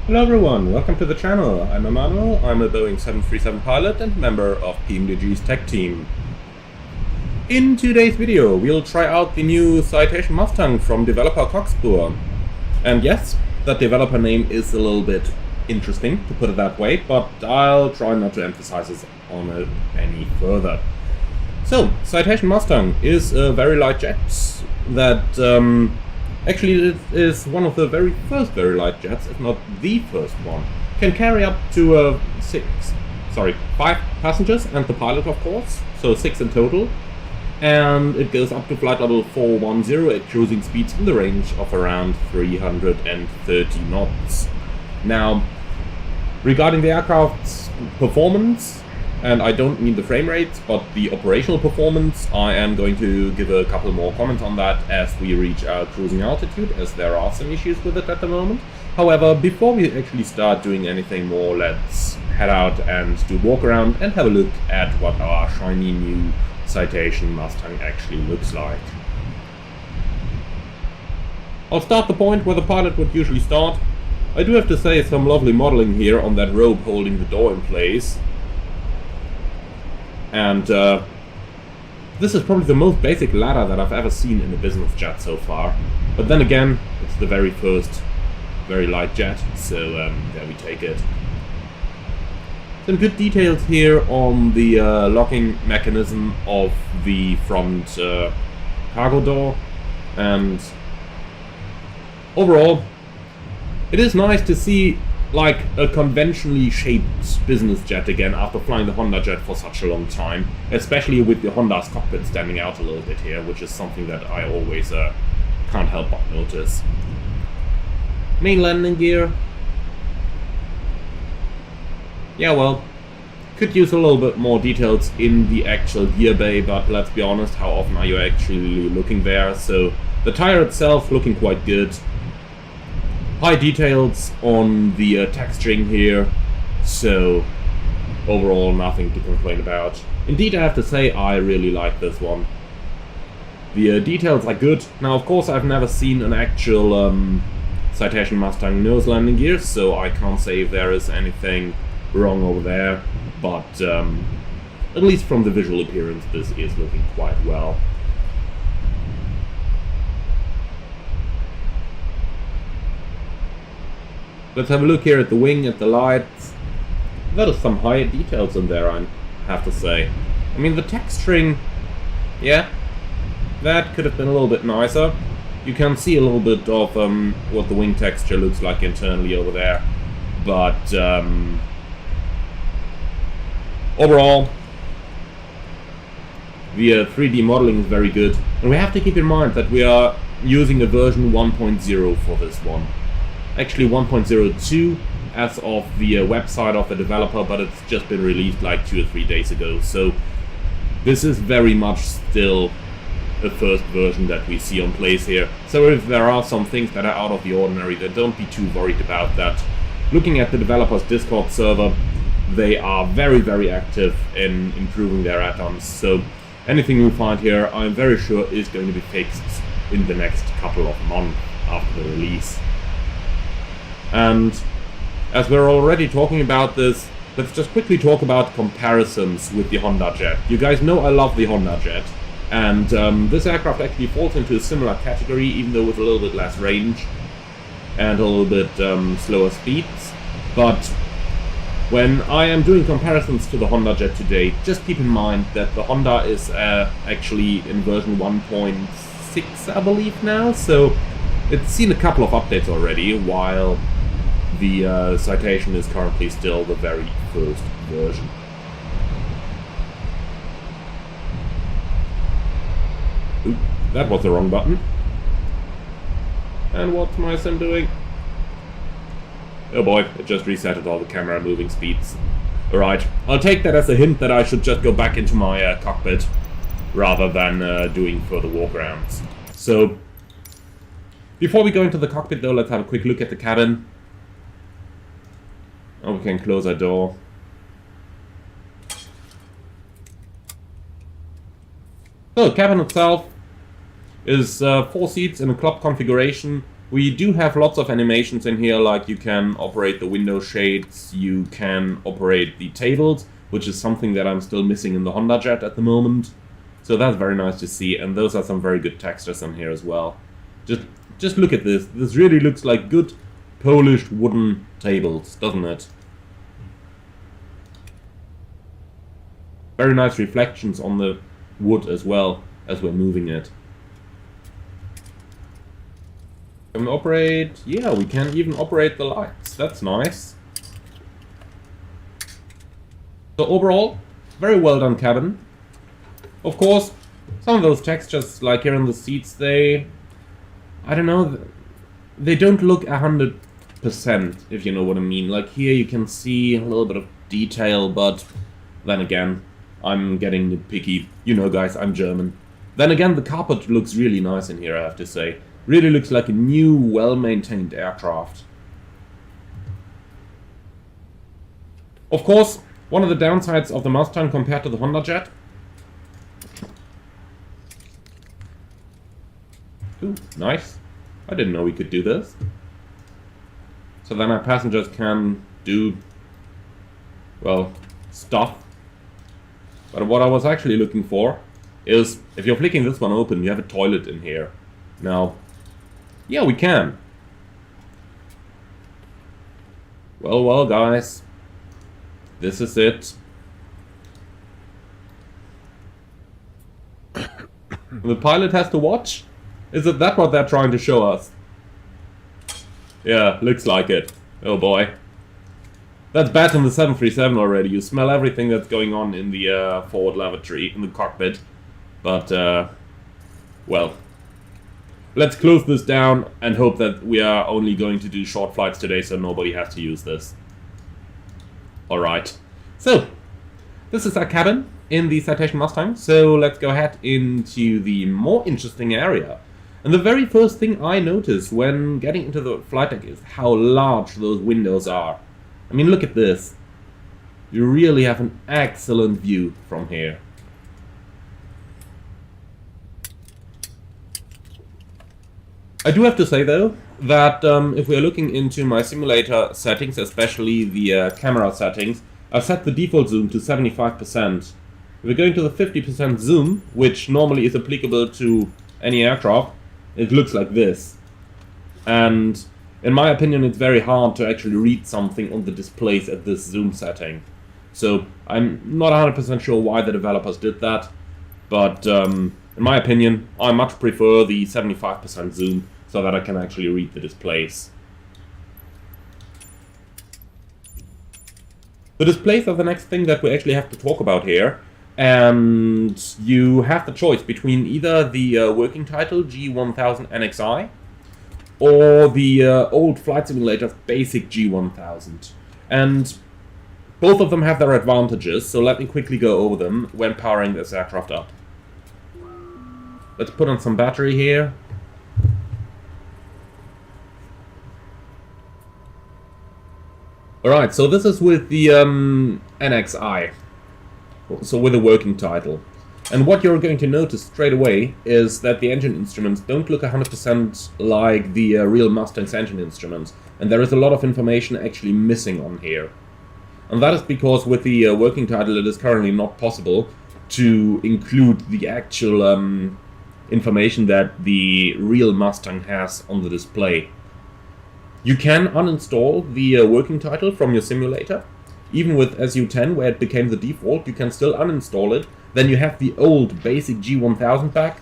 Hello everyone, welcome to the channel. I'm Emmanuel, I'm a Boeing 737 pilot and member of PMDG's tech team. In today's video, we'll try out the new Citation Mustang from developer Cockspur. And yes, that developer name is a little bit interesting, to put it that way, but I'll try not to emphasize on it any further. So, Citation Mustang is a very light jet that actually, it is one of the very first very light jets, if not the first one. Can carry up to 5 passengers and the pilot, of course, so 6 in total. And it goes up to flight level 410 at cruising speeds in the range of around 330 knots. Now, regarding the aircraft's performance, and I don't mean the frame rates, but the operational performance, I am going to give a couple more comments on that as we reach our cruising altitude, as there are some issues with it at the moment. However, before we actually start doing anything more, let's head out and do a walk around and have a look at what our shiny new Citation Mustang actually looks like. I'll start the point where the pilot would usually start. I do have to say some lovely modeling here on that rope holding the door in place. And this is probably the most basic ladder that I've ever seen in a business jet so far. But then again, it's the very first very light jet, so there we take it. Some good details here on the locking mechanism of the front cargo door. And overall, it is nice to see like a conventionally shaped business jet again after flying the Hondajet for such a long time, especially with the Honda's cockpit standing out a little bit here, which is something that I always can't help but notice. Main landing gear. Yeah, well, could use a little bit more details in the actual gear bay, but let's be honest, how often are you actually looking there? So the tire itself looking quite good. High details on the texturing here, so overall nothing to complain about. Indeed, I have to say I really like this one. The details are good. Now, of course, I've never seen an actual Citation Mustang nose landing gear, so I can't say if there is anything wrong over there, but at least from the visual appearance, this is looking quite well. Let's have a look here at the wing, at the lights. That is some high details in there, I have to say. I mean, the texturing, yeah, that could have been a little bit nicer. You can see a little bit of what the wing texture looks like internally over there. But overall, the 3D modeling is very good. And we have to keep in mind that we are using a version 1.0 for this one. Actually 1.02 as of the website of the developer, but it's just been released like 2 or 3 days ago. So this is very much still the first version that we see on place here. So if there are some things that are out of the ordinary, then don't be too worried about that. Looking at the developer's Discord server, they are very, very active in improving their add-ons. So anything we find here, I'm very sure is going to be fixed in the next couple of months after the release. And as we're already talking about this, let's just quickly talk about comparisons with the Hondajet. You guys know I love the Hondajet, and this aircraft actually falls into a similar category, even though with a little bit less range and a little bit slower speeds. But when I am doing comparisons to the Hondajet today, just keep in mind that the Honda is actually in version 1.6, I believe now, so it's seen a couple of updates already, while the Citation is currently still the very first version. Oop, that was the wrong button. And what's my sim doing? Oh boy, it just resetted all the camera moving speeds. Alright, I'll take that as a hint that I should just go back into my cockpit rather than doing further walkarounds. So, before we go into the cockpit though, let's have a quick look at the cabin. Oh, we can close our door. So, the cabin itself is 4 seats in a club configuration. We do have lots of animations in here, like you can operate the window shades, you can operate the tables, which is something that I'm still missing in the Hondajet at the moment. So that's very nice to see, and those are some very good textures in here as well. Just look at this. This really looks like good polished wooden tables, doesn't it? Very nice reflections on the wood as well as we're moving it. Can we operate? Yeah, we can even operate the lights. That's nice. So overall, very well done cabin. Of course, some of those textures, like here in the seats, I don't know, they don't look 100%, if you know what I mean. Like here you can see a little bit of detail, but then again, I'm getting nitpicky. You know, guys, I'm German. Then again, the carpet looks really nice in here, I have to say. Really looks like a new, well-maintained aircraft. Of course, one of the downsides of the Mustang compared to the Hondajet. Ooh, nice. I didn't know we could do this. So then our passengers can do, well, stuff. But what I was actually looking for is, if you're flicking this one open, you have a toilet in here. Now, yeah, we can. Well, guys. This is it. The pilot has to watch? Is it that what they're trying to show us? Yeah, looks like it. Oh boy. That's bad in the 737 already. You smell everything that's going on in the forward lavatory, in the cockpit. But, well. Let's close this down and hope that we are only going to do short flights today, so nobody has to use this. Alright. So, this is our cabin in the Citation Mustang. So let's go ahead into the more interesting area. And the very first thing I noticed when getting into the flight deck is how large those windows are. I mean, look at this. You really have an excellent view from here. I do have to say, though, that if we are looking into my simulator settings, especially the camera settings, I've set the default zoom to 75%. If we're going to the 50% zoom, which normally is applicable to any aircraft, it looks like this. And in my opinion, it's very hard to actually read something on the displays at this zoom setting. So I'm not 100% sure why the developers did that, but in my opinion, I much prefer the 75% zoom so that I can actually read the displays. The displays are the next thing that we actually have to talk about here, and you have the choice between either the working title G1000 NXI or the old Flight Simulator's basic G1000. And both of them have their advantages, so let me quickly go over them when powering this aircraft up. Let's put on some battery here. Alright, so this is with the NXI, so with a working title. And what you're going to notice straight away is that the engine instruments don't look 100% like the real Mustang's engine instruments. And there is a lot of information actually missing on here. And that is because with the working title it is currently not possible to include the actual information that the real Mustang has on the display. You can uninstall the working title from your simulator. Even with SU10, where it became the default, you can still uninstall it. Then you have the old basic G1000 back,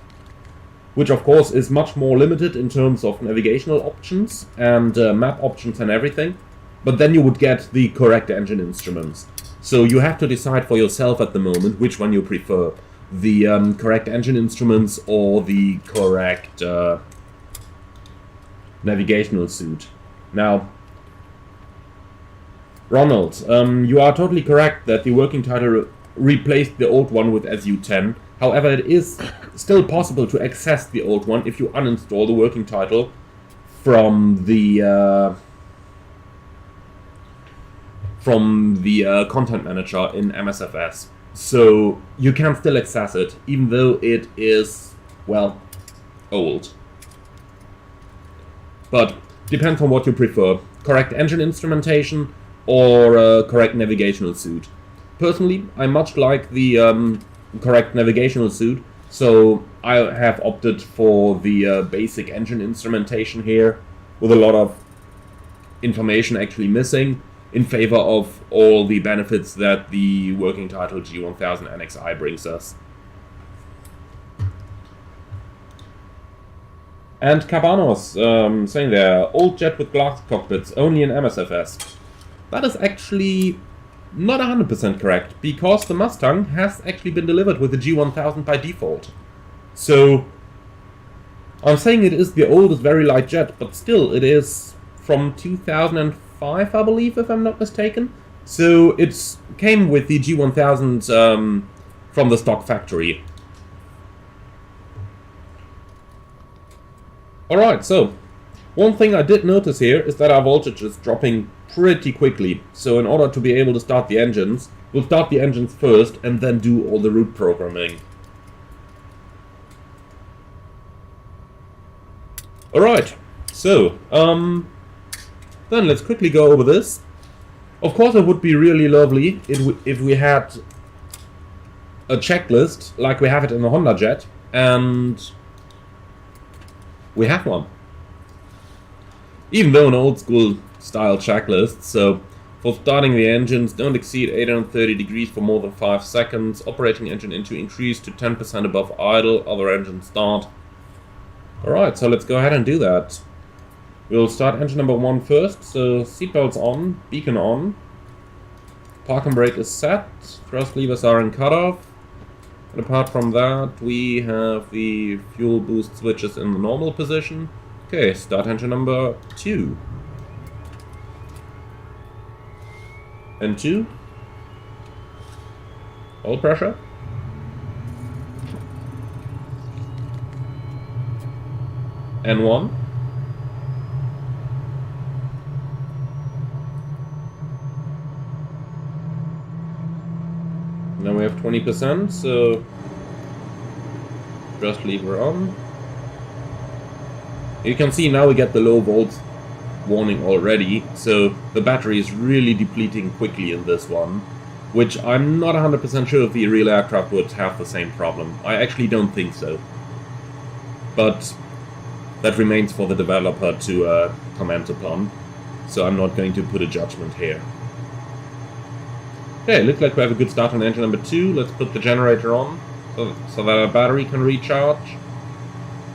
which of course is much more limited in terms of navigational options and map options and everything. But then you would get the correct engine instruments. So you have to decide for yourself at the moment which one you prefer. The correct engine instruments or the correct navigational suite. Now, Ronald, you are totally correct that the working title replaced the old one with SU10. However, it is still possible to access the old one if you uninstall the working title from the content manager in MSFS. So you can still access it, even though it is, well, old. but depends on what you prefer. Correct engine instrumentation or correct navigational suit. Personally, I much like the correct navigational suit, so I have opted for the basic engine instrumentation here, with a lot of information actually missing, in favor of all the benefits that the working title G1000 NXI brings us. And Cabanos saying there, old jet with glass cockpits, only in MSFS. That is actually not 100% correct, because the Mustang has actually been delivered with the G1000 by default. So, I'm saying it is the oldest very light jet, but still it is from 2005, I believe, if I'm not mistaken. So, it came with the G1000 from the stock factory. Alright, so, one thing I did notice here is that our voltage is dropping pretty quickly. So in order to be able to start the engines, we'll start the engines first and then do all the route programming. Alright, so, then let's quickly go over this. Of course it would be really lovely if we had a checklist like we have it in the Hondajet, and we have one. Even though an old school style checklist, so for starting the engines, don't exceed 830 degrees for more than 5 seconds, operating engine into increase to 10% above idle, other engine start. Alright, so let's go ahead and do that. We'll start engine number 1 first, so seatbelts on, beacon on, park and brake is set, thrust levers are in cutoff, and apart from that we have the fuel boost switches in the normal position. Okay, start engine number 2. And 2. Oil pressure. And 1. Now we have 20%, so thrust lever on. You can see now we get the low volt warning already, so the battery is really depleting quickly in this one, which I'm not 100% sure if the real aircraft would have the same problem. I actually don't think so. But that remains for the developer to comment upon, so I'm not going to put a judgment here. Okay, looks like we have a good start on engine number 2. Let's put the generator on so that our battery can recharge.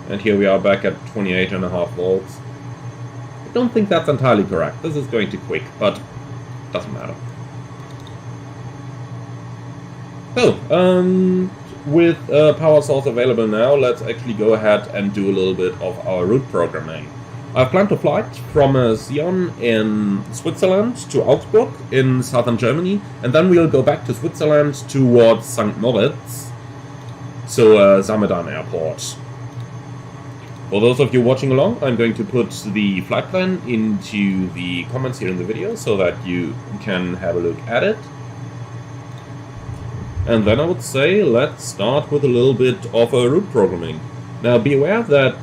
And here we are back at 28.5 volts. I don't think that's entirely correct. This is going too quick, but doesn't matter. So, with power source available now, let's actually go ahead and do a little bit of our route programming. I've planned a flight from Sion in Switzerland to Augsburg in southern Germany, and then we'll go back to Switzerland towards St. Moritz, so Samedan airport. For those of you watching along, I'm going to put the flight plan into the comments here in the video so that you can have a look at it. And then I would say let's start with a little bit of route programming. Now be aware that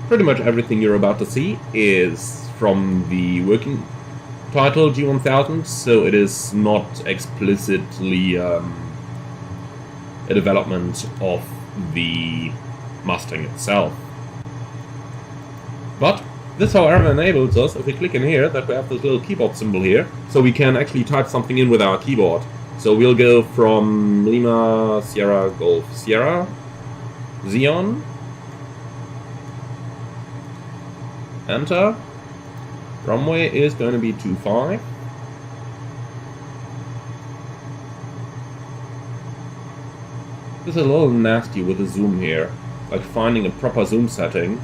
pretty much everything you're about to see is from the working title G1000, so it is not explicitly a development of the Mustang itself. But this, however, enables us, if we click in here, that we have this little keyboard symbol here, so we can actually type something in with our keyboard. So we'll go from Lima, Sierra, Golf, Sierra, Xeon, enter, runway is going to be 25, this is a little nasty with the zoom here, like finding a proper zoom setting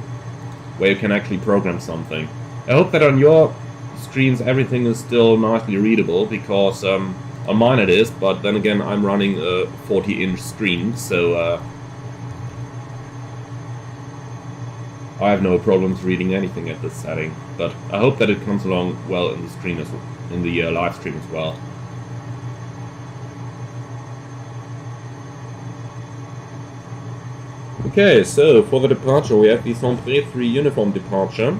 where you can actually program something. I hope that on your screens everything is still nicely readable, because on mine it is, but then again I'm running a 40-inch screen, so I have no problems reading anything at this setting. But I hope that it comes along well in the stream as well, in the live stream as well. Okay, so for the departure we have the Centre 3 uniform departure.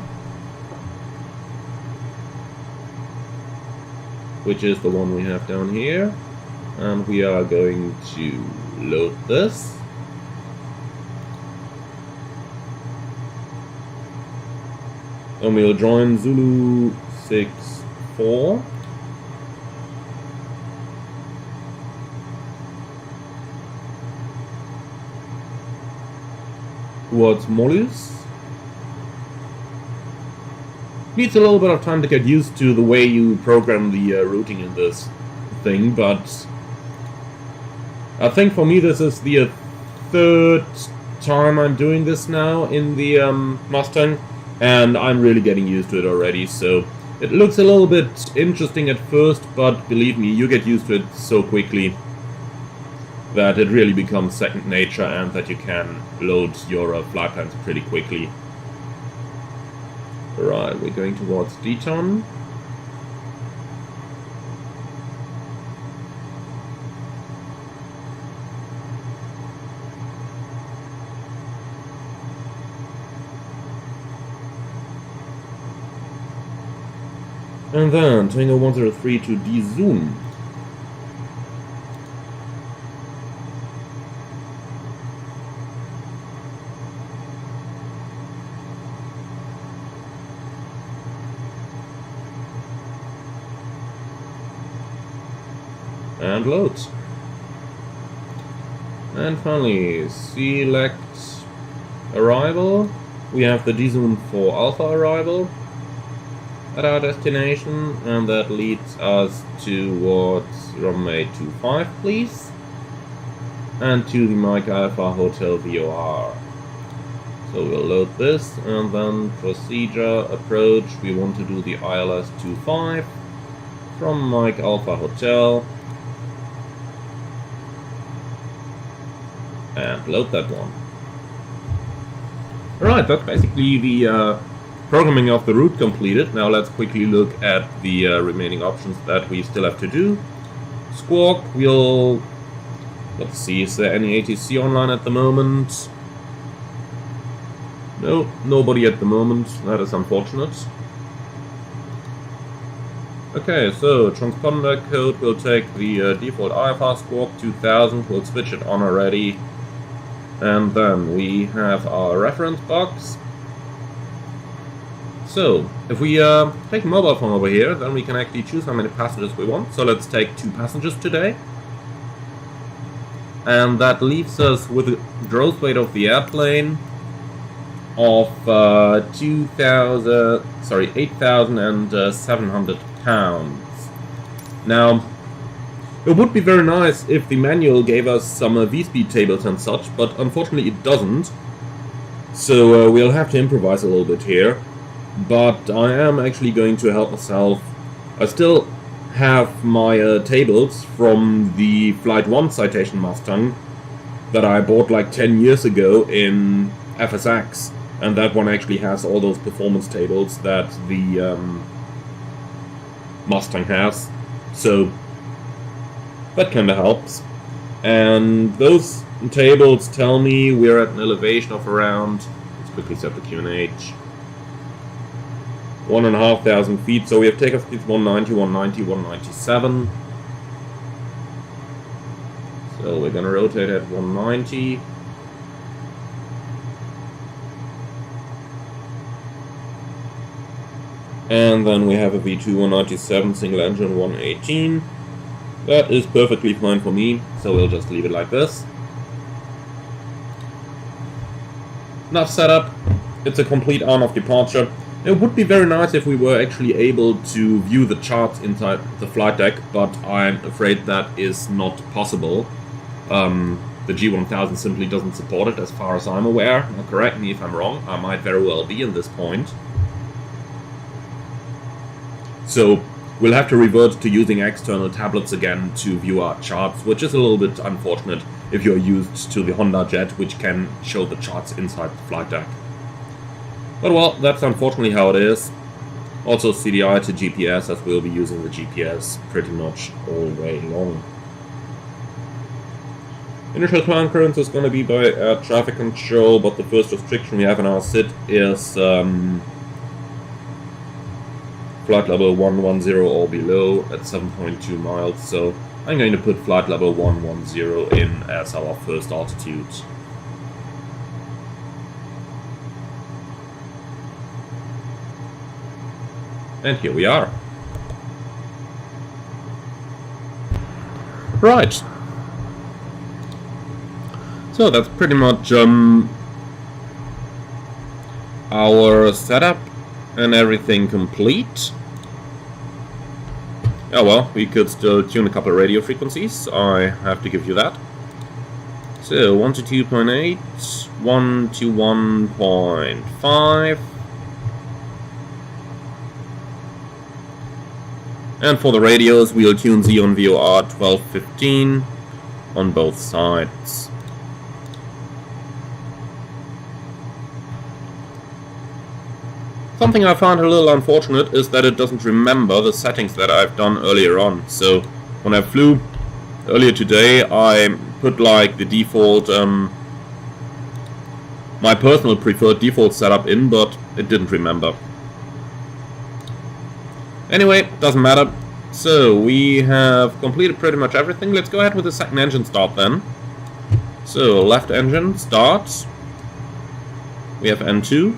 which is the one we have down here. And we are going to load this. And we'll join Zulu 6-4. Towards Molus. Needs a little bit of time to get used to the way you program the routing in this thing, but I think for me this is the third time I'm doing this now in the Mustang, and I'm really getting used to it already. So it looks a little bit interesting at first, but believe me, you get used to it so quickly that it really becomes second nature, and that you can load your flight plans pretty quickly. Right, we're going towards Deton. And then Tango 103 to de-zoom. And load. And finally, select arrival. We have the de-zoom for alpha arrival at our destination, and that leads us towards runway 25, please, and to the Mike Alpha Hotel VOR. So we'll load this, and then procedure approach. We want to do the ILS 25 from Mike Alpha Hotel. And load that one. Alright, that's basically the programming of the route completed. Now let's quickly look at the remaining options that we still have to do. Squawk, let's see, is there any ATC online at the moment? No, nobody at the moment. That is unfortunate. Okay, so transponder code will take the default IFR Squawk 2000, we'll switch it on already. And then we have our reference box. So, if we take a mobile phone over here, then we can actually choose how many passengers we want. So let's take 2 passengers today. And that leaves us with a gross weight of the airplane of 8,700 pounds. Now, it would be very nice if the manual gave us some V-speed tables and such, but unfortunately it doesn't. So we'll have to improvise a little bit here. But I am actually going to help myself. I still have my tables from the Flight 1 Citation Mustang that I bought like 10 years ago in FSX. And that one actually has all those performance tables that the Mustang has. So that kind of helps. And those tables tell me we're at an elevation of around, let's quickly set the QNH, 1,500 feet. So we have takeoff speeds 190, 190, 197. So we're gonna rotate at 190. And then we have a V2 197 single engine 118. That is perfectly fine for me, so we'll just leave it like this. Enough setup. It's a complete arm of departure. It would be very nice if we were actually able to view the charts inside the flight deck, but I'm afraid that is not possible. The G1000 simply doesn't support it as far as I'm aware. Now, correct me if I'm wrong, I might very well be in this point. So we'll have to revert to using external tablets again to view our charts, which is a little bit unfortunate if you're used to the Hondajet, which can show the charts inside the flight deck. But well, that's unfortunately how it is. Also CDI to GPS, as we'll be using the GPS pretty much all way long. Initial climb currents is going to be by air traffic control, but the first restriction we have in our SID is flight level 110 or below at 7.2 miles, so I'm going to put flight level 110 in as our first altitude. And here we are. Right. So that's pretty much our setup and everything complete. Oh well, we could still tune a couple of radio frequencies, I have to give you that. So 122.8, 121.5. And for the radios, we'll tune Xeon VOR 1215 on both sides. Something I find a little unfortunate is that it doesn't remember the settings that I've done earlier on. So when I flew earlier today, I put like the default, my personal preferred default setup in, but it didn't remember. Anyway, doesn't matter. So we have completed pretty much everything. Let's go ahead with the second engine start then. So left engine starts. We have N2.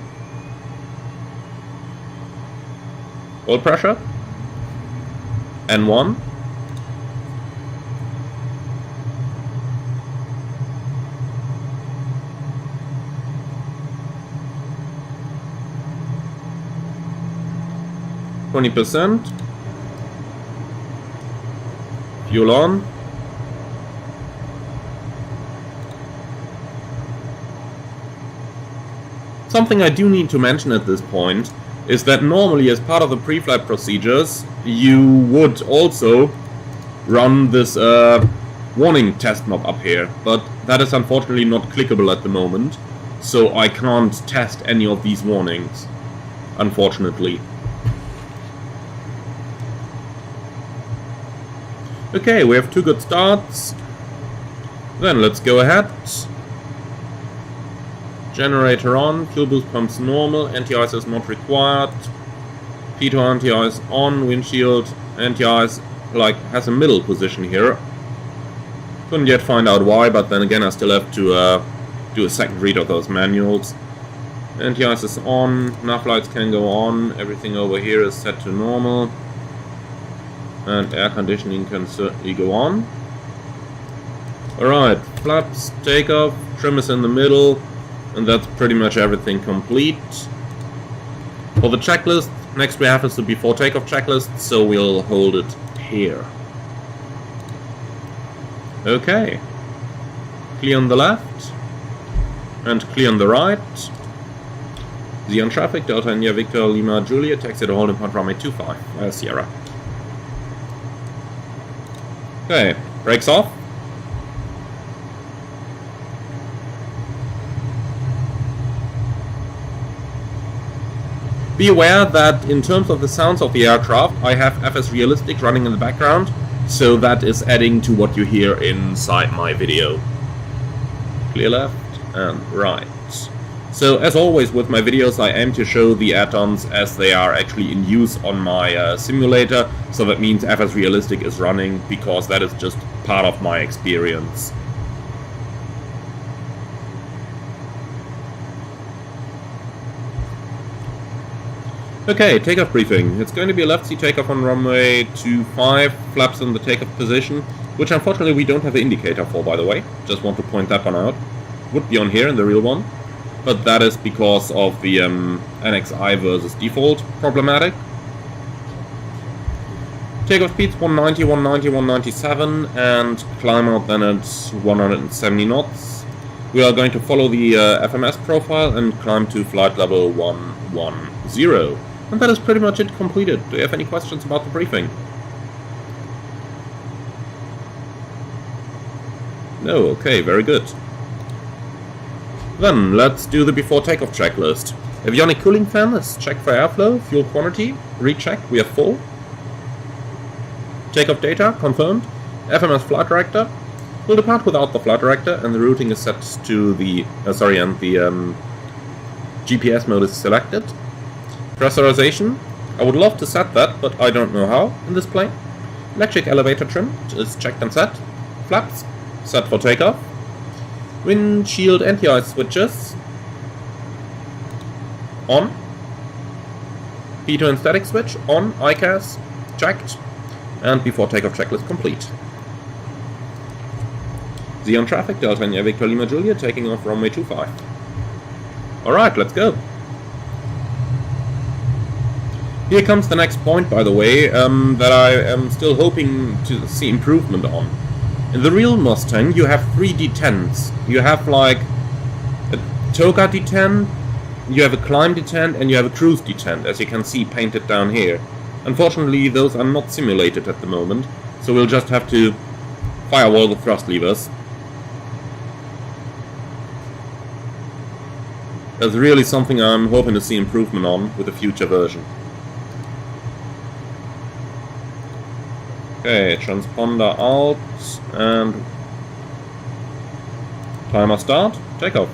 Oil pressure. N1. %. Fuel on. Something I do need to mention at this point is that normally as part of the pre-flight procedures you would also run this warning test knob up here, but that is unfortunately not clickable at the moment, so I can't test any of these warnings, unfortunately. Okay, we have two good starts. Then let's go ahead. Generator on, fuel boost pumps normal, anti-ice is not required. P2 anti-ice on, windshield anti-ice like has a middle position here. Couldn't yet find out why, but then again I still have to do a second read of those manuals. Anti-ice is on, nav lights can go on, everything over here is set to normal. And air conditioning can certainly go on. Alright, flaps, takeoff, trim is in the middle, and that's pretty much everything complete. For the checklist, next we have is the before takeoff checklist, so we'll hold it here. Okay. Clear on the left, and clear on the right. Xeon traffic, Delta India Victor Lima Julia, taxi to holding point runway 25, Sierra. Okay, brakes off. Be aware that in terms of the sounds of the aircraft, I have FS Realistic running in the background, so that is adding to what you hear inside my video. Clear left and right. So as always with my videos, I aim to show the add-ons as they are actually in use on my simulator, so that means FS Realistic is running, because that is just part of my experience. Okay, takeoff briefing. It's going to be a left seat takeoff on runway 25, flaps in the takeoff position, which unfortunately we don't have an indicator for, by the way. Just want to point that one out. Would be on here in the real one, but that is because of the NXI versus default problematic. Takeoff speeds 190, 190, 197, and climb out then at 170 knots. We are going to follow the FMS profile and climb to flight level 110. And that is pretty much it completed. Do you have any questions about the briefing? No, okay, very good. Then, let's do the before takeoff checklist. Avionics cooling fan is checked for airflow, fuel quantity, recheck, we are full. Takeoff data, confirmed. FMS flight director. We'll depart without the flight director, and the routing is set to the, GPS mode is selected. Pressurization, I would love to set that, but I don't know how in this plane. Electric elevator trim is checked and set. Flaps set for takeoff. Windshield anti-ice switches on. P2 and static switch on. ICAS checked. And before takeoff checklist complete. Xeon traffic, Delta and Victor Lima Julia, taking off runway 25. Alright, let's go. Here comes the next point, by the way, that I am still hoping to see improvement on. In the real Mustang, you have 3 detents. You have like a toga detent, you have a climb detent, and you have a cruise detent, as you can see painted down here. Unfortunately, those are not simulated at the moment, so we'll just have to firewall the thrust levers. That's really something I'm hoping to see improvement on with a future version. Okay, transponder out, and timer start, takeoff.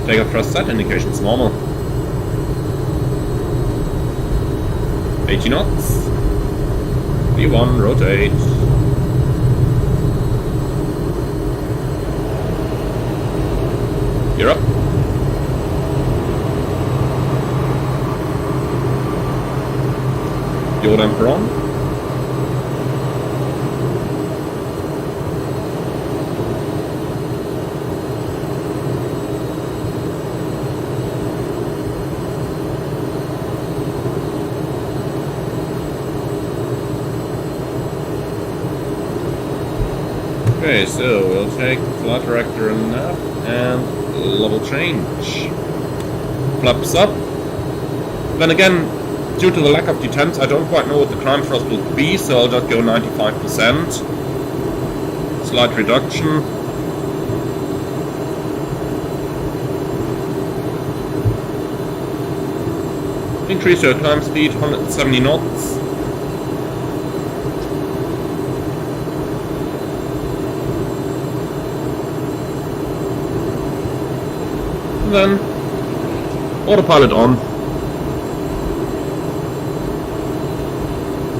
Takeoff thrust set, indications normal. 80 knots. V1, rotate. You're up. Yoke and Patron. Okay, so we'll take flight director and nav and level change. Flaps up. Then again, due to the lack of detents, I don't quite know what the climb thrust will be, so I'll just go 95%. Slight reduction. Increase your climb speed, 170 knots. And then autopilot on.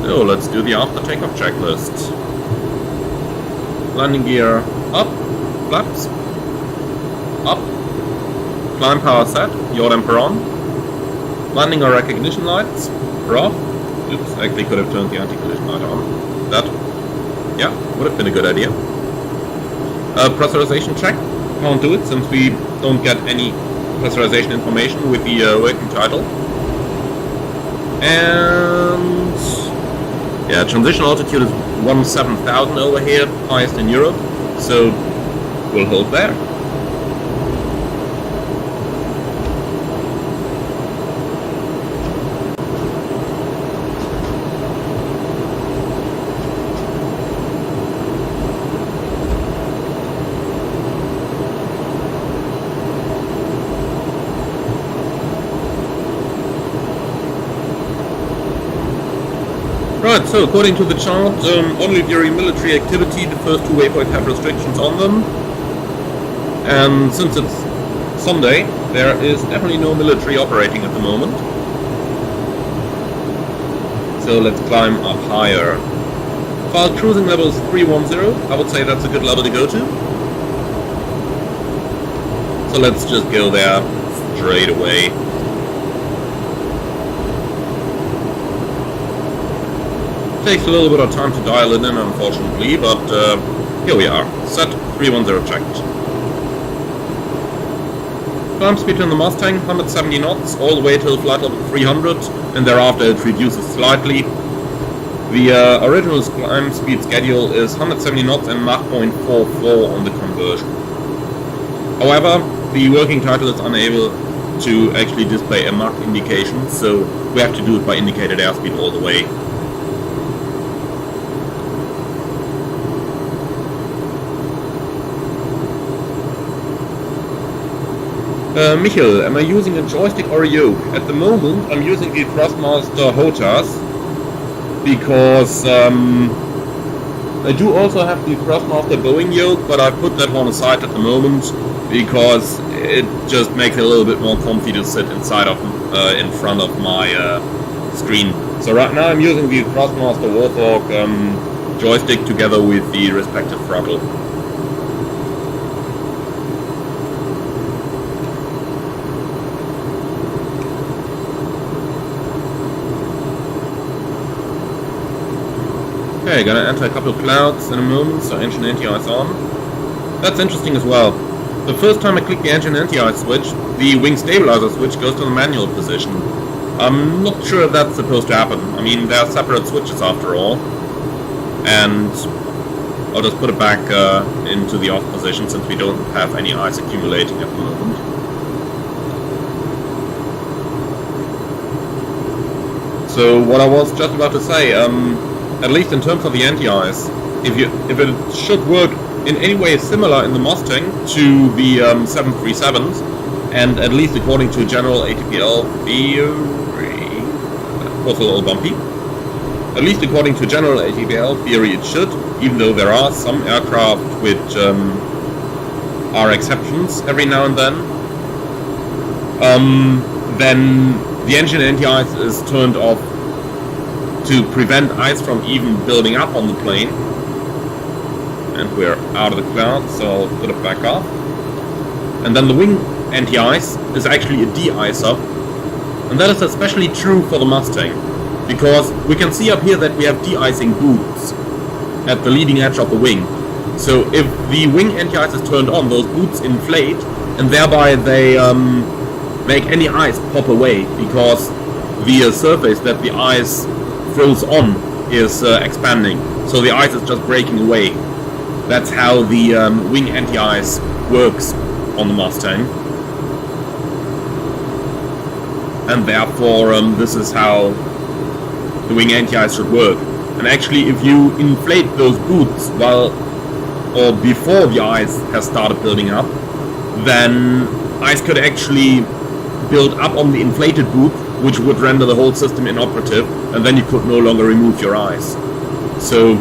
So let's do the after takeoff checklist. Landing gear up, flaps, up, climb power set, Yoke and Patron. Landing or recognition lights are off. Oops, actually could have turned the anti-collision light on. That, yeah, would have been a good idea. Pressurization check, can't do it since we don't get any pressurization information with the working title. And yeah, transition altitude is 17,000 over here, highest in Europe, so we'll hold there. Right, so according to the chart, only during military activity the first 2 waypoints have restrictions on them. And since it's Sunday, there is definitely no military operating at the moment. So let's climb up higher. While cruising level is 310, I would say that's a good level to go to. So let's just go there straight away. Takes a little bit of time to dial it in, unfortunately, but here we are. Set 310 checked. Climb speed in the Mustang, 170 knots, all the way till flight level 300, and thereafter it reduces slightly. The original climb speed schedule is 170 knots and Mach 0.44 on the conversion. However, the working title is unable to actually display a Mach indication, so we have to do it by indicated airspeed all the way. Michael, am I using a joystick or a yoke? At the moment, I'm using the Thrustmaster HOTAS because I do also have the Thrustmaster Boeing yoke, but I put that one aside at the moment because it just makes it a little bit more comfy to sit inside of, in front of my screen. So right now I'm using the Thrustmaster Warthog joystick together with the respective throttle. Okay, gonna enter a couple of clouds in a moment, so engine anti-ice on. That's interesting as well. The first time I click the engine anti-ice switch, the wing stabilizer switch goes to the manual position. I'm not sure if that's supposed to happen. I mean, there are separate switches after all. And I'll just put it back into the off position since we don't have any ice accumulating at the moment. So what I was just about to say, at least in terms of the anti-ice, if it should work in any way similar in the Mustang to the 737s, and at least according to general ATPL theory, that was a little bumpy. At least according to general ATPL theory it should, even though there are some aircraft which are exceptions every now and then the engine anti-ice is turned off to prevent ice from even building up on the plane. And we're out of the cloud, so I'll put it back up. And then the wing anti-ice is actually a de-icer. And that is especially true for the Mustang, because we can see up here that we have de-icing boots at the leading edge of the wing. So if the wing anti-ice is turned on, those boots inflate, and thereby they make any ice pop away, because the surface that the ice throws on is expanding, so the ice is just breaking away. That's how the wing anti-ice works on the Mustang, and therefore this is how the wing anti-ice should work. And actually, if you inflate those boots while or before the ice has started building up, then ice could actually build up on the inflated boot, which would render the whole system inoperative, and then you could no longer remove your ice. So,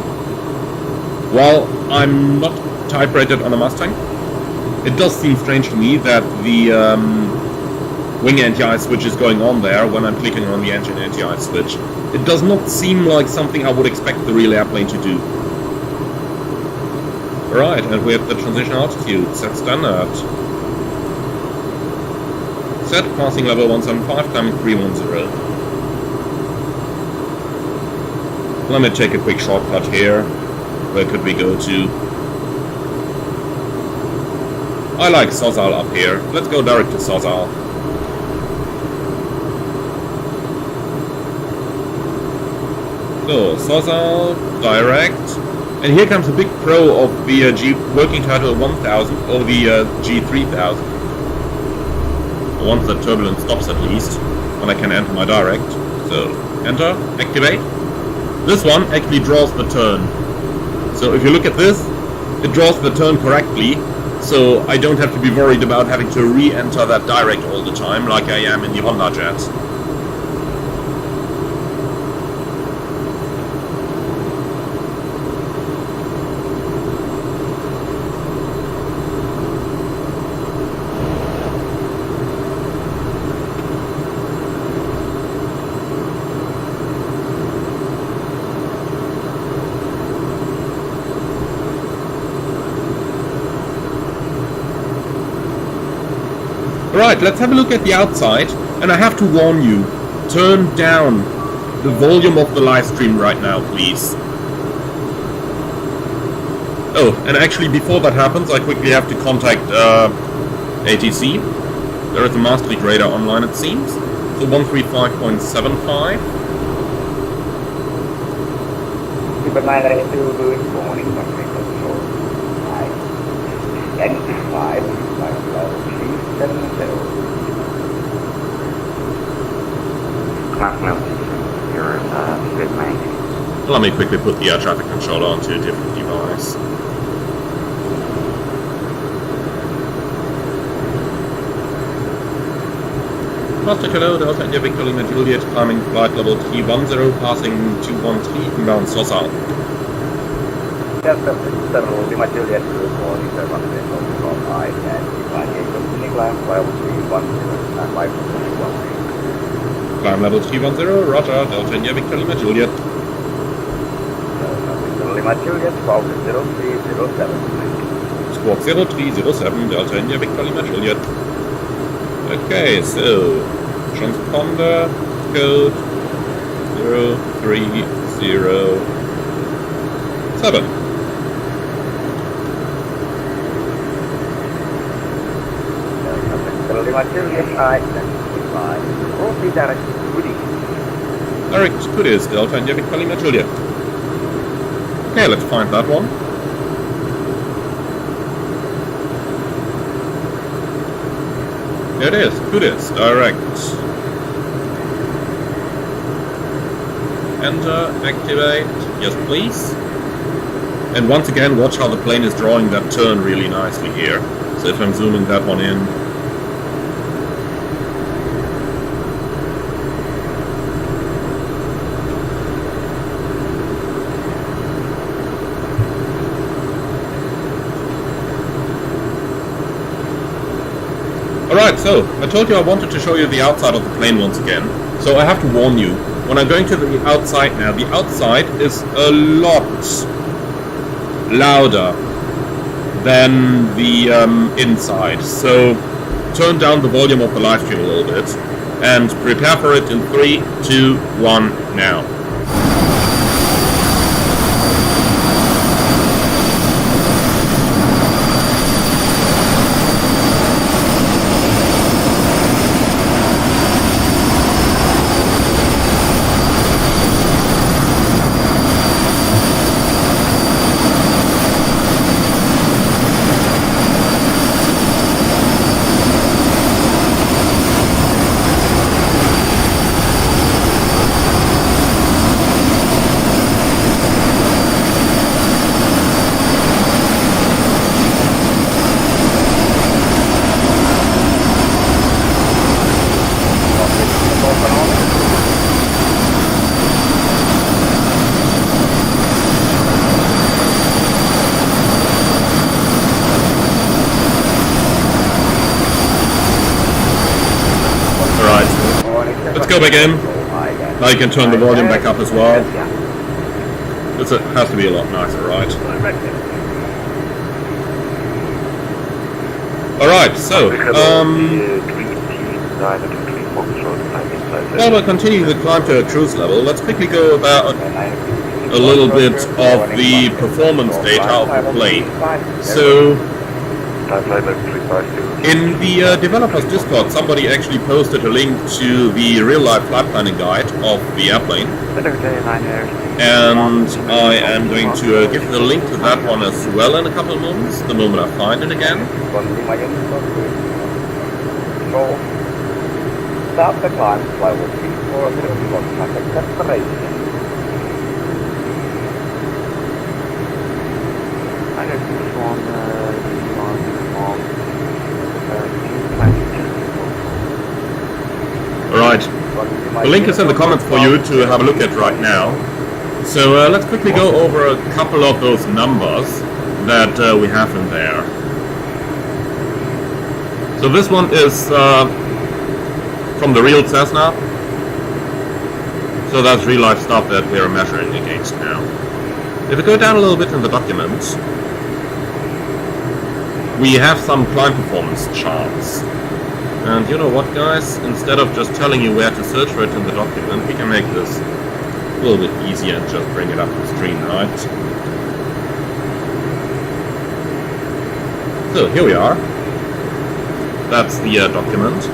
while I'm not type rated on a Mustang, it does seem strange to me that the wing anti-ice switch is going on there when I'm clicking on the engine anti-ice switch. It does not seem like something I would expect the real airplane to do. Right, and we have the transition altitude, set standard. Set passing level 175, climbing 310. Let me take a quick shortcut here. Where could we go to? I like Sozal up here. Let's go direct to Sozal. So, Sozal, direct. And here comes a big pro of the working title 1000 or the G3000. Once the turbulence stops at least, when I can enter my direct. So, enter, activate. This one actually draws the turn. So if you look at this, it draws the turn correctly, so I don't have to be worried about having to re-enter that direct all the time, like I am in the Hondajet. Right, let's have a look at the outside, and I have to warn you, turn down the volume of the live stream right now, please. Oh, and actually before that happens, I quickly have to contact ATC. There is a master leak radar online, it seems. So 135.75. Super 992, good morning, control. Hi. N5, 370. Clock level, your good mate. Let me quickly put the air traffic controller onto a different device. Master hello, Delta India Victor Lima Juliet, climbing flight level 310, passing 213, inbound Sozal. Ultima Juliet Group for the service from I and Climb level 310, roger, Delta India Victor Lima Juliet. Lima Juliet, squawk 0307. Squawk 0307, Delta India Victor Lima Juliet. Okay, so transponder code 0307. Lima Juliet, I identify. Proceed direct to Goodies. Direct to Goodies, Delta India Victor Lima Juliet. Okay, let's find that one. There it is, Goodies, direct. Enter, activate, yes please. And once again, watch how the plane is drawing that turn really nicely here. So if I'm zooming that one in. Alright, so, I told you I wanted to show you the outside of the plane once again, so I have to warn you, when I'm going to the outside now, the outside is a lot louder than the inside, so turn down the volume of the live stream a little bit, and prepare for it in 3, 2, 1, now. Let's go back in. Now you can turn the volume back up as well. This has to be a lot nicer, right? Alright, so, while we're continuing the climb to a cruise level, let's quickly go about a little bit of the performance data of the plane. So, in the developers Discord, somebody actually posted a link to the real-life flight planning guide of the airplane, and I am going to give the link to that one as well in a couple of moments, the moment I find it again. Stop the climb, fly with speed for a bit of contact separation. I know this one, Alright, the link is in the comments for you to have a look at right now. So let's quickly go over a couple of those numbers that we have in there. So this one is from the real Cessna. So that's real life stuff that we're measuring against now. If we go down a little bit in the documents, we have some climb performance charts. And you know what, guys? Instead of just telling you where to search for it in the document, we can make this a little bit easier and just bring it up the screen, right? So here we are. That's the document.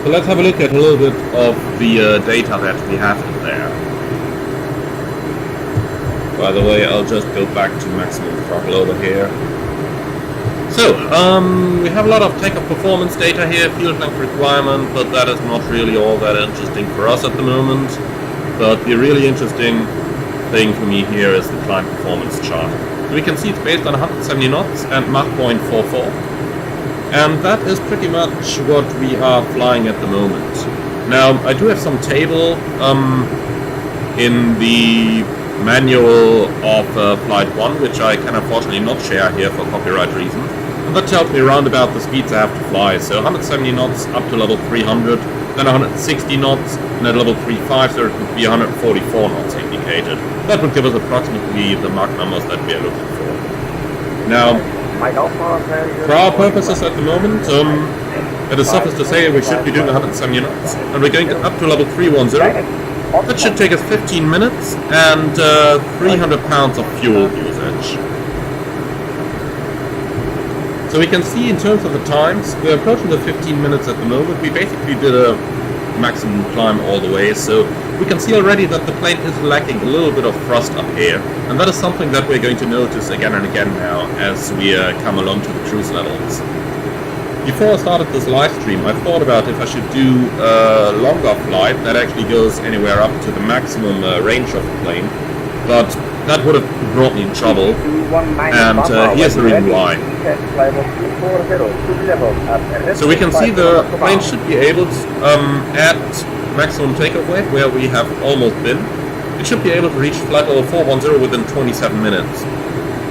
So let's have a look at a little bit of the data that we have in there. By the way, I'll just go back to maximum throttle over here. So, we have a lot of takeoff performance data here, fuel tank requirement, but that is not really all that interesting for us at the moment. But the really interesting thing for me here is the climb performance chart. So we can see it's based on 170 knots and Mach 0.44. And that is pretty much what we are flying at the moment. Now, I do have some table in the manual of Flight 1, which I can unfortunately not share here for copyright reasons. And that tells me around about the speeds I have to fly. So 170 knots up to level 300, then 160 knots, and at level 3.5 there would be 144 knots indicated. That would give us approximately the Mach numbers that we are looking for. Now, for our purposes at the moment, it is suffice to say we should be doing 170 knots, and we're going up to level 310. That should take us 15 minutes and 300 pounds of fuel usage. So we can see in terms of the times, we're approaching the 15 minutes at the moment. We basically did a maximum climb all the way, so we can see already that the plane is lacking a little bit of thrust up here, and that is something that we're going to notice again and again now as we come along to the cruise levels. Before I started this live stream, I thought about if I should do a longer flight that actually goes anywhere up to the maximum range of the plane, but that would have brought me in trouble, and here's the reason why. So we can see the plane should be able to, at maximum takeoff weight, where we have almost been, it should be able to reach flight level 410 within 27 minutes.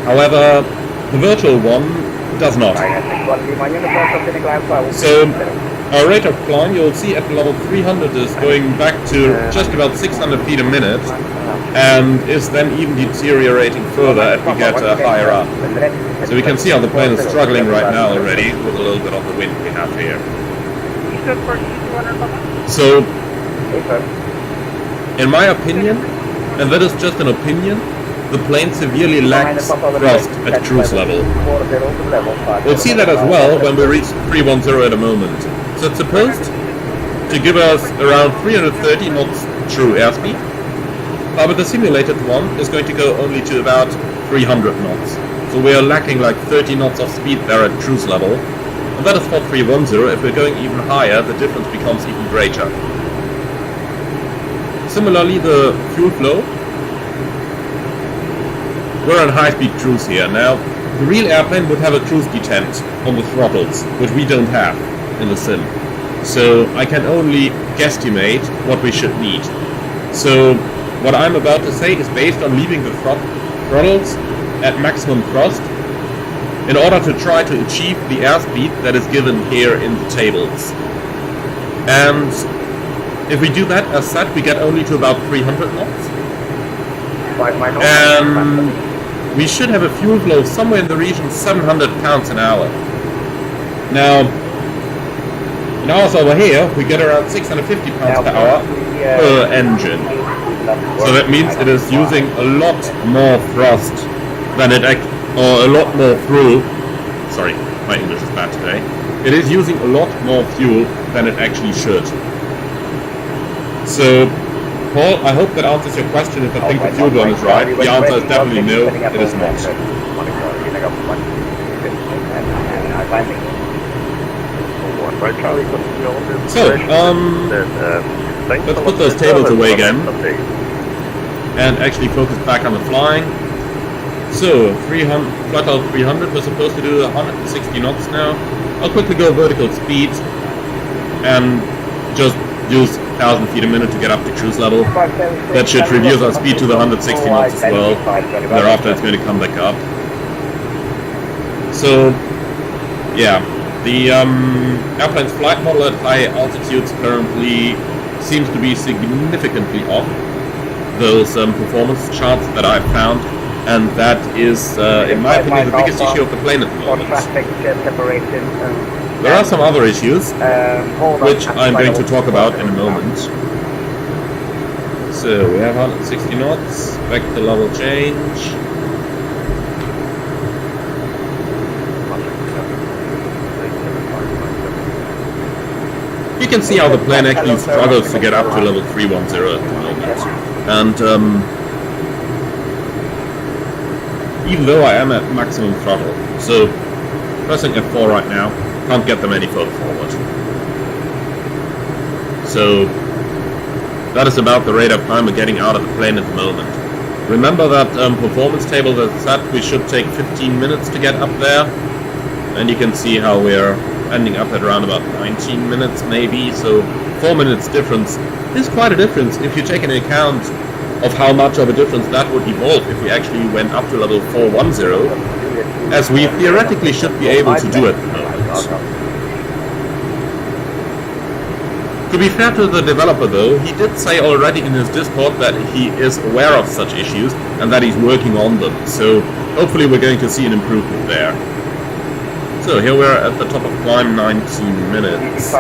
However, the virtual one does not. So our rate of climb, you'll see at level 300 is going back to just about 600 feet a minute, and is then even deteriorating further as we get higher up. So we can see how the plane is struggling right now already with a little bit of the wind we have here. So, in my opinion, and that is just an opinion, the plane severely lacks thrust at cruise level. We'll see that as well when we reach 310 at a moment. So it's supposed to give us around 330 knots true airspeed, but the simulated one is going to go only to about 300 knots. So we are lacking like 30 knots of speed there at cruise level, and that is for 310. If we're going even higher, the difference becomes even greater. Similarly, the fuel flow. We're on high-speed cruise here. Now, the real airplane would have a cruise detent on the throttles, which we don't have in the sim. So I can only guesstimate what we should need. So what I'm about to say is based on leaving the throttles at maximum thrust in order to try to achieve the airspeed that is given here in the tables. And if we do that as set, we get only to about 300 knots. And we should have a fuel flow somewhere in the region 700 pounds an hour. Now, in ours over here, we get around 650 pounds per hour per engine. So that means it is using a lot more thrust than it or a lot more fuel. Sorry, my English is bad today. It is using a lot more fuel than it actually should. So, Paul, I hope that answers your question if I think the fuel burn is right. The answer is definitely no, it is not. So, let's put those tables away again and actually focus back on the flying. So, flight level 300, we're supposed to do 160 knots now. I'll quickly go vertical speed and just use 1,000 feet a minute to get up to cruise level. That should reduce our speed to the 160 knots as well. Thereafter it's going to come back up. So, yeah, the airplane's flight model at high altitudes currently seems to be significantly off those performance charts that I've found, and that is, in my opinion, the biggest issue of the plane at the moment. There are some other issues, which I'm going to talk about in a moment. So, we have 160 knots, back to level change. You can see how the plane actually struggles to get up to level 310 at the moment. And even though I am at maximum throttle, so pressing F4 right now, can't get them any further forward. So that is about the rate of climb we're getting out of the plane at the moment. Remember that performance table that said we should take 15 minutes to get up there, and you can see how we're ending up at around about 19 minutes maybe, so 4 minutes difference is quite a difference if you take into account of how much of a difference that would evolve if we actually went up to level 410, as we theoretically should be able to do at the moment. To be fair to the developer though, he did say already in his Discord that he is aware of such issues and that he's working on them, so hopefully we're going to see an improvement there. So here we're at the top of climb, 19 minutes.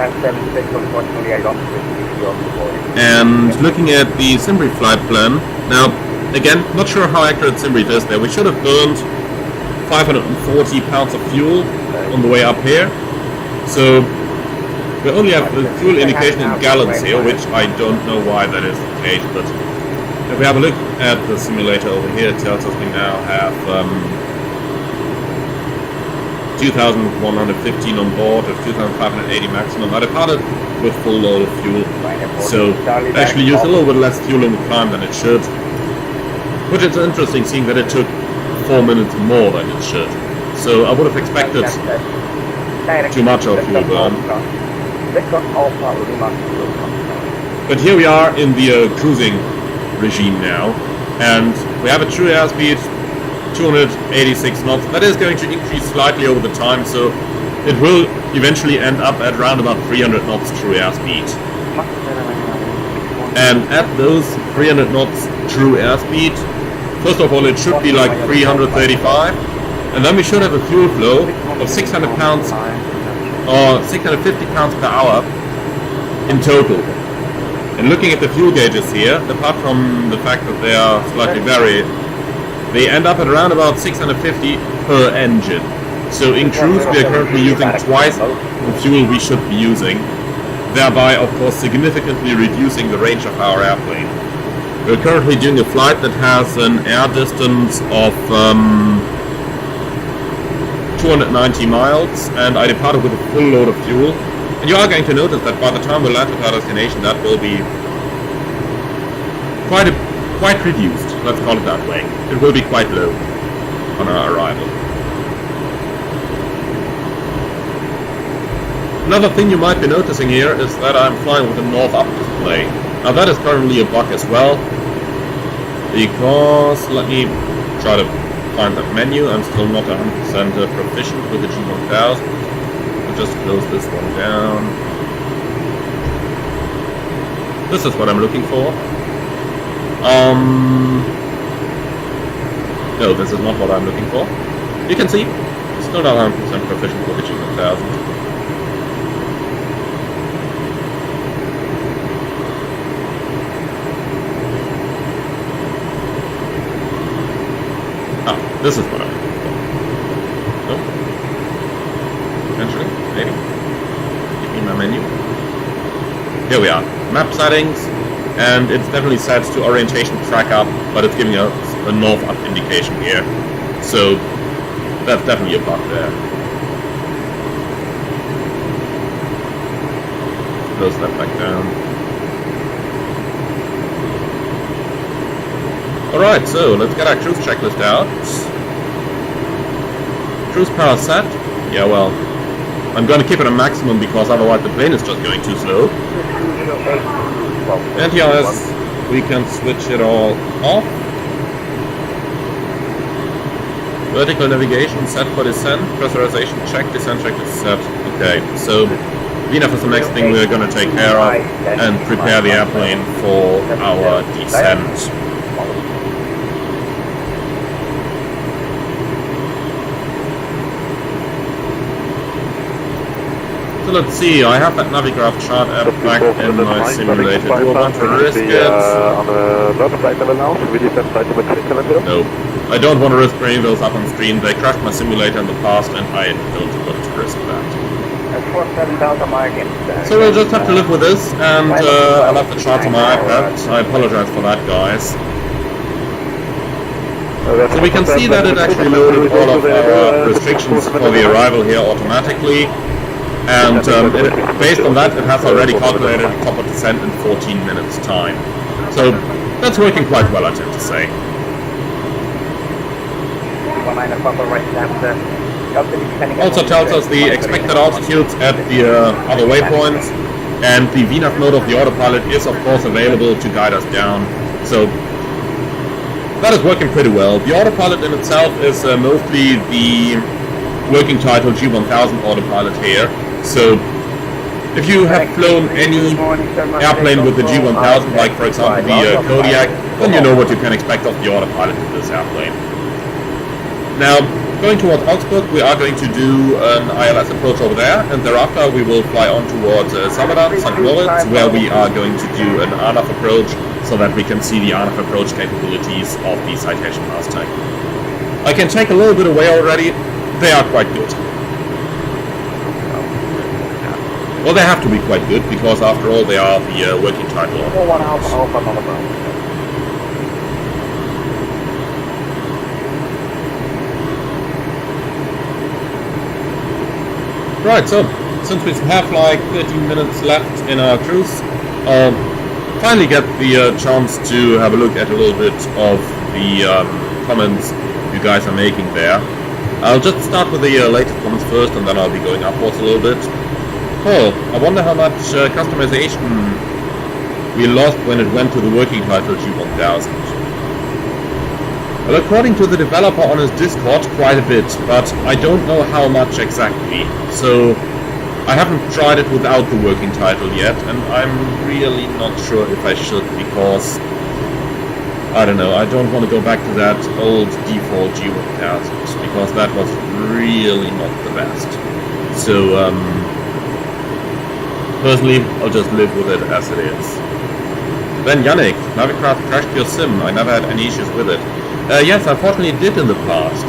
And looking at the Simbrief flight plan, now again, not sure how accurate Simbrief is there. We should have burned 540 pounds of fuel on the way up here. So we only have the fuel indication in gallons here, which I don't know why that is the case, but if we have a look at the simulator over here, it tells us we now have 2,115 on board of 2,580 maximum. I departed with full load of fuel, so actually used a little bit less fuel in the climb than it should, which is interesting seeing that it took 4 minutes more than it should. So I would have expected too much of fuel burn. But here we are in the cruising regime now, and we have a true airspeed 286 knots. That is going to increase slightly over the time, so it will eventually end up at around about 300 knots true airspeed. And at those 300 knots true airspeed, first of all it should be like 335, and then we should have a fuel flow of 600 pounds or 650 pounds per hour in total. And looking at the fuel gauges here, apart from the fact that they are slightly varied, they end up at around about 650 per engine. So in cruise we are currently using twice the fuel we should be using, thereby of course significantly reducing the range of our airplane. We're currently doing a flight that has an air distance of 290 miles, and I departed with a full load of fuel. And you are going to notice that by the time we land at our destination, that will be quite reduced, let's call it that way. It will be quite low on our arrival. Another thing you might be noticing here is that I'm flying with a north up display. Now that is currently a bug as well, because let me try to find that menu. I'm still not 100% proficient with the G1000. I'll just close this one down. This is what I'm looking for. No, this is not what I'm looking for. You can see, still not 100% proficient with the G1000. This is what I'm looking for. Nope. Eventually, maybe. Give me my menu. Here we are. Map settings, and it's definitely set to orientation track up, but it's giving us a north up indication here. So that's definitely a bug there. Close that back down. Alright, so let's get our cruise checklist out. Cruise power set. Yeah, well, I'm going to keep it a maximum because otherwise the plane is just going too slow. Anti-IS, we can switch it all off. Vertical navigation set for descent. Pressurization check, descent check is set. Okay, so VNAV is the next thing we're going to take care of and prepare the airplane for our descent. So let's see, I have that Navigraph chart app back in my simulator. Do I want to risk it? No, I don't want to risk bringing those up on screen. They crashed my simulator in the past and I don't want to risk that. So we'll just have to live with this, and I'll have the chart on my iPad. I apologize for that, guys. So we can see that it actually loaded all of our restrictions for the arrival here automatically. And based on that, it has already calculated top of descent in 14 minutes time. So that's working quite well, I'd have to say. Also tells us the expected altitudes at the other waypoints, and the VNAV mode of the autopilot is of course available to guide us down. So that is working pretty well. The autopilot in itself is mostly the working title G1000 autopilot here. So if you have flown any airplane with the G1000, like for example the Kodiak, then you know what you can expect of the autopilot in this airplane. Now, going towards Augsburg, we are going to do an ILS approach over there, and thereafter we will fly on towards Samedan, St. Moritz, where we are going to do an RNAV approach, so that we can see the RNAV approach capabilities of the Citation Mustang. I can take a little bit away already. They are quite good. Well, they have to be quite good, because after all they are the working title. Right, so since we have like 13 minutes left in our cruise, I'll finally get the chance to have a look at a little bit of the comments you guys are making there. I'll just start with the latest comments first, and then I'll be going upwards a little bit. Oh, I wonder how much customization we lost when it went to the working title G1000. Well, according to the developer on his Discord, quite a bit, but I don't know how much exactly. So I haven't tried it without the working title yet, and I'm really not sure if I should, because I don't know, I don't want to go back to that old default G1000, because that was really not the best. So personally, I'll just live with it as it is. Then Yannick, Navicraft crashed your sim. I never had any issues with it. Yes, unfortunately it did in the past.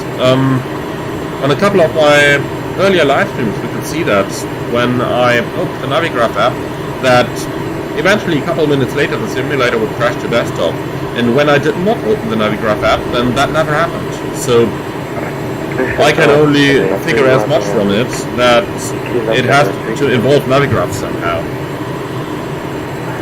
On a couple of my earlier live streams we could see that when I opened the Navigraph app, that eventually a couple of minutes later the simulator would crash to desktop. And when I did not open the Navigraph app, then that never happened. So I can only figure as much from it that it has to involve Navigraph somehow.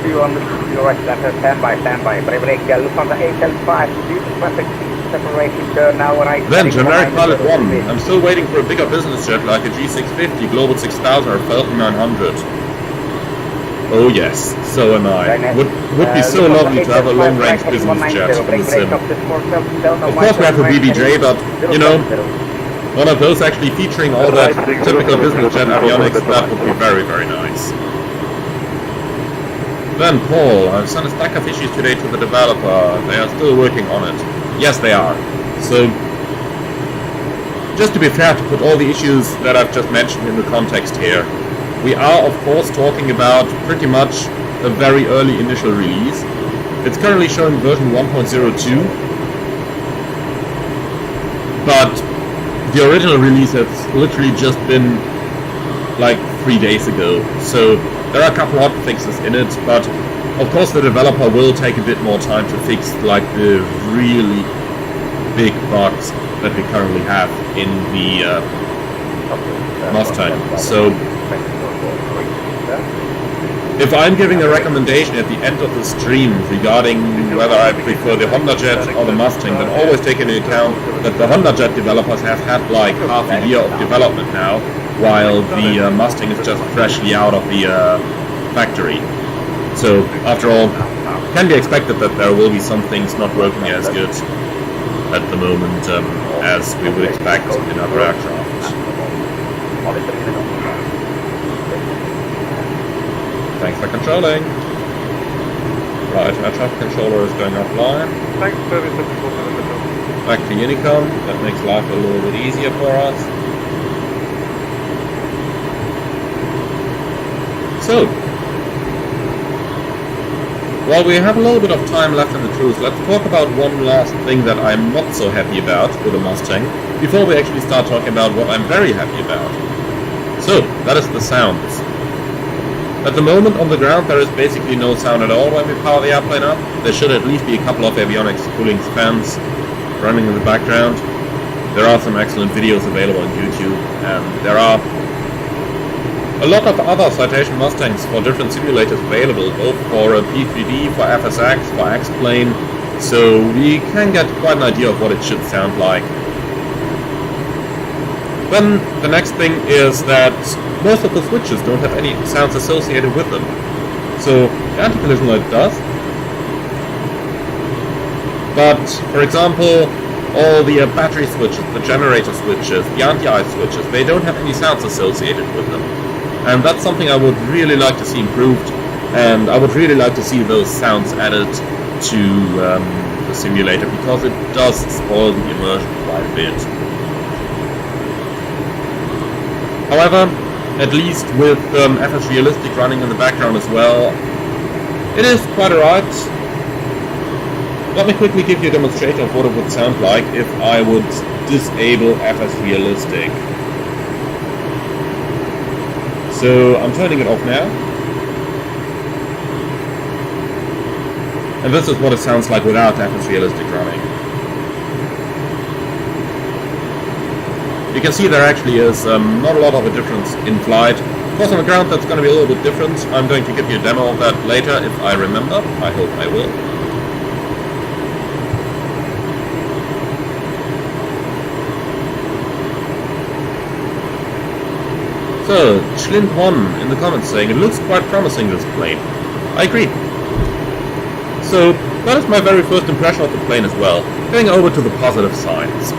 You understood your right, standby. Brake, look on the HL5, do the perfect separation turn now when I... Then, generic pilot 1, I'm still waiting for a bigger business jet like a G650, Global 6000 or Falcon 900. Oh yes, so am I. Would be so lovely to have a long-range business jet in the sim. Of course we have a BBJ, but, you know, one of those actually featuring all that typical business jet avionics, that would be very, very nice. Then Paul, I've sent a stack of issues today to the developer. They are still working on it. Yes, they are. So, just to be fair, to put all the issues that I've just mentioned in the context here, we are, of course, talking about pretty much a very early initial release. It's currently showing version 1.02, but the original release has literally just been like 3 days ago. So there are a couple of fixes in it, but of course the developer will take a bit more time to fix like the really big bugs that we currently have in the Mustang. So if I'm giving a recommendation at the end of the stream regarding whether I prefer the Hondajet or the Mustang, then always take into account that the Hondajet developers have had like half a year of development now, while the Mustang is just freshly out of the factory. So, after all, it can be expected that there will be some things not working as good at the moment as we would expect in other aircraft. Thanks for controlling. Right, air traffic controller is going offline. Back to Unicom, that makes life a little bit easier for us. So, while we have a little bit of time left in the cruise, let's talk about one last thing that I'm not so happy about with the Mustang, before we actually start talking about what I'm very happy about. So, that is the sounds. At the moment on the ground there is basically no sound at all when we power the airplane up. There should at least be a couple of Avionics cooling fans running in the background. There are some excellent videos available on YouTube, and there are a lot of other Citation Mustangs for different simulators available, both for P3D, for FSX, for X-Plane, so we can get quite an idea of what it should sound like. Then the next thing is that most of the switches don't have any sounds associated with them. So the anti-collision light does. But, for example, all the battery switches, the generator switches, the anti-ice switches, they don't have any sounds associated with them. And that's something I would really like to see improved, and I would really like to see those sounds added to the simulator, because it does spoil the immersion quite a bit. However, at least with FS Realistic running in the background as well, it is quite alright. Let me quickly give you a demonstration of what it would sound like if I would disable FS Realistic. So I'm turning it off now. And this is what it sounds like without FS Realistic running. You can see there actually is not a lot of a difference in flight. Of course on the ground that's going to be a little bit different. I'm going to give you a demo of that later if I remember. I hope I will. So, Schlint1 in the comments saying, it looks quite promising, this plane. I agree. So, that is my very first impression of the plane as well. Going over to the positive sides.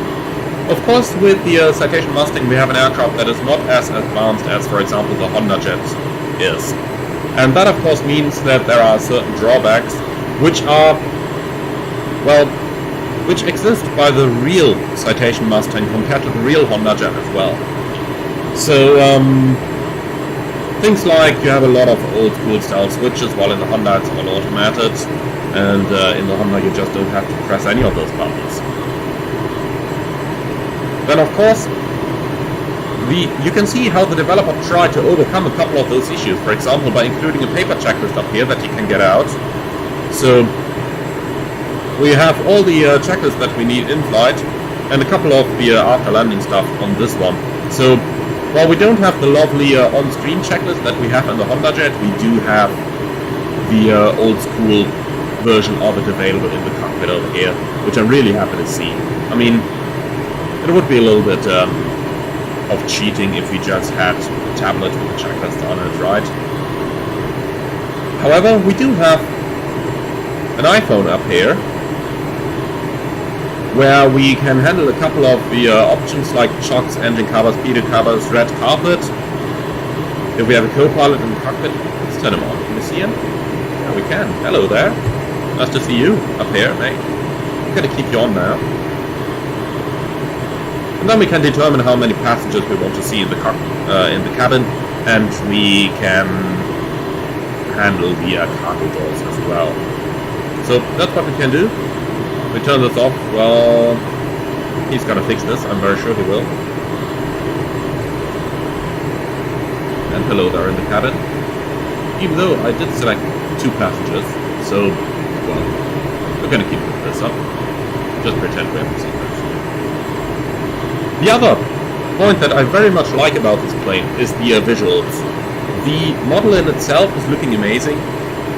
Of course, with the Citation Mustang, we have an aircraft that is not as advanced as, for example, the Hondajet is. And that, of course, means that there are certain drawbacks, which are, well, which exist by the real Citation Mustang compared to the real Hondajet as well. So, things like you have a lot of old school style switches, while in the Honda it's all automated, and in the Honda you just don't have to press any of those buttons. Then of course, you can see how the developer tried to overcome a couple of those issues, for example by including a paper checklist up here that you can get out. So, we have all the checklists that we need in flight, and a couple of the after landing stuff on this one. So, while we don't have the lovely on-screen checklist that we have in the Hondajet, we do have the old-school version of it available in the cockpit over here, which I'm really happy to see. I mean, it would be a little bit of cheating if we just had a tablet with a checklist on it, right? However, we do have an iPhone up here, where we can handle a couple of the options like shocks, engine covers, pedal covers, red carpet. If we have a co-pilot in the cockpit, let's turn him on. Can we see him? Yeah, we can. Hello there. Nice to see you up here, mate. I'm gonna keep you on now. And then we can determine how many passengers we want to see in the cabin, and we can handle the cargo doors as well. So that's what we can do. We turn this off. Well, he's gonna fix this, I'm very sure he will. And hello there in the cabin. Even though I did select 2 passengers, so, well, we're gonna keep this up. Just pretend we haven't seen this. The other point that I very much like about this plane is the visuals. The model in itself is looking amazing.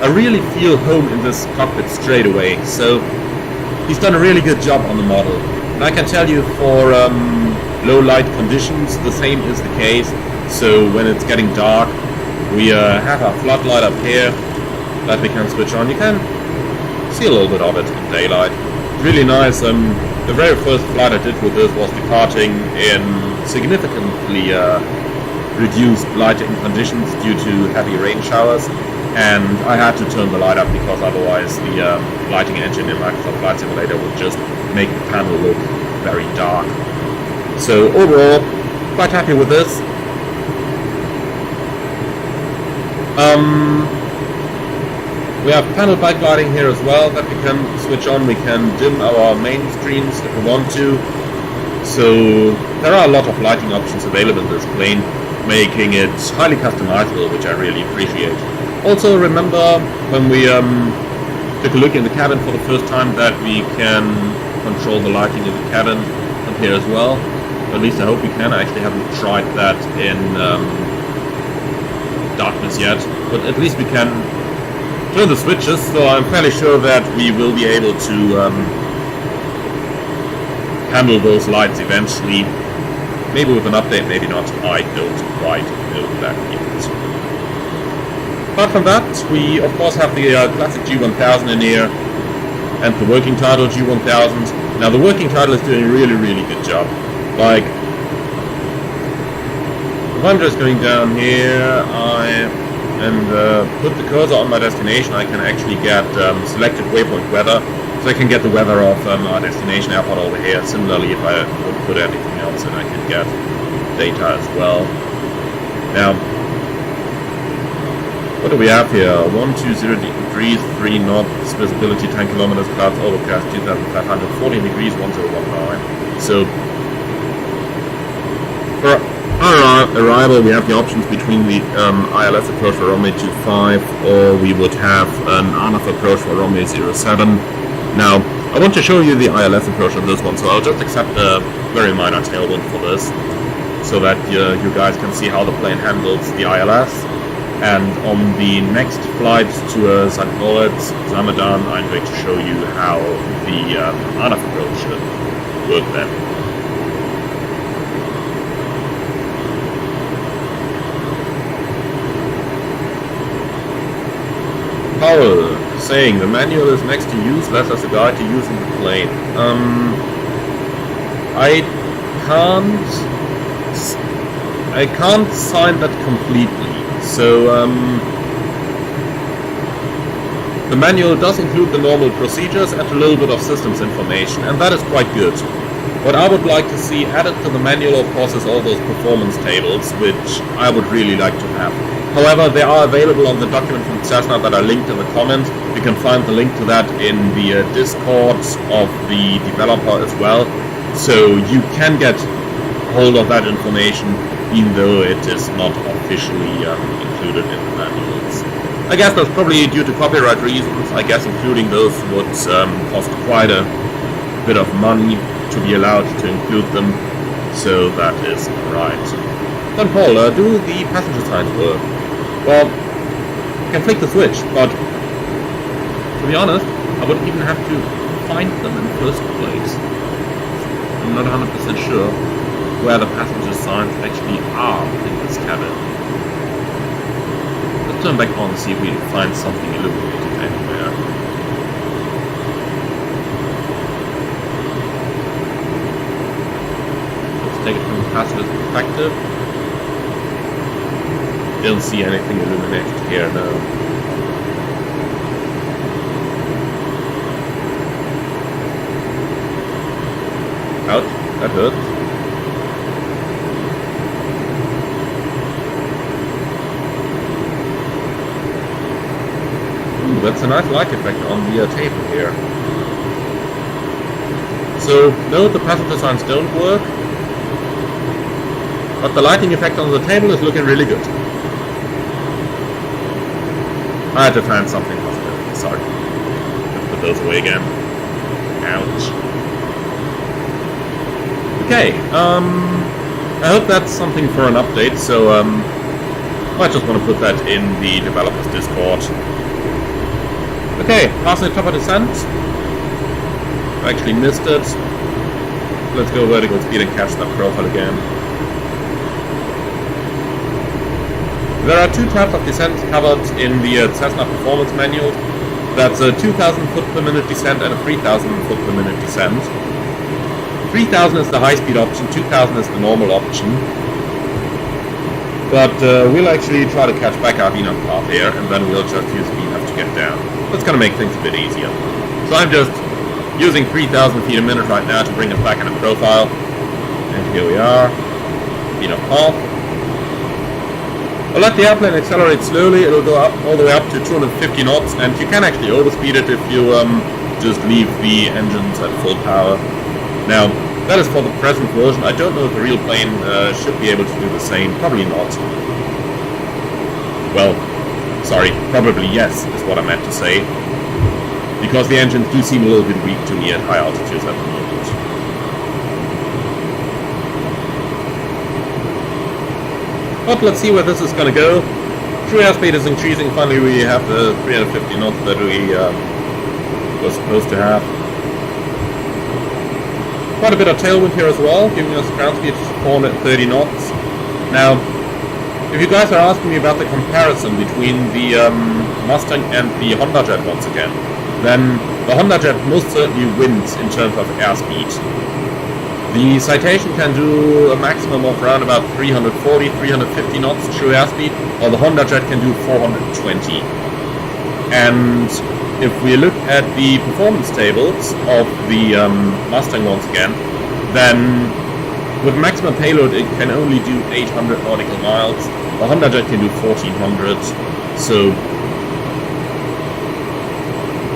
I really feel home in this cockpit straight away, so he's done a really good job on the model. And I can tell you for low light conditions, the same is the case. So when it's getting dark, we have our floodlight up here that we can switch on. You can see a little bit of it in daylight. Really nice. The very first flight I did with this was departing in significantly reduced lighting conditions due to heavy rain showers. And I had to turn the light up because otherwise the lighting engine in Microsoft Flight Simulator would just make the panel look very dark. So overall, quite happy with this. We have panel backlighting here as well that we can switch on. We can dim our main screens if we want to. So there are a lot of lighting options available in this plane, making it highly customizable, which I really appreciate. Also remember when we took a look in the cabin for the first time that we can control the lighting in the cabin up here as well. At least I hope we can. I actually haven't tried that in darkness yet, but at least we can turn the switches, so I'm fairly sure that we will be able to handle those lights eventually. Maybe with an update, maybe not. I don't quite know that yet. Apart from that, we of course have the classic G1000 in here. and the working title G1000. Now the working title is doing a really, really good job. Like, if I'm just going down here, and put the cursor on my destination, I can actually get selected waypoint weather, so I can get the weather of our destination airport over here. Similarly, if I would put anything else in, I can get data as well. Now, what do we have here? 120 degrees, 3 knots, visibility 10 kilometers, clouds overcast 2,500, 14 degrees, 1019. So, for our arrival, we have the options between the ILS approach for runway 25, or we would have an RNAV approach for runway 07. Now, I want to show you the ILS approach on this one, so I'll just accept a very minor tailwind for this, so that you guys can see how the plane handles the ILS. And on the next flight to St. Moritz, Samedan, I'm going to show you how the RNAV approach should work then. Powell saying the manual is next to useless as a guide to using the plane. I can't sign that completely. So the manual does include the normal procedures and a little bit of systems information, and that is quite good. What I would like to see added to the manual, of course, is all those performance tables, which I would really like to have. However, they are available on the document from Cessna that are linked in the comments. You can find the link to that in the Discord of the developer as well. So you can get hold of that information, even though it is not officially included in the manuals. I guess that's probably due to copyright reasons. I guess including those would cost quite a bit of money to be allowed to include them. So that is right. Then Paul, do the passenger signs work? Well, you can flick the switch, but to be honest, I wouldn't even have to find them in the first place. I'm not 100% sure where the passenger signs actually are in this cabin. Let's turn back on and see if we find something illuminated anywhere. Let's take it from the passenger's perspective. Don't see anything illuminated here, no. Ouch, that hurts. Ooh, that's a nice light effect on the table here. So, no, the passenger signs don't work, but the lighting effect on the table is looking really good. I had to find something positive. Sorry. Let's put those away again. Ouch. Okay, I hope that's something for an update, so I just want to put that in the developers Discord. Okay, passing the top of descent. I actually missed it. Let's go vertical speed and catch that profile again. There are two types of descent covered in the Cessna Performance Manual. That's a 2,000 foot per minute descent and a 3,000 foot per minute descent. 3,000 is the high-speed option, 2,000 is the normal option. But we'll actually try to catch back our Avionics path here, and then we'll just use VNAV to get down. That's going to make things a bit easier. So I'm just using 3,000 feet a minute right now to bring us back in a profile. And here we are, VNAV path. I'll let the airplane accelerate slowly. It'll go up all the way up to 250 knots, and you can actually overspeed it if you just leave the engines at full power. Now, that is for the present version. I don't know if the real plane should be able to do the same. Probably not. Well, sorry, probably yes, is what I meant to say. Because the engines do seem a little bit weak to me at high altitudes at the moment. But let's see where this is going to go. True airspeed is increasing. Finally, we have the 350 knots that we were supposed to have. Quite a bit of tailwind here as well, giving us ground speed of 430 knots. Now, if you guys are asking me about the comparison between the Mustang and the Hondajet once again, then the Hondajet most certainly wins in terms of airspeed. The Citation can do a maximum of around about 340, 350 knots true airspeed, while the Hondajet can do 420. And if we look at the performance tables of the Mustang once again, then with maximum payload it can only do 800 nautical miles. The Hondajet can do 1400. So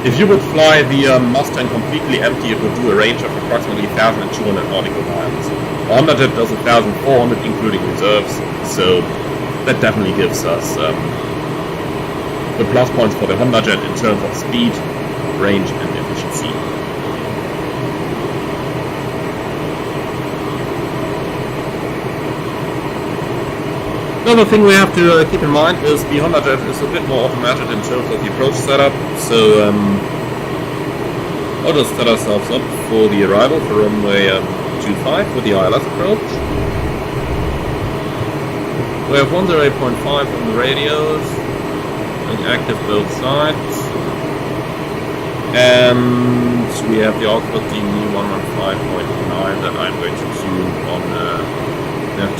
if you would fly the Mustang completely empty, it would do a range of approximately 1,200 nautical miles. The Hondajet does 1,400 including reserves, so that definitely gives us the plus points for the Hondajet in terms of speed, range and efficiency. Another thing we have to keep in mind is the Hondajet is a bit more automated in terms of the approach setup, so I'll just set ourselves up for the arrival for runway 25 with the ILS approach. We have 108.5 on the radios, and active both sides, and we have the Oxford DME 115.9 that I'm going to tune on the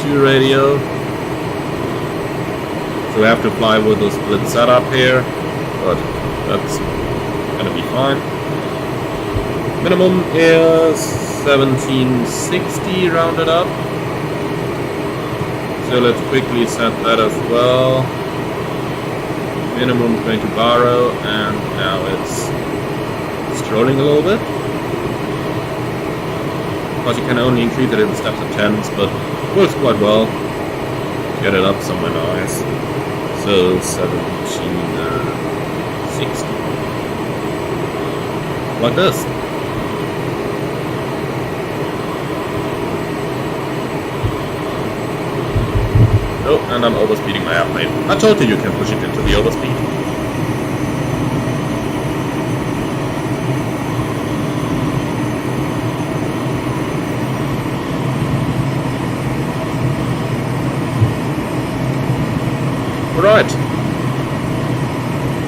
2 radio. So we have to fly with a split setup here, but that's gonna be fine. Minimum is 1760 rounded up. So let's quickly set that as well. Minimum is going to borrow, and now it's strolling a little bit. Of course you can only increase it in steps of tens, but it works quite well. Get it up somewhere nice. So 1760. Like this. Oh, and I'm overspeeding my airplane. I told you can push it into the overspeed. Right.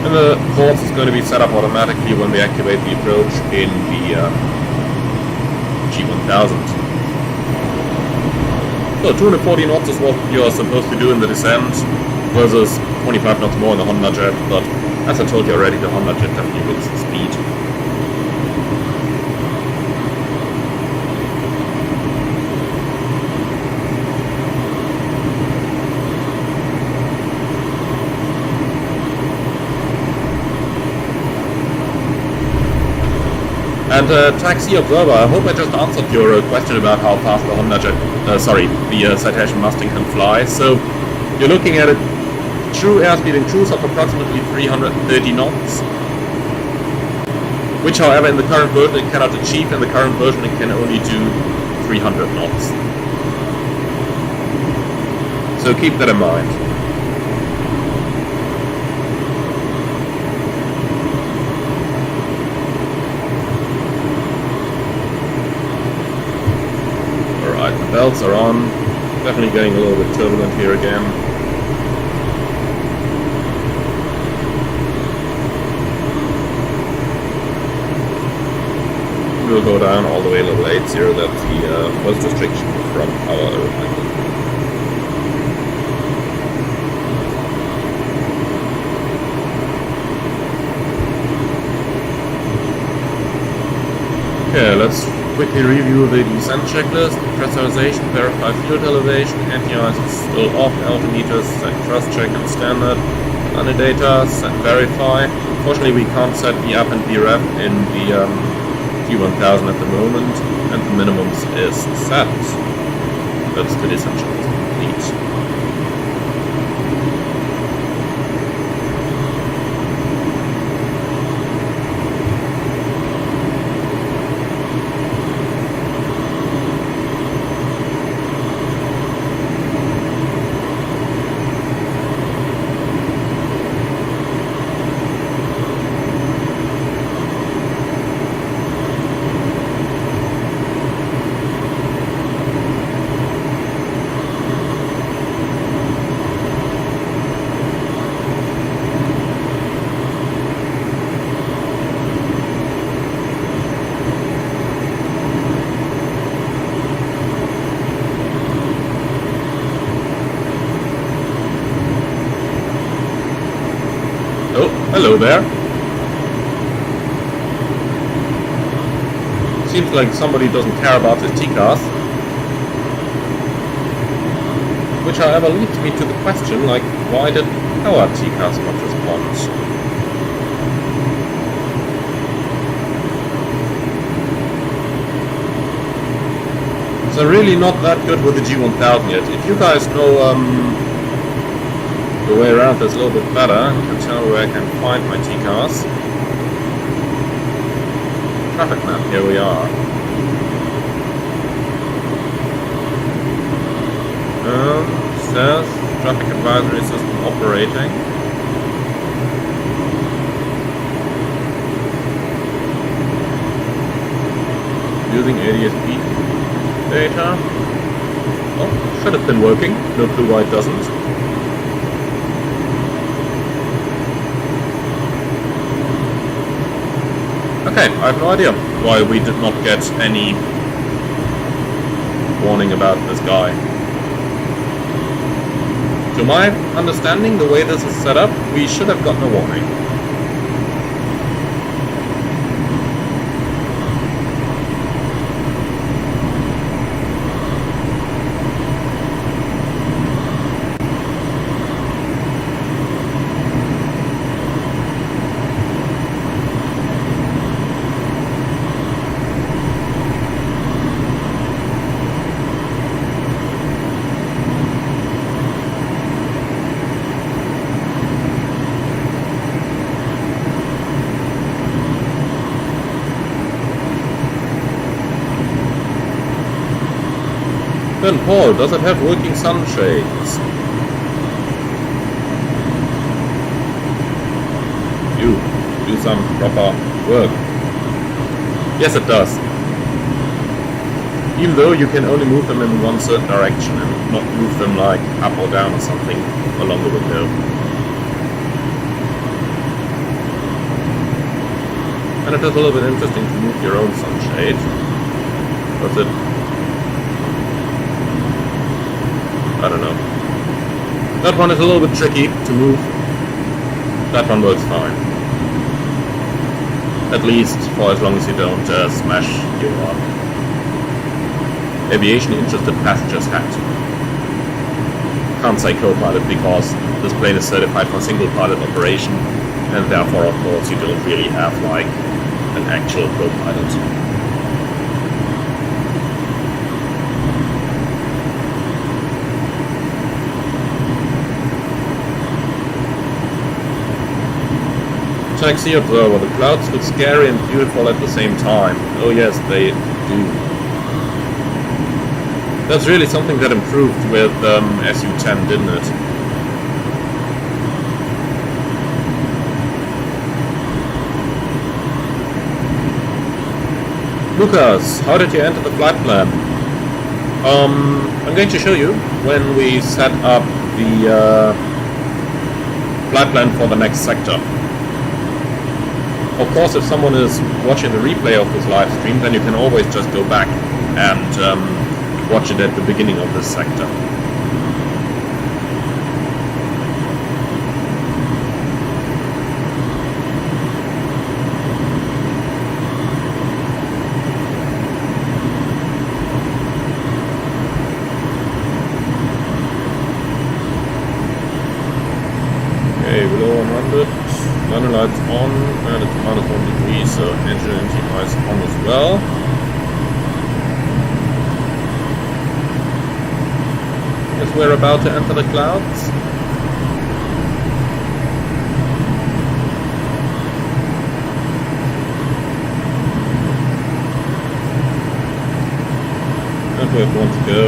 And the course is going to be set up automatically when we activate the approach in the G1000. So 240 knots is what you're supposed to do in the descent versus 25 knots more in the Hondajet, but as I told you already, the Hondajet definitely wins the speed. And Taxi Observer, I hope I just answered your question about how fast the Hondajet, the Citation Mustang can fly. So you're looking at a true airspeed in cruise of approximately 330 knots, which however in the current version it cannot achieve. In the current version it can only do 300 knots. So keep that in mind. Belts are on, definitely getting a little bit turbulent here again. We'll go down all the way level 80, that's the first restriction from our aeroplane. Okay, let's quickly review the descent checklist. Pressurization, verify fuel elevation, anti-ice is still off, altimeters, set thrust check and standard, under data, set verify. Unfortunately we can't set the up and the rep in the G1000 at the moment, and the minimums is set. That's the descent checklist complete. hello there. Seems like somebody doesn't care about his TCAS. Which, however, leads me to the question, like, why did our TCAS not respond? So really not that good with the G1000 yet. If you guys know the way around this a little bit better, you can tell where I can find my TCAS. Traffic map, here we are. Says traffic advisory system operating. Using ADSB data. Oh, should have been working. No clue why it doesn't. Okay, I have no idea why we did not get any warning about this guy. To my understanding, the way this is set up, we should have gotten a warning. Then Paul, does it have working sunshades? You do some proper work. Yes, it does. Even though you can only move them in one certain direction and not move them like up or down or something along the window. And it is a little bit interesting to move your own sunshade. Does it? I don't know. That one is a little bit tricky to move. That one works fine. At least for as long as you don't smash your aviation interested passengers hat. Can't say co-pilot because this plane is certified for single pilot operation, and therefore of course you don't really have like an actual co-pilot. Taxi observer, the clouds look scary and beautiful at the same time. Oh yes, they do. That's really something that improved with SU-10, didn't it? Lucas, how did you enter the flight plan? I'm going to show you when we set up the flight plan for the next sector. Of course, if someone is watching the replay of this live stream, then you can always just go back and watch it at the beginning of this sector. Okay, below 100. Runner lights on, and it's minus 1 degree, so engine anti-ice on as well. Guess we're about to enter the clouds. And where we want to go.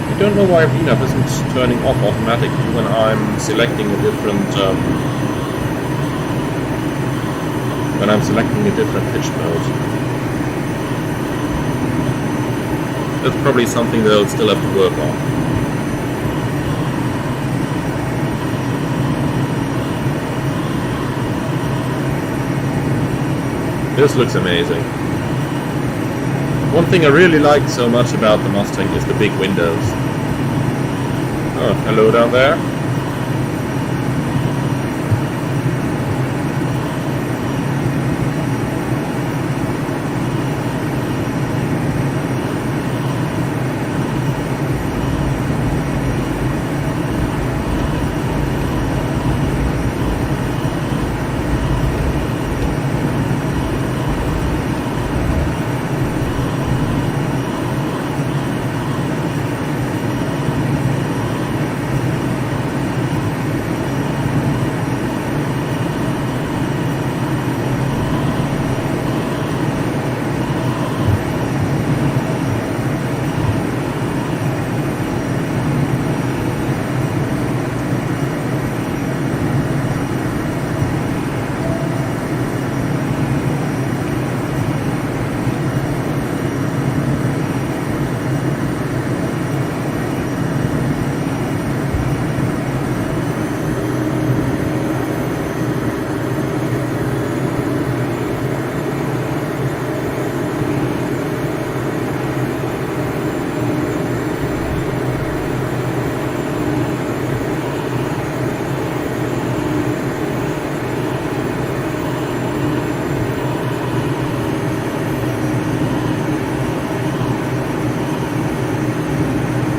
I don't know why VNAV isn't turning off automatically when I'm selecting a different pitch mode. That's probably something they'll still have to work on. This looks amazing. One thing I really like so much about the Mustang is the big windows. Oh, hello down there.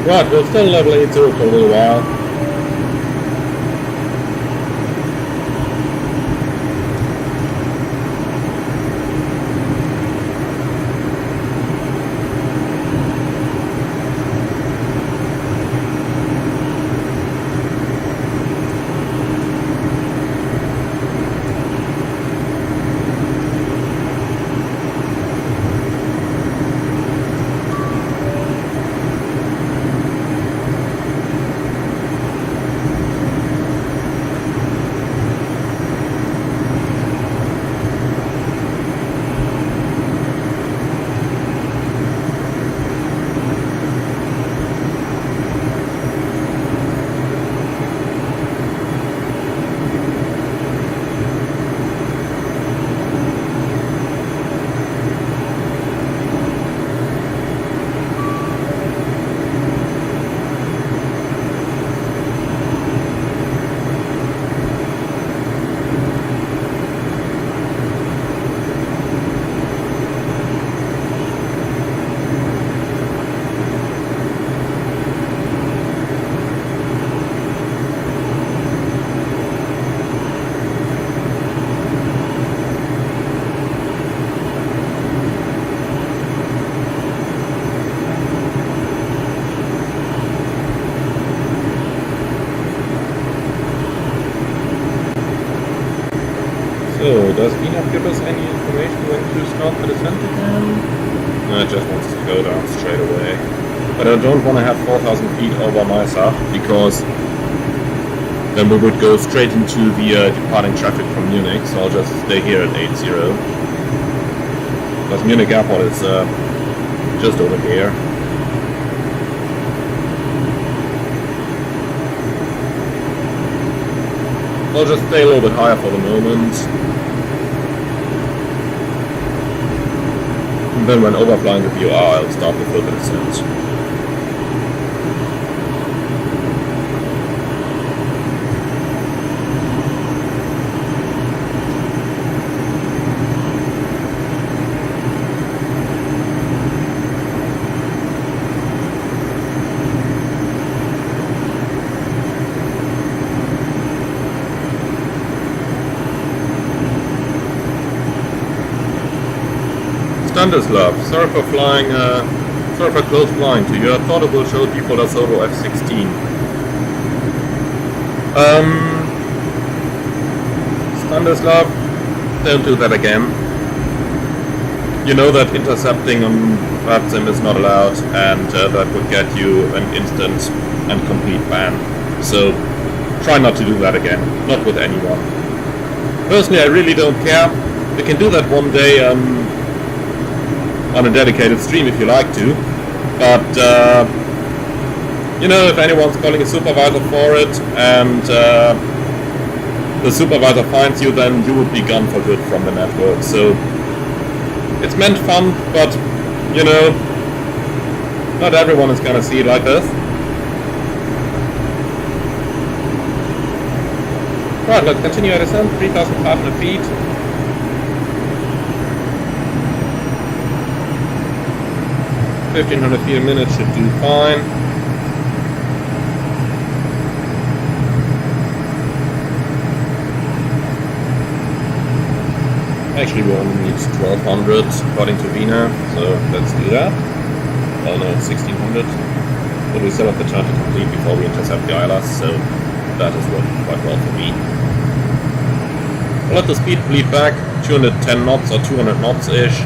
Right, we'll still level 80 for a little while. So, does Enoch give us any information when to start the descent again? No, it just wants to go down straight away. But I don't want to have 4,000 feet over my sub, because then we would go straight into the departing traffic from Munich, so I'll just stay here at 80. Because Munich Airport is just over here. I'll just stay a little bit higher for the moment. And then when overflying the VOR, I'll start the further descent. Standarslov, sorry for flying, sorry for close flying to you. I thought it will show default as Solo F-16. Standarslov, don't do that again. You know that intercepting on VATSIM is not allowed, and that would get you an instant and complete ban. So try not to do that again, not with anyone. Personally, I really don't care. We can do that one day on a dedicated stream if you like to, but you know, if anyone's calling a supervisor for it and the supervisor finds you, then you would be gone for good from the network. So it's meant fun, but you know, not everyone is gonna see it like this. Right, let's continue our descent, 3,500 feet. $1,500 feet a minute should do fine. Actually, we only need 1,200 according to Vina, so let's do that. Oh no, 1,600. But we still have the turn to complete before we intercept the ILS, so that is working quite well for me. I'll let the speed bleed back, 210 knots or 200 knots-ish.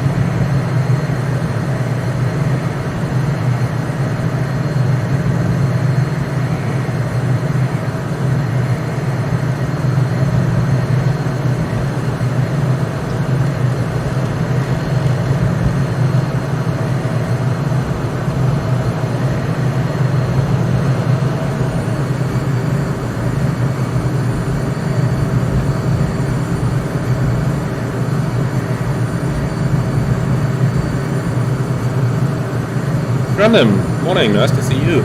Random, morning, nice to see you.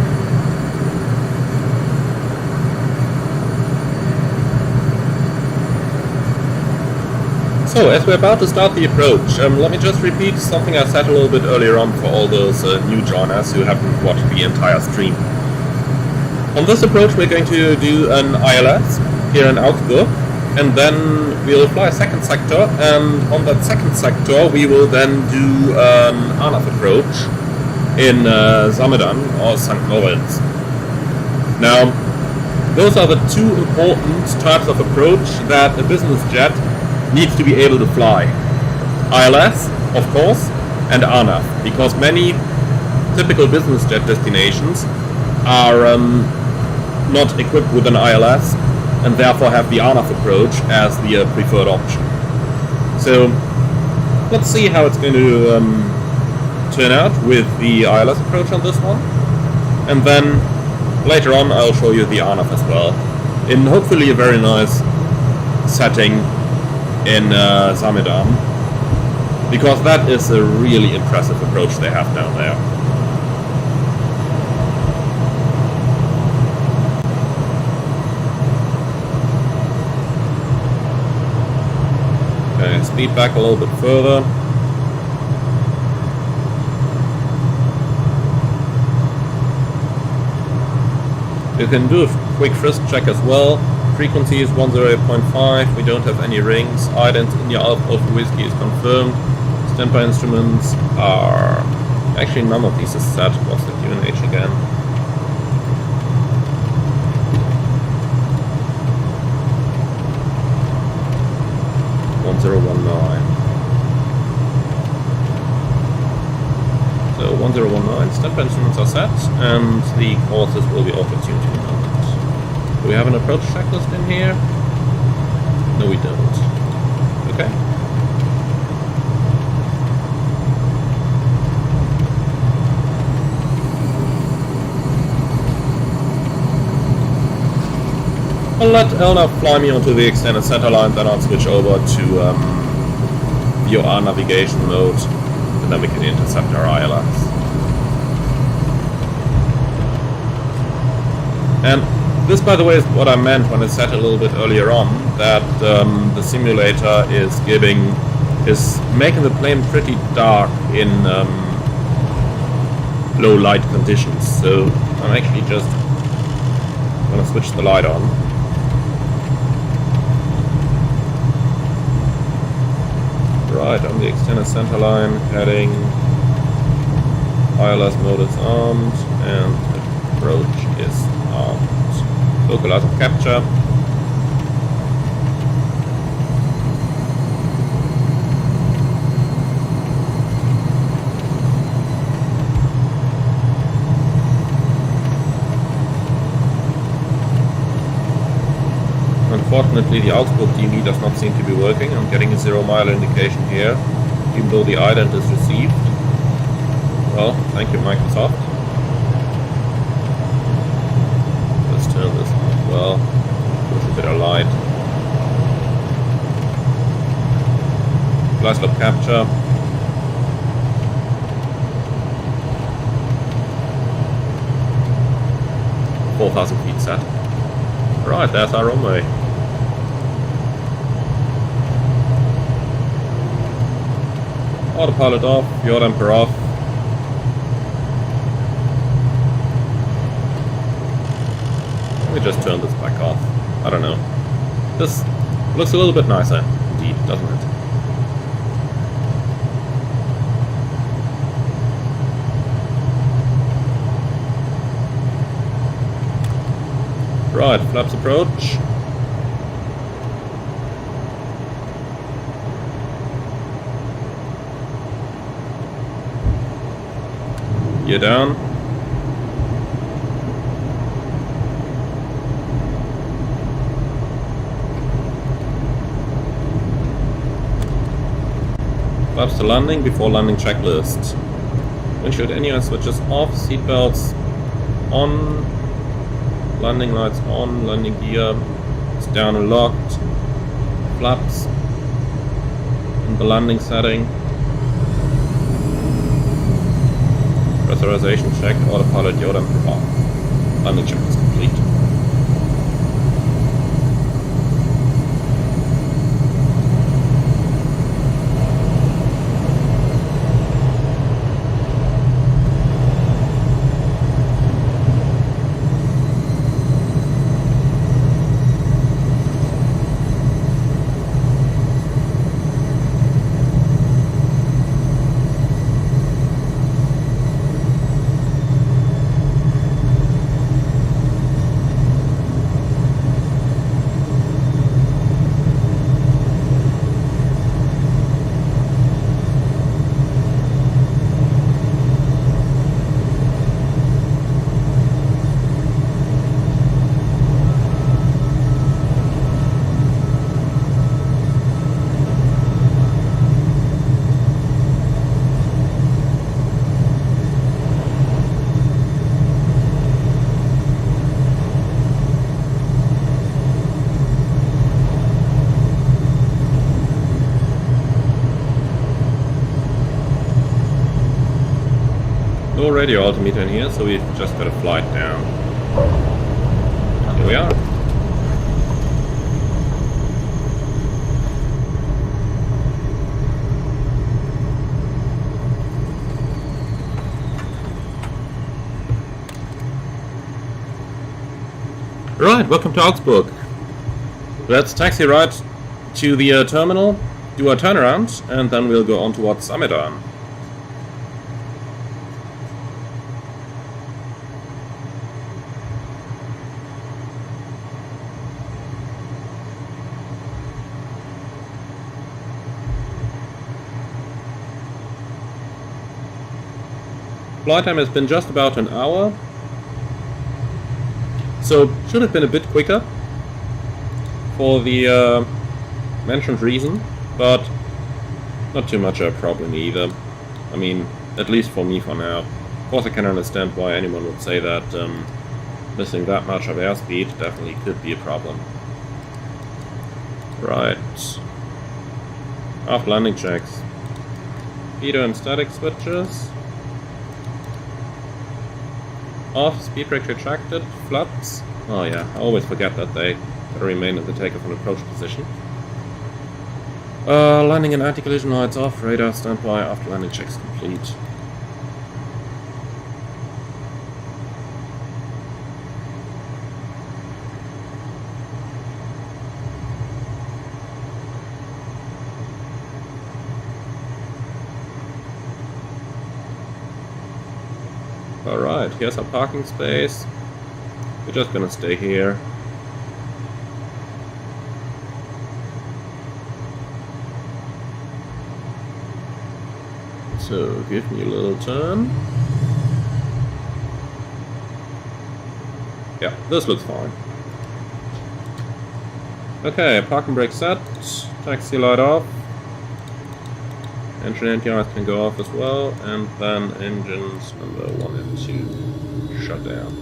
So, as we're about to start the approach, let me just repeat something I said a little bit earlier on for all those new joiners who haven't watched the entire stream. On this approach we're going to do an ILS here in Augsburg, and then we'll fly a second sector, and on that second sector we will then do an ANAF approach in Samedan or St. Moritz. Now, those are the two important types of approach that a business jet needs to be able to fly. ILS, of course, and ANAF, because many typical business jet destinations are not equipped with an ILS and therefore have the ANAF approach as the preferred option. So let's see how it's going to turn out with the ILS approach on this one, and then later on I'll show you the ANAF as well, in hopefully a very nice setting in Samedan, because that is a really impressive approach they have down there. Okay, speed back a little bit further. You can do a quick frisk check as well. Frequency is 108.5, we don't have any rings. Ident India Alpha Whiskey is confirmed. Standby instruments are... actually none of these is set. What's the QNH again? So 1019, standby instruments are set, and the courses will be auto-tuned in a moment. Do we have an approach checklist in here? No, we don't. Okay. I'll let Elna fly me onto the extended center line, then I'll switch over to VOR navigation mode, and then we can intercept our ILS. And this, by the way, is what I meant when I said a little bit earlier on, that the simulator is making the plane pretty dark in low light conditions. So I'm actually just going to switch the light on. Right, on the extended center line, heading, ILS mode is armed, and approach is armed. Localizer capture. Unfortunately, the Augsburg DV does not seem to be working. I'm getting a 0-mile indication here, even though the ident is received. Well, thank you, Microsoft. Let's turn this on as well. Push a bit of light. Fly slope capture. (4,000 feet set). Right, there's our runway. Autopilot off, yaw damper off. Let me just turn this back off. I don't know. This looks a little bit nicer, indeed, doesn't it? Right, flaps approach. Gear down. Flaps to landing before landing checklist. Windshield anywhere switches off, seatbelts on, landing lights on, landing gear is down and locked, flaps in the landing setting. Pressurization checked, autopilot yaw damper off. Landing check is complete. no radio altimeter in here, so we've just got a flight down. Here we are. Right, welcome to Augsburg. Let's taxi right to the terminal, do our turnaround, and then we'll go on towards Samedan. Flight time has been just about an hour. So, should have been a bit quicker for the mentioned reason, but not too much a problem either. I mean, at least for me for now. Of course I can understand why anyone would say that missing that much of airspeed definitely could be a problem. Right. Aft landing checks. Speedo and static switches. Off, speed brake retracted, flaps. Oh yeah, I always forget that they remain at the takeoff and approach position. Landing and anti-collision lights off, radar standby, after landing checks complete. Alright, here's our parking space. We're just gonna stay here. So, give me a little turn. Yeah, this looks fine. Okay, parking brake set. Taxi light off. Engine anti-ice can go off as well, and then engines number 1 and 2 shut down.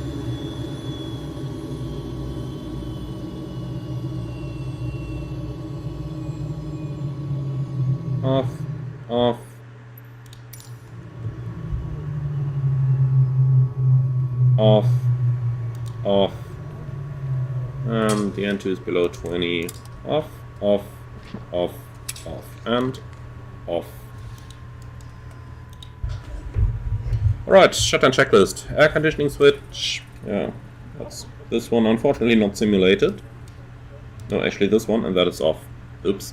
Off, off. Off, off. And the N2 is below 20. Off, off, off, off, and off. Alright, shutdown checklist. Air conditioning switch. Yeah, that's this one, unfortunately not simulated. No, actually this one, and that is off. Oops.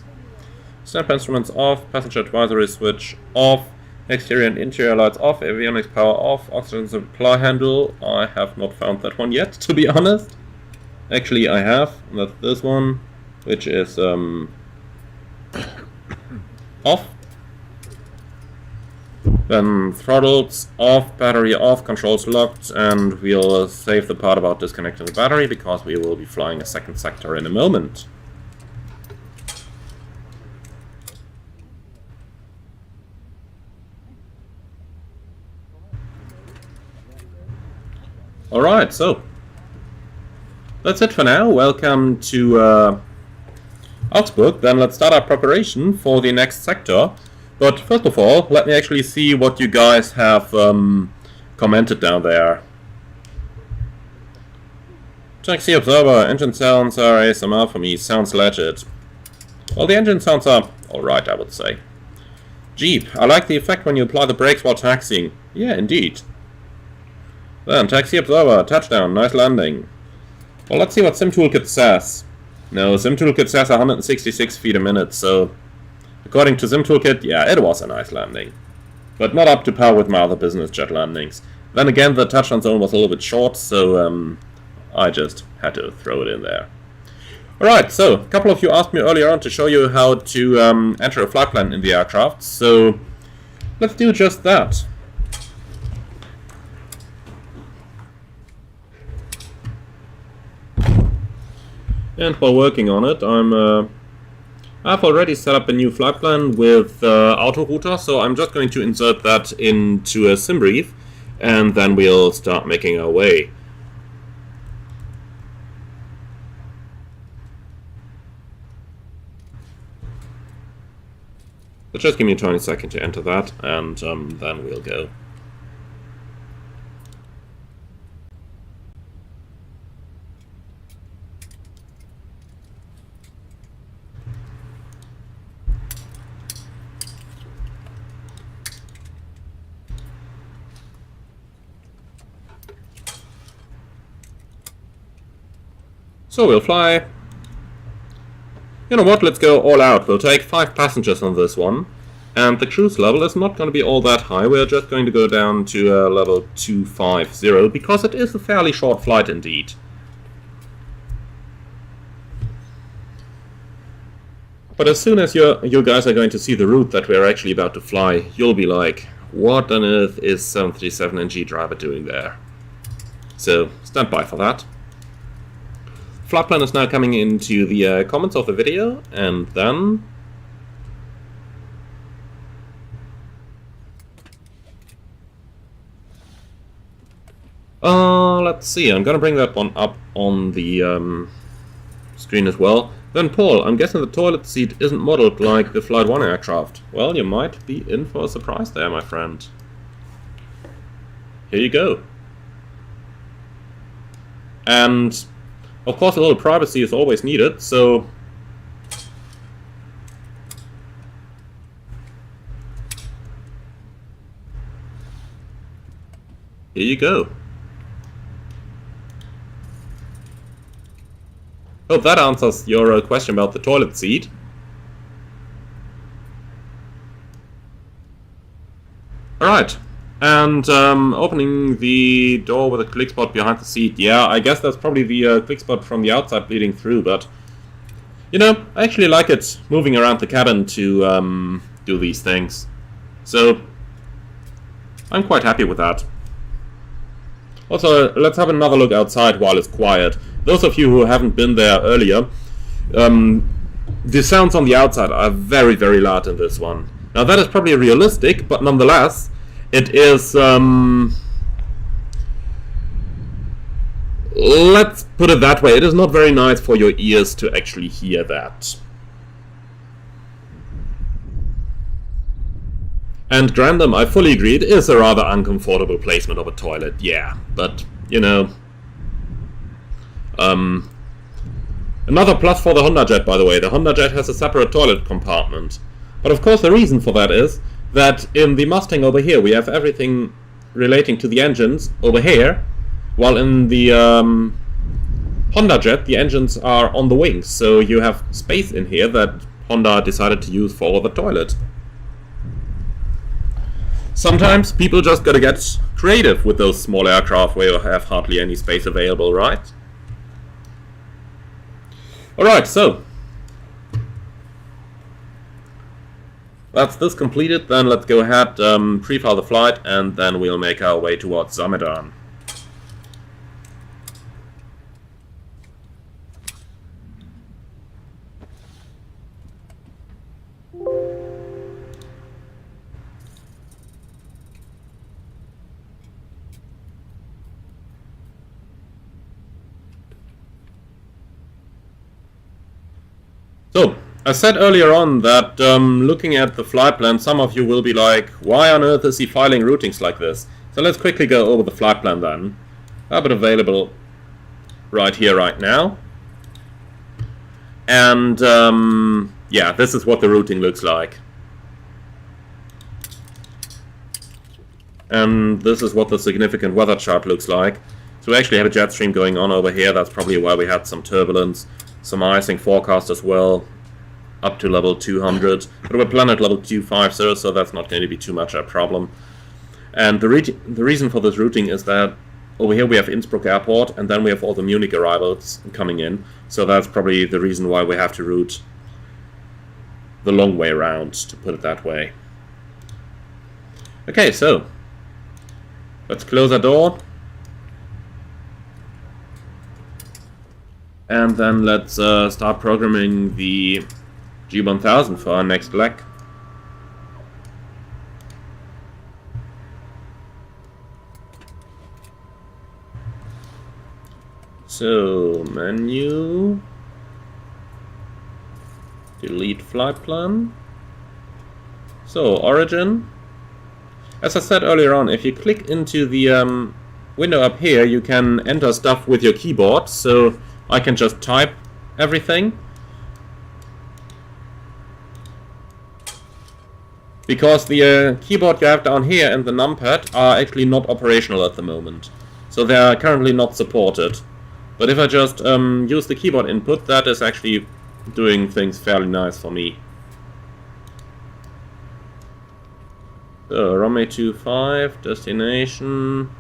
Snap instruments off, passenger advisory switch off, exterior and interior lights off, avionics power off, oxygen supply handle. I have not found that one yet, to be honest. Actually, I have, and that's this one, which is off. Then throttles off, battery off, controls locked, and we'll save the part about disconnecting the battery because we will be flying a second sector in a moment. Alright, so that's it for now. Welcome to Augsburg. Then let's start our preparation for the next sector. But first of all, let me actually see what you guys have commented down there. Taxi observer, engine sounds are ASMR for me, sounds legit. Well, the engine sounds are alright, I would say. Jeep, I like the effect when you apply the brakes while taxiing. Yeah, indeed. Then, taxi observer, touchdown, nice landing. Well, let's see what SimToolkit says. No, SimToolkit says 166 feet a minute, so according to SimToolkit, yeah, it was a nice landing. But not up to par with my other business jet landings. Then again, the touchdown zone was a little bit short, so I just had to throw it in there. Alright, so a couple of you asked me earlier on to show you how to enter a flight plan in the aircraft, so let's do just that. And while working on it, I've already set up a new flight plan with auto router, so I'm just going to insert that into a SimBrief, and then we'll start making our way. So just give me a tiny second to enter that, and then we'll go. So we'll fly. You know what, let's go all out. We'll take 5 passengers on this one. And the cruise level is not going to be all that high. We're just going to go down to level 250 because it is a fairly short flight indeed. But as soon as you guys are going to see the route that we're actually about to fly, you'll be like, what on earth is 737NG driver doing there? So stand by for that. Flight plan is now coming into the comments of the video, and then let's see, I'm gonna bring that one up on the screen as well. Then Paul, I'm guessing the toilet seat isn't modeled like the Flight 1 aircraft. Well, you might be in for a surprise there, my friend. Here you go. And of course a little privacy is always needed, so here you go. Hope that answers your question about the toilet seat. Alright, and opening the door with a click spot behind the seat. Yeah, I guess that's probably the click spot from the outside bleeding through, but you know, I actually like it moving around the cabin to do these things. So I'm quite happy with that. Also, let's have another look outside while it's quiet. Those of you who haven't been there earlier, the sounds on the outside are very, very loud in this one. Now that is probably realistic, but nonetheless, it is, let's put it that way, it is not very nice for your ears to actually hear that. And Grandom, I fully agree, it is a rather uncomfortable placement of a toilet, yeah, but, you know. Another plus for the Hondajet, by the way. The Hondajet has a separate toilet compartment. But of course the reason for that is that in the Mustang over here we have everything relating to the engines over here, while in the Hondajet the engines are on the wings, so you have space in here that Honda decided to use for the toilet. Sometimes people just gotta get creative with those small aircraft where you have hardly any space available, right? Alright, so that's this completed. Then let's go ahead, pre-file the flight, and then we'll make our way towards Samedan. So, I said earlier on that looking at the flight plan, some of you will be like, why on earth is he filing routings like this? So let's quickly go over the flight plan then. I have it available right here, right now. And yeah, this is what the routing looks like. And this is what the significant weather chart looks like. So we actually have a jet stream going on over here. That's probably why we had some turbulence. Some icing forecast as well, up to level 200. But we're planned at level 250, so that's not going to be too much a problem. And the reason for this routing is that over here we have Innsbruck Airport, and then we have all the Munich arrivals coming in. So that's probably the reason why we have to route the long way around, to put it that way. Okay, so let's close our door. And then let's start programming the G1000 for our next leg. So, menu, delete flight plan. So, origin. As I said earlier on, if you click into the window up here, you can enter stuff with your keyboard. So I can just type everything. Because the keyboard you have down here and the numpad are actually not operational at the moment. So they are currently not supported. But if I just use the keyboard input, that is actually doing things fairly nice for me. So, runway 25, destination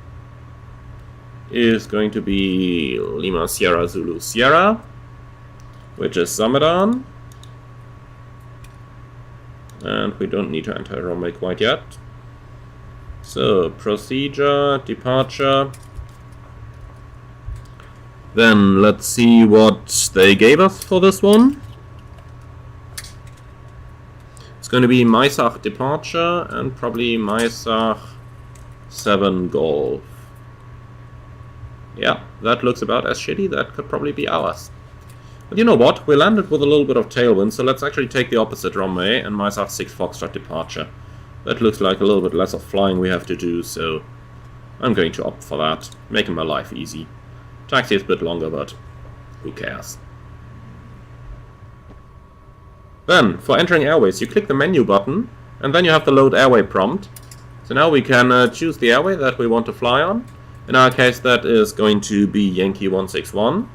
is going to be Lima Sierra Zulu Sierra, which is Samedan. And we don't need to enter runway quite yet. So, procedure, departure. Then let's see what they gave us for this one. It's going to be Maisach departure and probably Maisach 7 Golf. Yeah, that looks about as shitty. That could probably be ours. But you know what? We landed with a little bit of tailwind, so let's actually take the opposite runway and Maisach 6 Foxtrot departure. That looks like a little bit less of flying we have to do, so I'm going to opt for that, making my life easy. Taxi is a bit longer, but who cares? Then, for entering airways, you click the menu button, and then you have the load airway prompt. So now we can choose the airway that we want to fly on. In our case, that is going to be Yankee 161.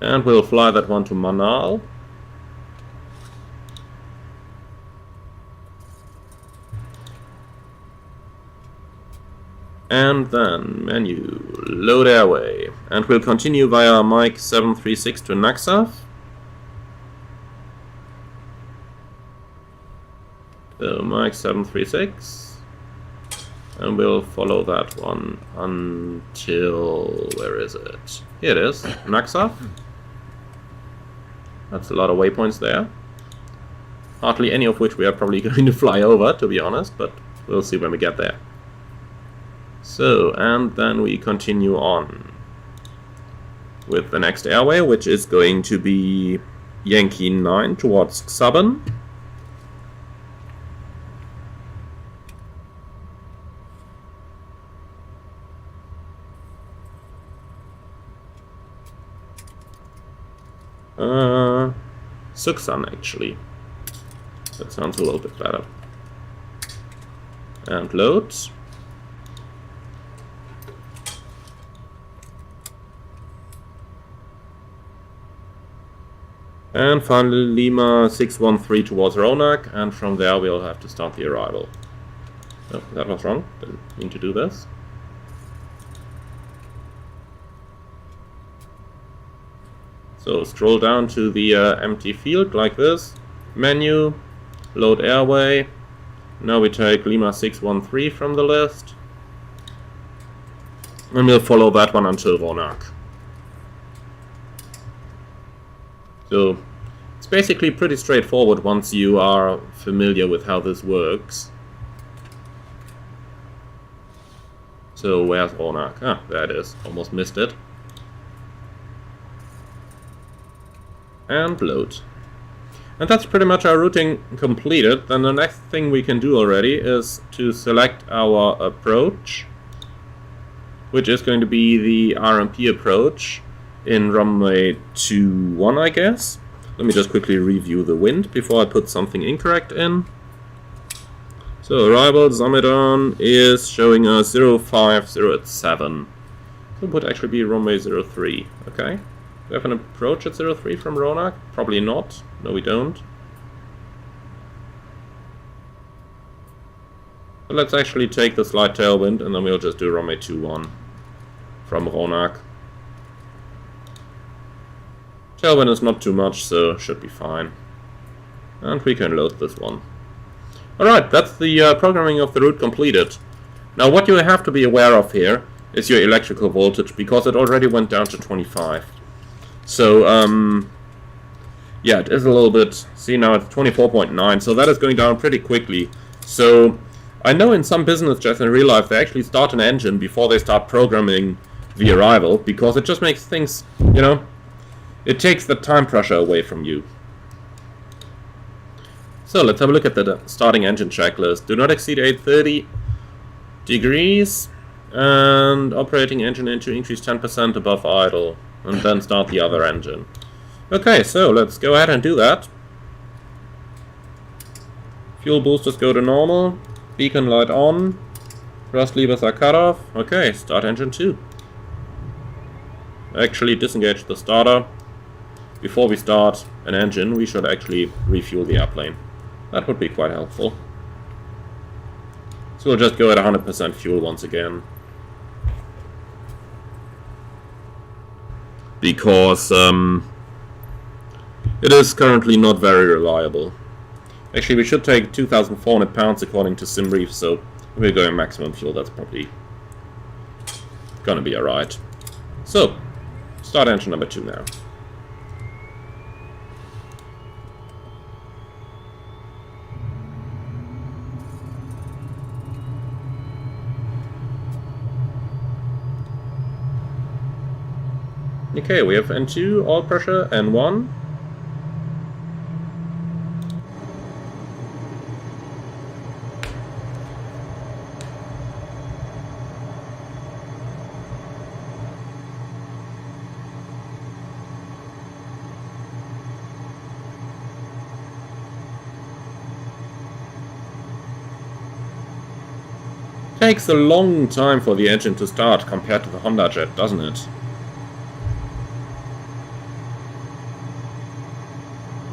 And we'll fly that one to Manal. And then menu, load airway. And we'll continue via Mike 736 to Naxaf. So Mike 736. And we'll follow that one until, where is it? Here it is, Naxaf. That's a lot of waypoints there. Hardly any of which we are probably going to fly over, to be honest, but we'll see when we get there. So, and then we continue on with the next airway, which is going to be Yankee 9 towards Xaben. Suksan, actually. That sounds a little bit better. And load. And finally Lima 613 towards Ronak, and from there we'll have to start the arrival. Oh, that was wrong. Didn't mean to do this. So scroll down to the empty field like this. Menu, load airway. Now we take Lima 613 from the list. And we'll follow that one until Ronak. So it's basically pretty straightforward once you are familiar with how this works. So where's Ronak? Ah, there it is. Almost missed it. And load. And that's pretty much our routing completed. Then the next thing we can do already is to select our approach, which is going to be the RMP approach in runway 21, I guess. Let me just quickly review the wind before I put something incorrect in. So arrival, Samedan is showing us 050 at 7. So it would actually be runway 03, okay. Do we have an approach at 03 from Ronak? Probably not. No, we don't. But let's actually take the slight tailwind and then we'll just do runway 21 from Ronak. Tailwind is not too much, so should be fine. And we can load this one. Alright, that's the programming of the route completed. Now what you have to be aware of here is your electrical voltage, because it already went down to 25. So, yeah, it is a little bit, see now it's 24.9, so that is going down pretty quickly. So, I know in some business jets in real life they actually start an engine before they start programming the arrival, because it just makes things, you know, it takes the time pressure away from you. So, let's have a look at the starting engine checklist. Do not exceed 830 degrees, and operating engine into increase 10% above idle. And then start the other engine. Okay, so let's go ahead and do that. Fuel boosters go to normal. Beacon light on. Thrust levers are cut off. Okay, start engine 2. Actually disengage the starter. Before we start an engine, we should actually refuel the airplane. That would be quite helpful. So we'll just go at 100% fuel once again. Because it is currently not very reliable. Actually, we should take 2,400 pounds according to SimReef, so if we're going maximum fuel, that's probably gonna be alright. So, start engine number 2 now. Okay, we have N2, all pressure, N1. Takes a long time for the engine to start compared to the Hondajet, doesn't it?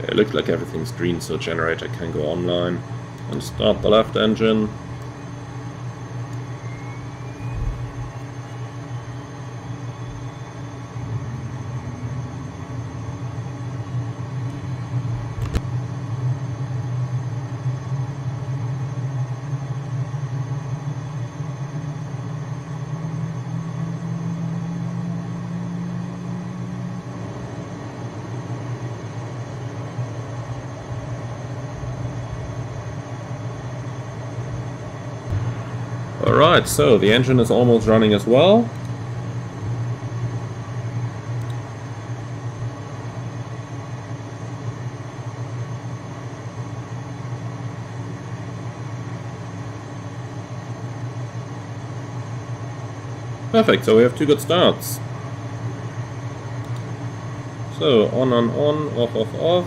It looks like everything's green, so generator can go online and start the left engine. Alright, so the engine is almost running as well. Perfect, so we have 2 good starts. So, on, off, off.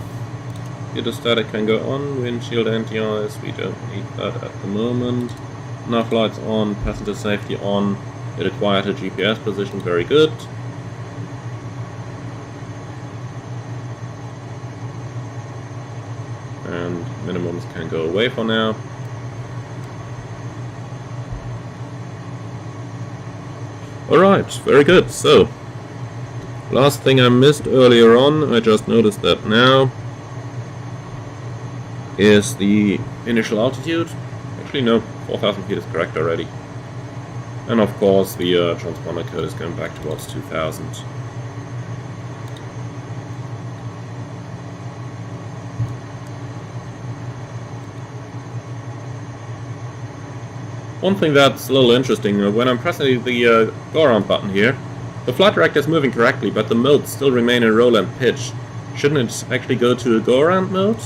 Here static can go on, windshield anti-ice, we don't need that at the moment. Nav lights on, passenger safety on, it acquired a GPS position, very good. And minimums can go away for now. Alright, very good. So, last thing I missed earlier on, I just noticed that now, is the initial altitude. Actually no, 4,000 feet is correct already. And of course the transponder code is going back towards 2,000. One thing that's a little interesting, when I'm pressing the go around button here, the flight director is moving correctly, but the modes still remain in roll and pitch. Shouldn't it actually go to a go around mode?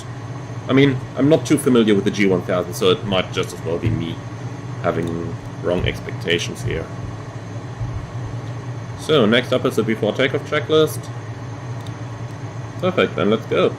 I mean, I'm not too familiar with the G1000, so it might just as well be me having wrong expectations here. So, next up is the before takeoff checklist. Perfect, then let's go.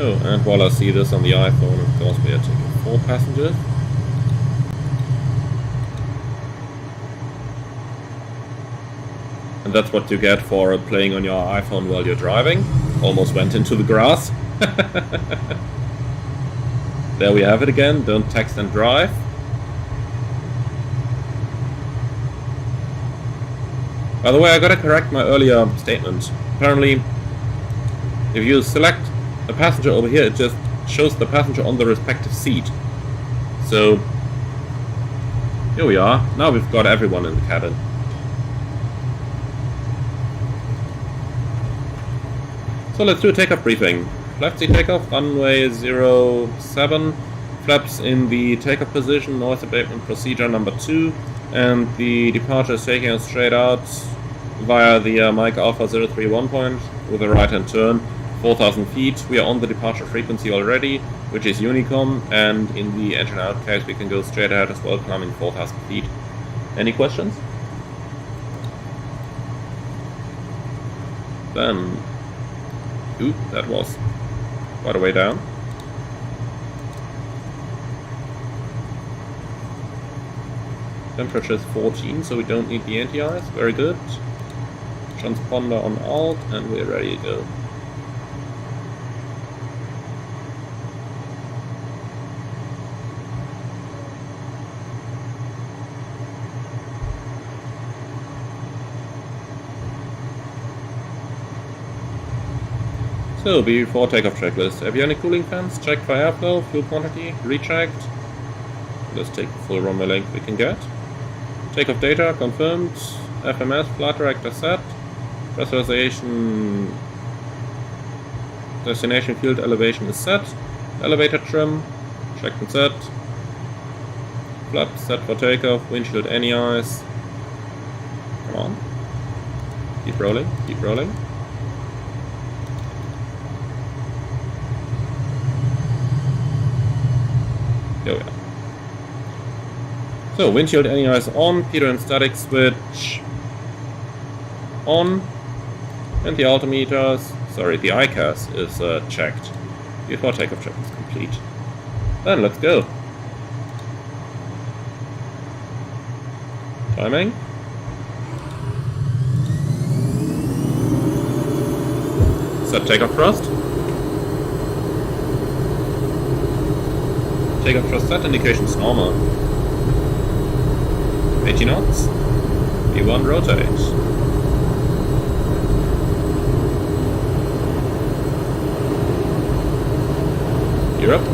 Oh, and while I see this on the iPhone, of course we are taking 4 passengers. And that's what you get for playing on your iPhone while you're driving. Almost went into the grass. There we have it again, don't text and drive. By the way, I gotta correct my earlier statement. Apparently, if you select a passenger over here, it just shows the passenger on the respective seat. So, here we are. Now we've got everyone in the cabin. So let's do a takeoff briefing. Left seat takeoff, runway 07, flaps in the takeoff position, noise abatement procedure number 2, and the departure is taking us straight out via the Mike Alpha 031 point with a right hand turn. 4,000 feet. We are on the departure frequency already, which is Unicom, and in the engine out case we can go straight ahead as well, climbing 4,000 feet. Any questions? Then, ooh, that was quite a way down. Temperature is 14, so we don't need the anti-ice. Very good. Transponder on alt, and we're ready to go. So, before takeoff checklist, avionic cooling fans, checked for airflow, fuel quantity, rechecked. Let's take the full runway length we can get. Takeoff data confirmed, FMS, flight director set, pressurization, destination field elevation is set, elevator trim, checked and set, flaps set for takeoff, windshield any ice. Come on. Keep rolling, keep rolling. Here we are. So, windshield any ice on, pitot and static switch on, and the altimeters, sorry, the ICAS is checked before takeoff check is complete. Then let's go. Timing. Set takeoff thrust. Takeoff thrust set, indications normal. 80 knots. V1 rotate. Europe.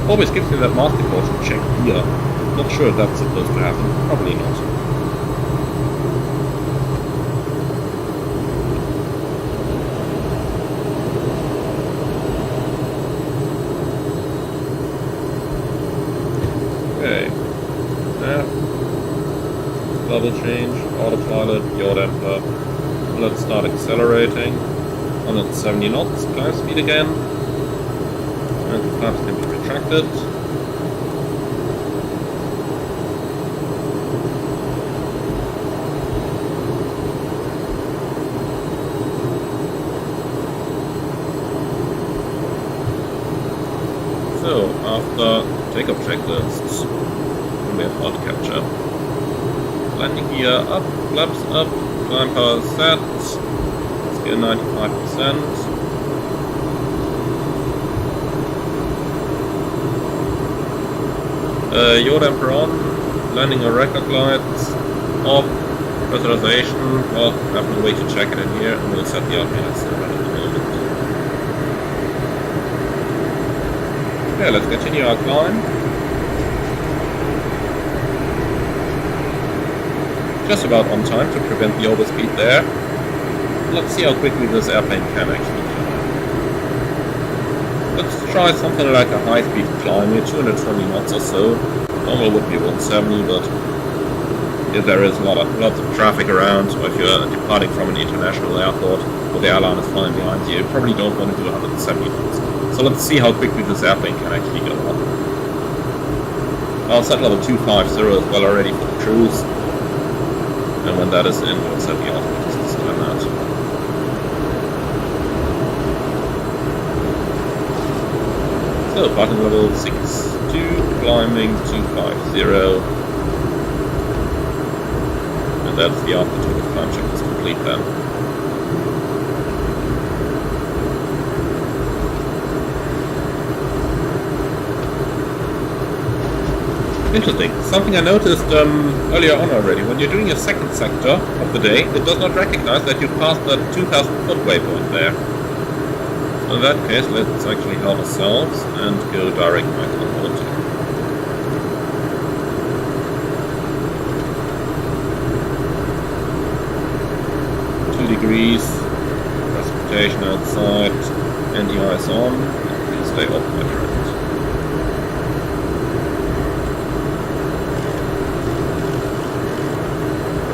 Always gives me that master caution check here. Not sure if that's supposed to happen. Probably not. Level change, autopilot, yaw damper. Let's start accelerating. 170 knots, climb speed again. And the flaps can be retracted. So, after takeoff checklists, we have hard capture. Landing gear up, flaps up, climb power set, scale 95%. Yaw damper on, landing on record lights, off, pressurization, well, I have no way to check it in here, and we'll set the Avionics in the moment. Okay, let's continue our climb. Just about on time to prevent the overspeed there. Let's see how quickly this airplane can actually climb. Let's try something like a high-speed climb here, 220 knots or so. Normal would be 170, but if there is lots of traffic around, or if you're departing from an international airport, or the airline is flying behind you, you probably don't want to do 170 knots. So let's see how quickly this airplane can actually go up. I'll set level 250 as well already for the cruise. And when that is in, we'll set the altimeters this time out. So, button level 62, climbing 250. And that's the after takeoff climb check is complete then. Interesting. Something I noticed earlier on already. When you're doing your second sector of the day, it does not recognize that you passed that 2,000 foot waypoint there. So in that case, let's actually help ourselves and go direct back on water. Degrees, precipitation outside, anti-ice on, and please stay off my direct.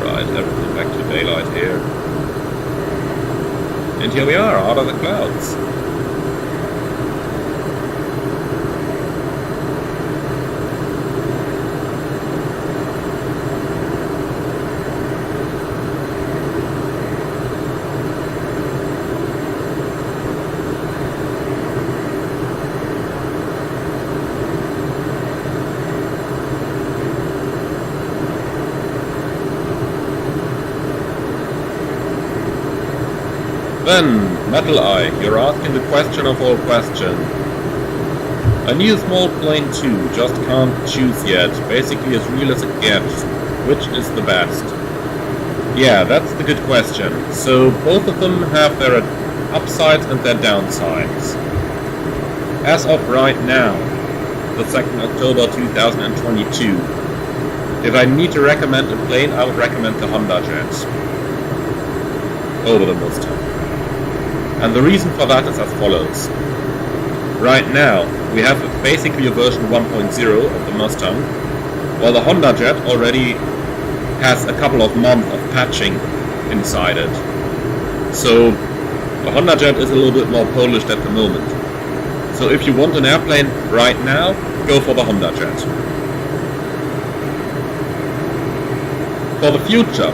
Right, everything back to daylight here. here we are, out of the clouds. Then, Metal Eye, you're asking the question of all questions. I need a small plane too, just can't choose yet. Basically as real as it gets. Which is the best? Yeah, that's the good question. So both of them have their upsides and their downsides. As of right now, the 2nd October 2022, if I need to recommend a plane, I would recommend the Hondajet over the Mustang. And the reason for that is as follows. Right now, we have basically a version 1.0 of the Mustang, while the Hondajet already has a couple of months of patching inside it. So, the Hondajet is a little bit more polished at the moment. So if you want an airplane right now, go for the Hondajet. For the future,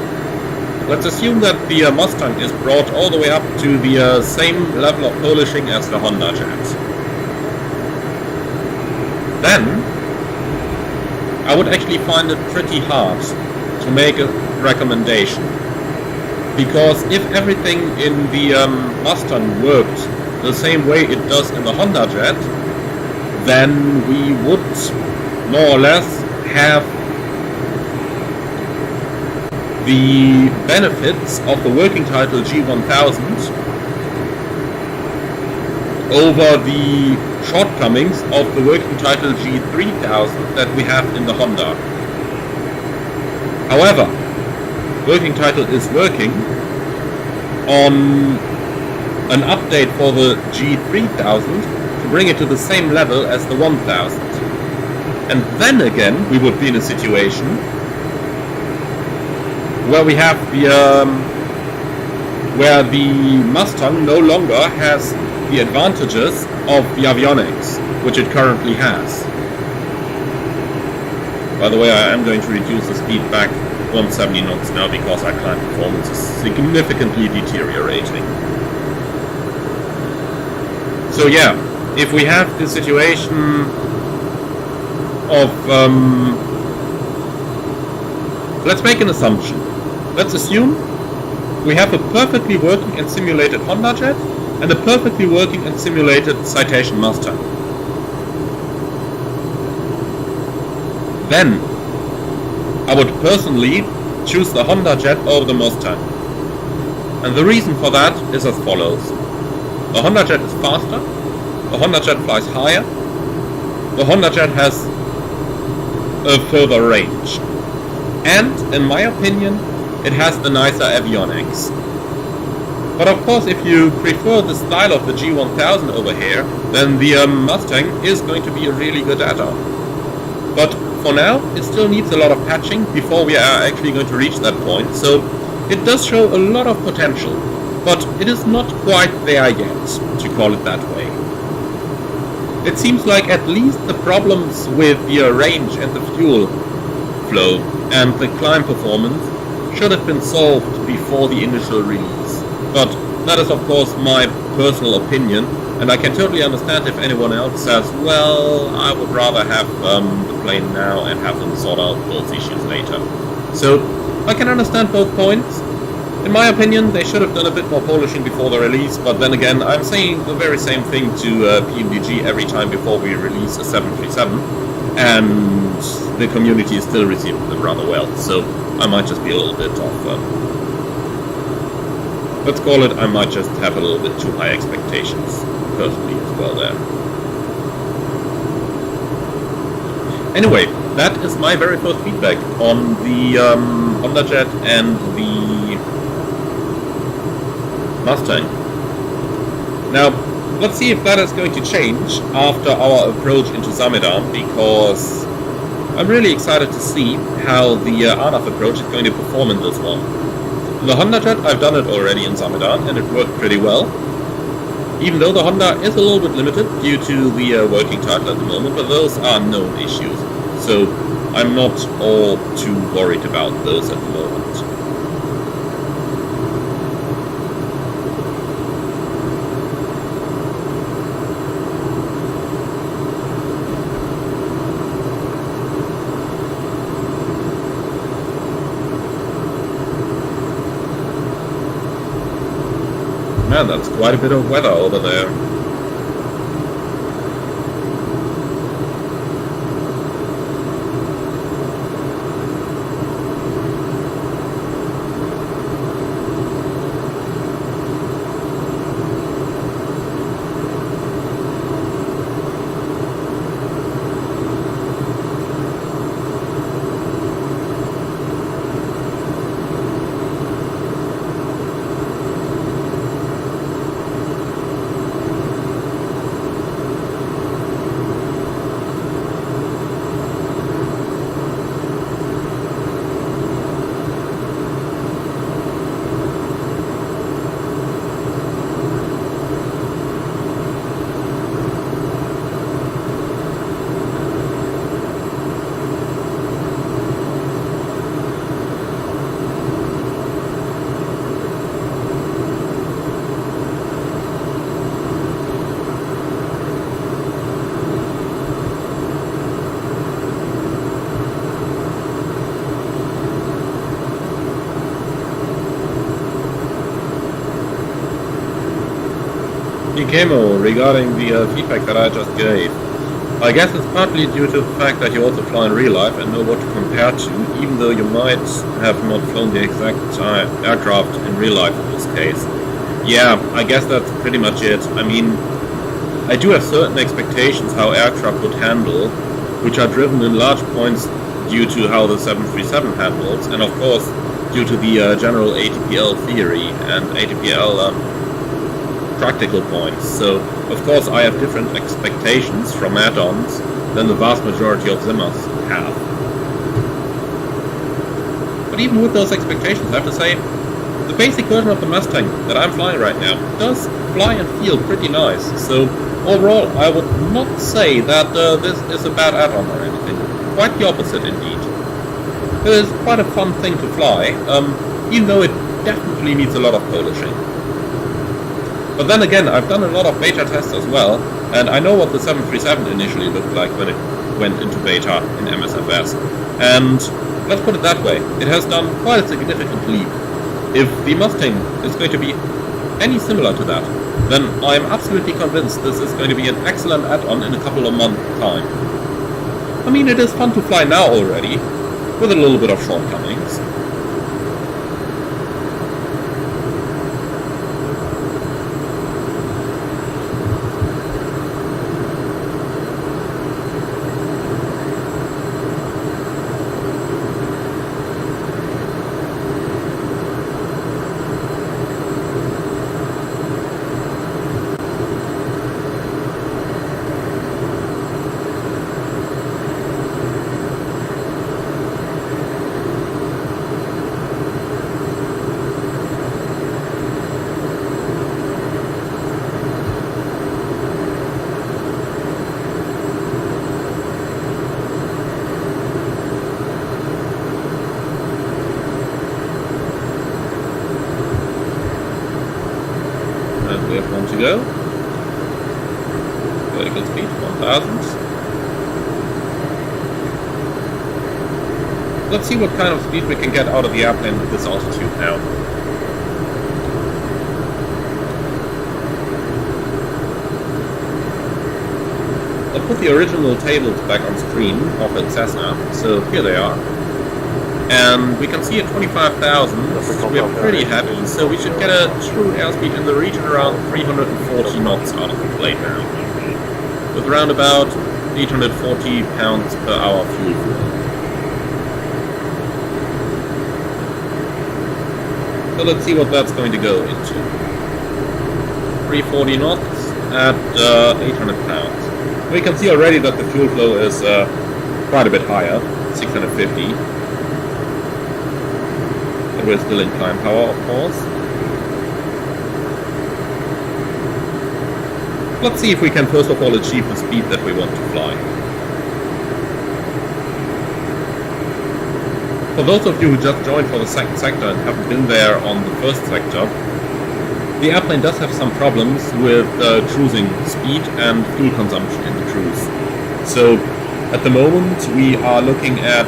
let's assume that the Mustang is brought all the way up to the same level of polishing as the Hondajet. Then, I would actually find it pretty hard to make a recommendation. Because if everything in the Mustang worked the same way it does in the Hondajet, then we would more or less have the benefits of the working title G1000 over the shortcomings of the working title G3000 that we have in the Honda. However, working title is working on an update for the G3000 to bring it to the same level as the 1000. And then again, we would be in a situation where we have the where the Mustang no longer has the advantages of the Avionics, which it currently has. By the way, I am going to reduce the speed back 170 knots now because our climb performance is significantly deteriorating. So yeah, if we have the situation of let's make an assumption. Let's assume we have a perfectly working and simulated Hondajet and a perfectly working and simulated Citation Mustang. Then I would personally choose the Hondajet over the Mustang. And the reason for that is as follows. The Hondajet is faster, the Hondajet flies higher, the Hondajet has a further range. And, in my opinion, it has the nicer avionics. But of course, if you prefer the style of the G1000 over here, then the Mustang is going to be a really good add-on. But for now, it still needs a lot of patching before we are actually going to reach that point, so it does show a lot of potential, but it is not quite there yet, to call it that way. It seems like at least the problems with the range and the fuel flow and the climb performance should have been solved before the initial release. But that is of course my personal opinion, and I can totally understand if anyone else says, well, I would rather have the plane now and have them sort out those issues later. So I can understand both points. In my opinion, they should have done a bit more polishing before the release, but then again, I'm saying the very same thing to PMDG every time before we release a 737, and the community is still receiving them rather well, so I might just be a little bit off. Let's call it, I might just have a little bit too high expectations, personally, as well there. Anyway, that is my very first feedback on the Hondajet and the Mustang. Now, let's see if that is going to change after our approach into Samedan, because I'm really excited to see how the RNAV approach is going to perform in this one. The Hondajet, I've done it already in Samedan, and it worked pretty well. Even though the Honda is a little bit limited due to the working title at the moment, but those are known issues. So I'm not all too worried about those at the moment. Man, that's quite a bit of weather over there. Kemo, regarding the feedback that I just gave, I guess it's partly due to the fact that you also fly in real life and know what to compare to, even though you might have not flown the exact aircraft in real life in this case. Yeah, I guess that's pretty much it. I mean, I do have certain expectations how aircraft would handle, which are driven in large points due to how the 737 handles, and of course due to the general ATPL theory and ATPL practical points. So, of course, I have different expectations from add-ons than the vast majority of Zimmers have. But even with those expectations, I have to say, the basic version of the Mustang that I'm flying right now does fly and feel pretty nice. So, overall, I would not say that this is a bad add-on or anything. Quite the opposite, indeed. It is quite a fun thing to fly, even though it definitely needs a lot of polishing. But then again, I've done a lot of beta tests as well, and I know what the 737 initially looked like when it went into beta in MSFS. And let's put it that way, it has done quite a significant leap. If the Mustang is going to be any similar to that, then I'm absolutely convinced this is going to be an excellent add-on in a couple of months' time. I mean, it is fun to fly now already, with a little bit of shortcomings. We have one to go. Vertical speed 1000. Let's see what kind of speed we can get out of the airplane at this altitude now. I'll put the original tables back on screen of the Cessna, so here they are. And we can see at 25,000, we're pretty happy, so we should get a true airspeed in the region around 340 knots out of the plane now, with around about 840 pounds per hour fuel flow. So let's see what that's going to go into. 340 knots at 800 pounds. We can see already that the fuel flow is quite a bit higher, 650. We're still in climb power, of course. Let's see if we can first of all achieve the speed that we want to fly. For those of you who just joined for the second sector and haven't been there on the first sector, the airplane does have some problems with cruising speed and fuel consumption in the cruise. So at the moment we are looking at,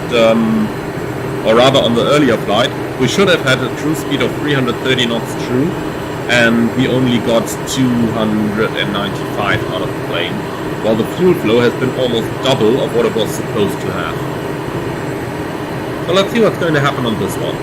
or rather on the earlier flight, we should have had a cruise speed of 330 knots true, and we only got 295 out of the plane, while the fuel flow has been almost double of what it was supposed to have. So let's see what's going to happen on this one.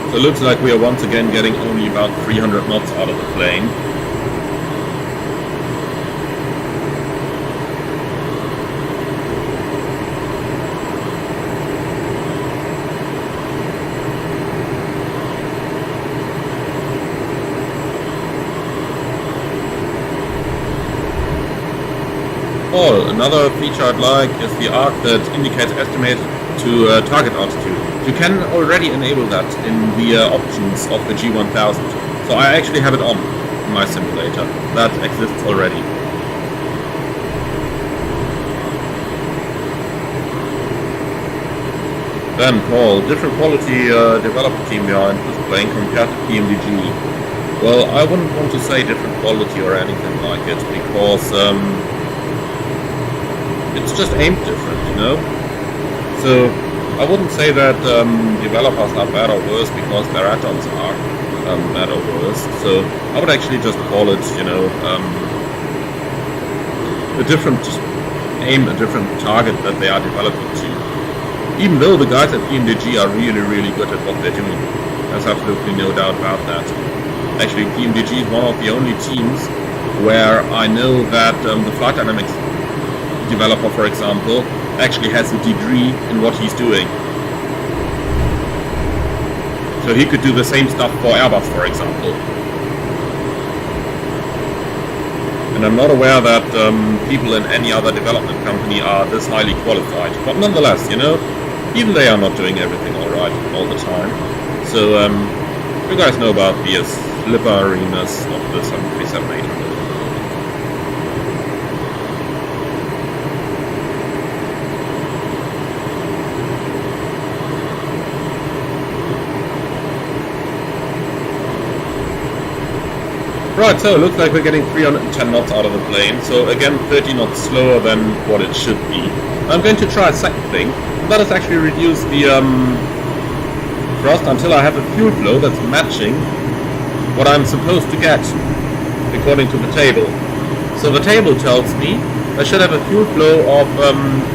It looks like we are once again getting only about 300 knots out of the plane. Oh, another feature I'd like is the arc that indicates estimated to target altitude. You can already enable that in the options of the G1000. So I actually have it on in my simulator. That exists already. Then Paul, different quality developer team behind this plane compared to PMDG. Well, I wouldn't want to say different quality or anything like it, because it's just aimed different, you know? So I wouldn't say that developers are bad or worse because their add-ons are bad or worse. So I would actually just call it, you know, a different aim, a different target that they are developing to. Even though the guys at PMDG are really, really good at what they're doing. There's absolutely no doubt about that. Actually, PMDG is one of the only teams where I know that the flight dynamics developer, for example, actually has a degree in what he's doing. So he could do the same stuff for Airbus, for example. And I'm not aware that people in any other development company are this highly qualified. But nonetheless, you know, even they are not doing everything alright all the time. So you guys know about the slipperiness of the 737-800. Right, so it looks like we're getting 310 knots out of the plane, so again 30 knots slower than what it should be. I'm going to try a second thing, and that is actually reduce the thrust until I have a fuel flow that's matching what I'm supposed to get, according to the table. So the table tells me I should have a fuel flow of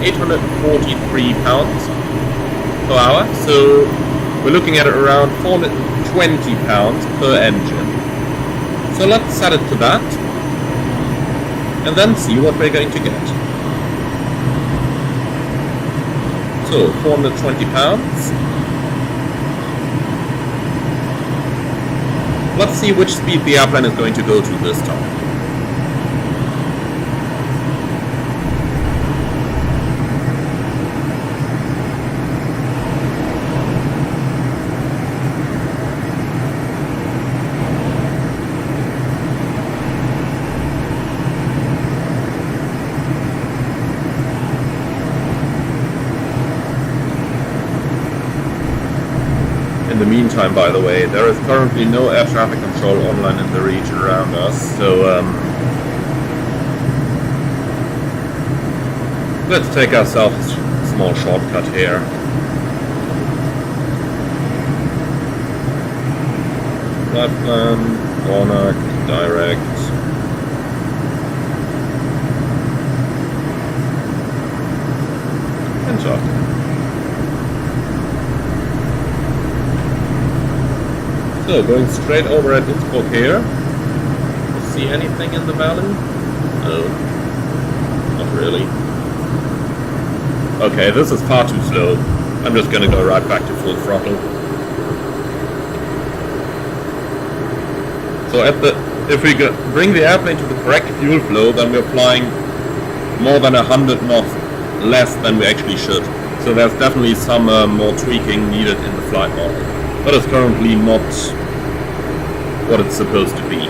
843 pounds per hour, so we're looking at around 420 pounds per engine. So let's set it to that, and then see what we're going to get. So, 420 pounds. Let's see which speed the airplane is going to go to this time. In the meantime, by the way, there is currently no air traffic control online in the region around us, so Let's take ourselves a small shortcut here. Flat plan, corner, direct. Enter. So, going straight over at Innsbruck here. See anything in the valley? No. Not really. Okay, this is far too slow. I'm just gonna go right back to full throttle. So if we bring the airplane to the correct fuel flow, then we're flying more than 100 knots less than we actually should. So there's definitely some more tweaking needed in the flight model. But it's currently not what it's supposed to be.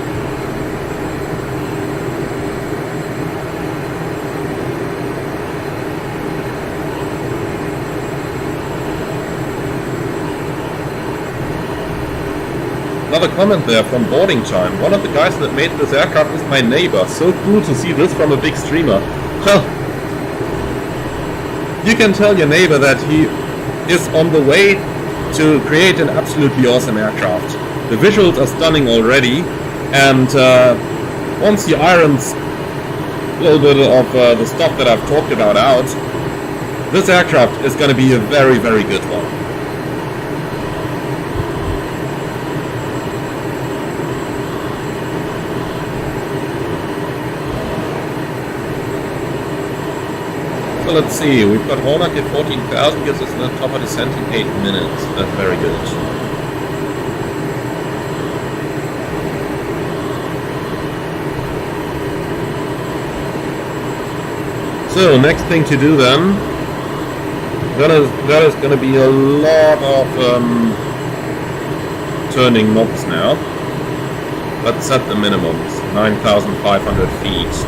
Another comment there from boarding time. One of the guys that made this aircraft is my neighbor. So cool to see this from a big streamer. Well, you can tell your neighbor that he is on the way to create an absolutely awesome aircraft. The visuals are stunning already, and once he irons a little bit of the stuff that I've talked about out, this aircraft is going to be a very, very good one. So let's see, we've got Warthog at 14,000, gives us the top of descent in 8 minutes. That's very good. So, next thing to do then, that is going to be a lot of turning knobs now. Let's set the minimums, 9,500 feet.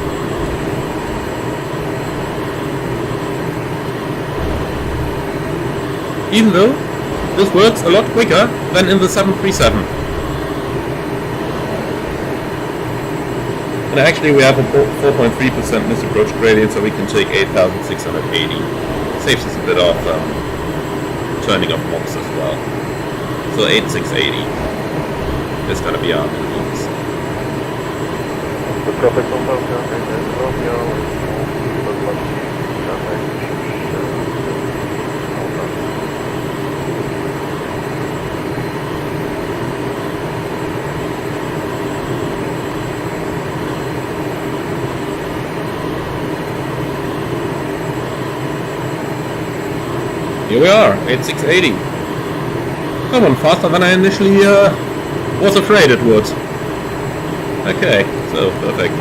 Even though this works a lot quicker than in the 737. And actually we have a 4.3% misapproach gradient, so we can take 8,680. Saves us a bit of turning of knobs as well. So 8,680 is going to be our minimums. Here we are, 8680. Come on, faster than I initially was afraid it would. Okay, so perfect.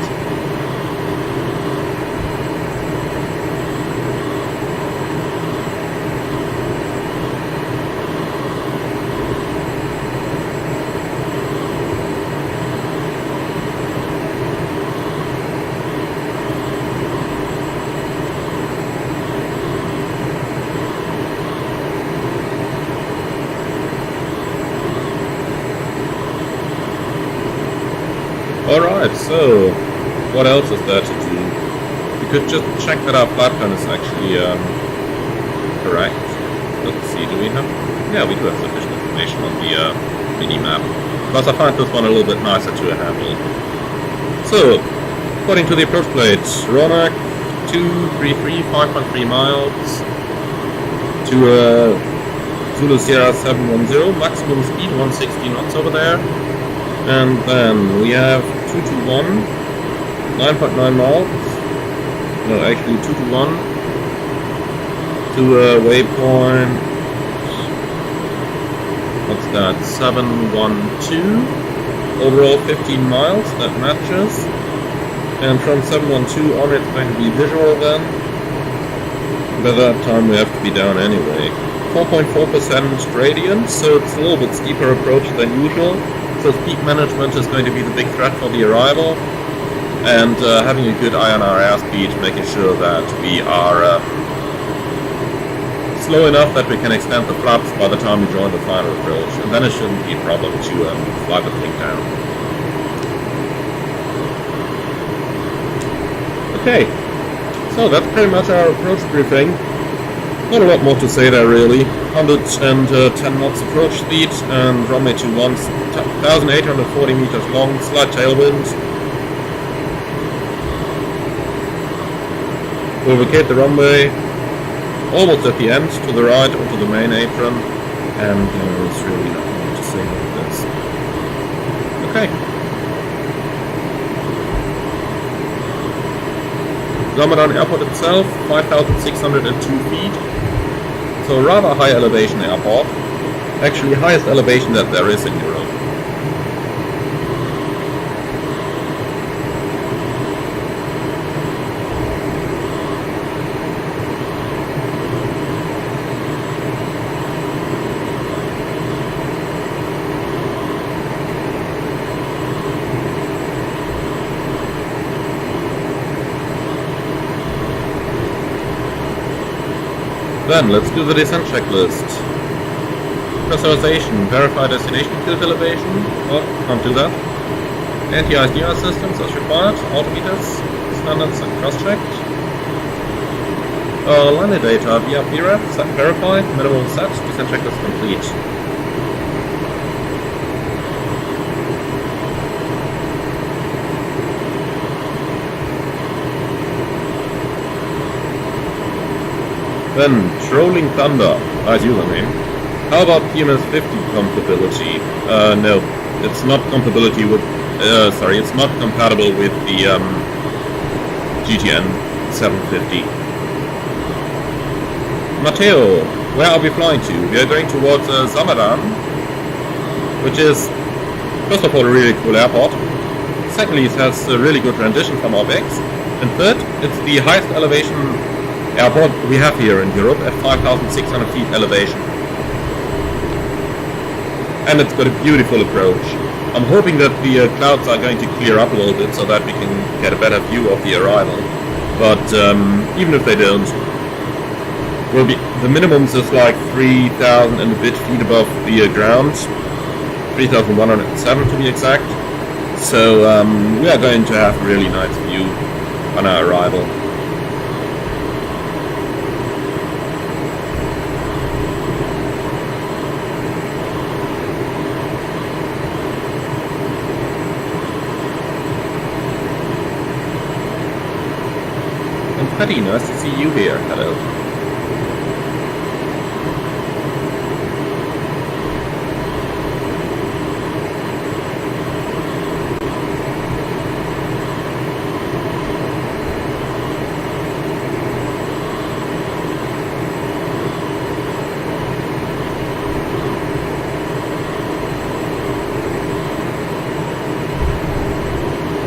Alright, so what else is there to do? We could just check that our flight plan is actually correct. Let's see, do we have... Yeah, we do have sufficient information on the mini-map. Plus I find this one a little bit nicer to handle. So, according to the approach plate, Ronak 233, 5.3 miles to Zulu Sierra 710, maximum speed 160 knots over there. And then we have 221, 9.9 miles, no actually 221, to waypoint, what's that, 712, overall 15 miles, that matches, and from 712 on it's going to be visual then, by that time we have to be down anyway. 4.4% gradient, so it's a little bit steeper approach than usual. So speed management is going to be the big threat for the arrival, and having a good eye on our airspeed, making sure that we are slow enough that we can extend the flaps by the time we join the final approach, and then it shouldn't be a problem to fly the thing down. Okay, So that's pretty much our approach briefing. Not a lot more to say there really. 110 knots approach speed and runway 21, 1,840 meters long, slight tailwind. We'll vacate the runway almost at the end, to the right onto the main apron, and there's really nothing more to say about this. Okay. Samedan Airport itself, 5,602 feet. So a rather high elevation airport. Actually highest elevation that there is in Europe. Then, let's do the descent checklist. Pressurization, verify destination tilt elevation. Oh, can't do that. Anti-ISDR systems as required. Altimeters, standards and cross-checked. Landing data via PREF, set verified, minimum set, descent checklist complete. Then, Trolling Thunder, nice username. How about PMS50 compatibility? No, it's not compatibility with, it's not compatible with the GTN 750. Matteo, where are we flying to? We are going towards Samedan, which is, first of all, a really cool airport. Secondly, it has a really good rendition from OBS. And third, it's the highest elevation airport we have here in Europe at 5,600 feet elevation. And it's got a beautiful approach. I'm hoping that the clouds are going to clear up a little bit so that we can get a better view of the arrival. But even if they don't, the minimums is like 3,000 and a bit feet above the ground, 3,107 to be exact. So we are going to have a really nice view on our arrival. Patty, nice to see you here. Hello.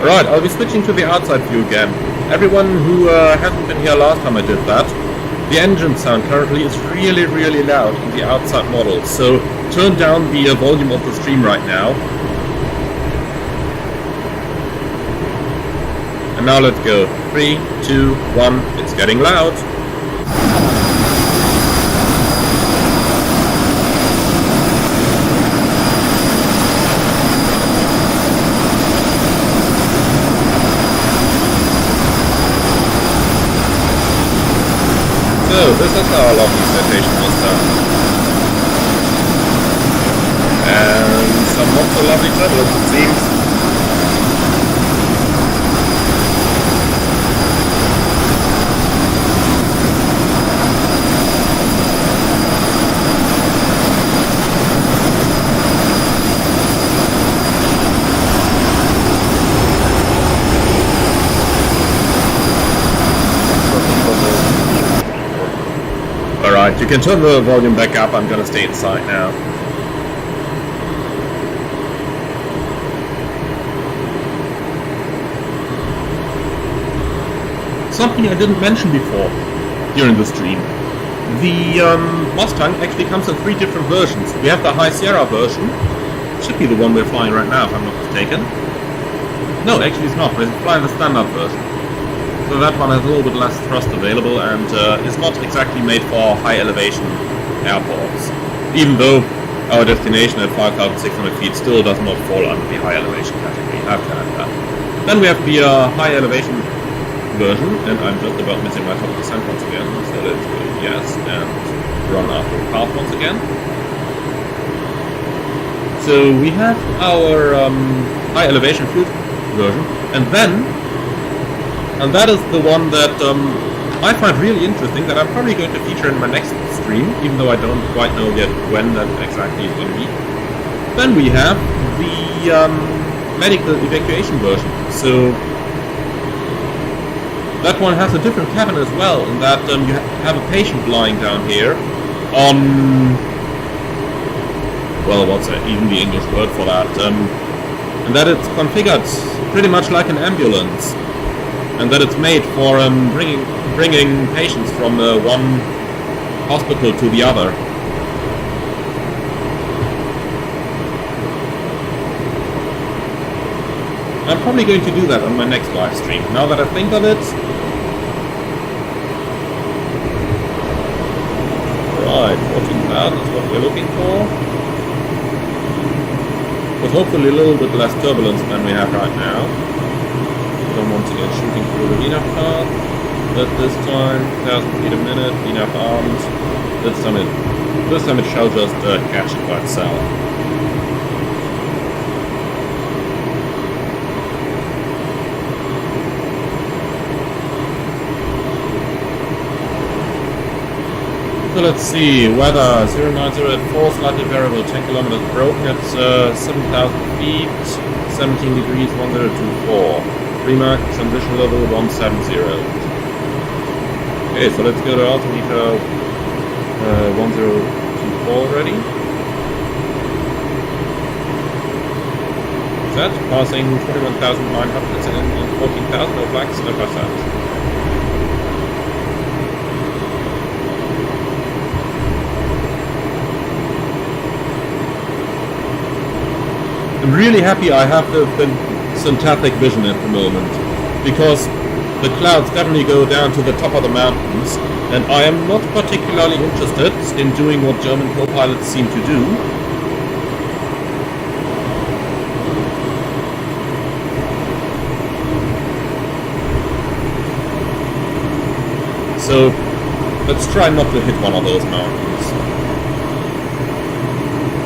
Alright, I'll be switching to the outside view again. Everyone who hasn't been here last time I did that, the engine sound currently is really, really loud in the outside model, so turn down the volume of the stream right now. And now let's go. 3, 2, 1, it's getting loud. So, this is our lovely Citation Mustang. And some not so lovely travelers, it seems. Alright, you can turn the volume back up, I'm gonna stay inside now. Something I didn't mention before, here in the stream. The Mustang actually comes in 3 different versions. We have the High Sierra version, should be the one we're flying right now if I'm not mistaken. No, actually it's not, we're flying the standard version. So that one has a little bit less thrust available and is not exactly made for high elevation airports. Even though our destination at 5,600 feet still does not fall under the high elevation category, I have to add that. Then we have the high elevation version, and I'm just about missing my top descent once again, so let's go yes, and run after the path once again. So we have our high elevation fluid version, and that is the one that I find really interesting, that I'm probably going to feature in my next stream, even though I don't quite know yet when that exactly is going to be. Then we have the medical evacuation version. So that one has a different cabin as well, in that you have a patient lying down here on, well, what's even the English word for that? And that it's configured pretty much like an ambulance, and that it's made for bringing patients from one hospital to the other. I'm probably going to do that on my next live stream, now that I think of it. Right, 14,000 is what we're looking for. With hopefully a little bit less turbulence than we have right now. We don't want to get shooting through the VNAV path. But this time, 1,000 feet a minute, VNAV armed. This time it shall just catch it by itself. So let's see, weather 090 at 4, slightly variable, 10 kilometers broken at 7,000 feet, 17 degrees, 1024. Remark, transition level 170. Okay, so let's go to altimeter 1024 already. Set, passing 21,900 and 14,000, no flags, no passage. I'm really happy I have the synthetic vision at the moment, because the clouds definitely go down to the top of the mountains, and I am not particularly interested in doing what German co-pilots seem to do. So let's try not to hit one of those mountains.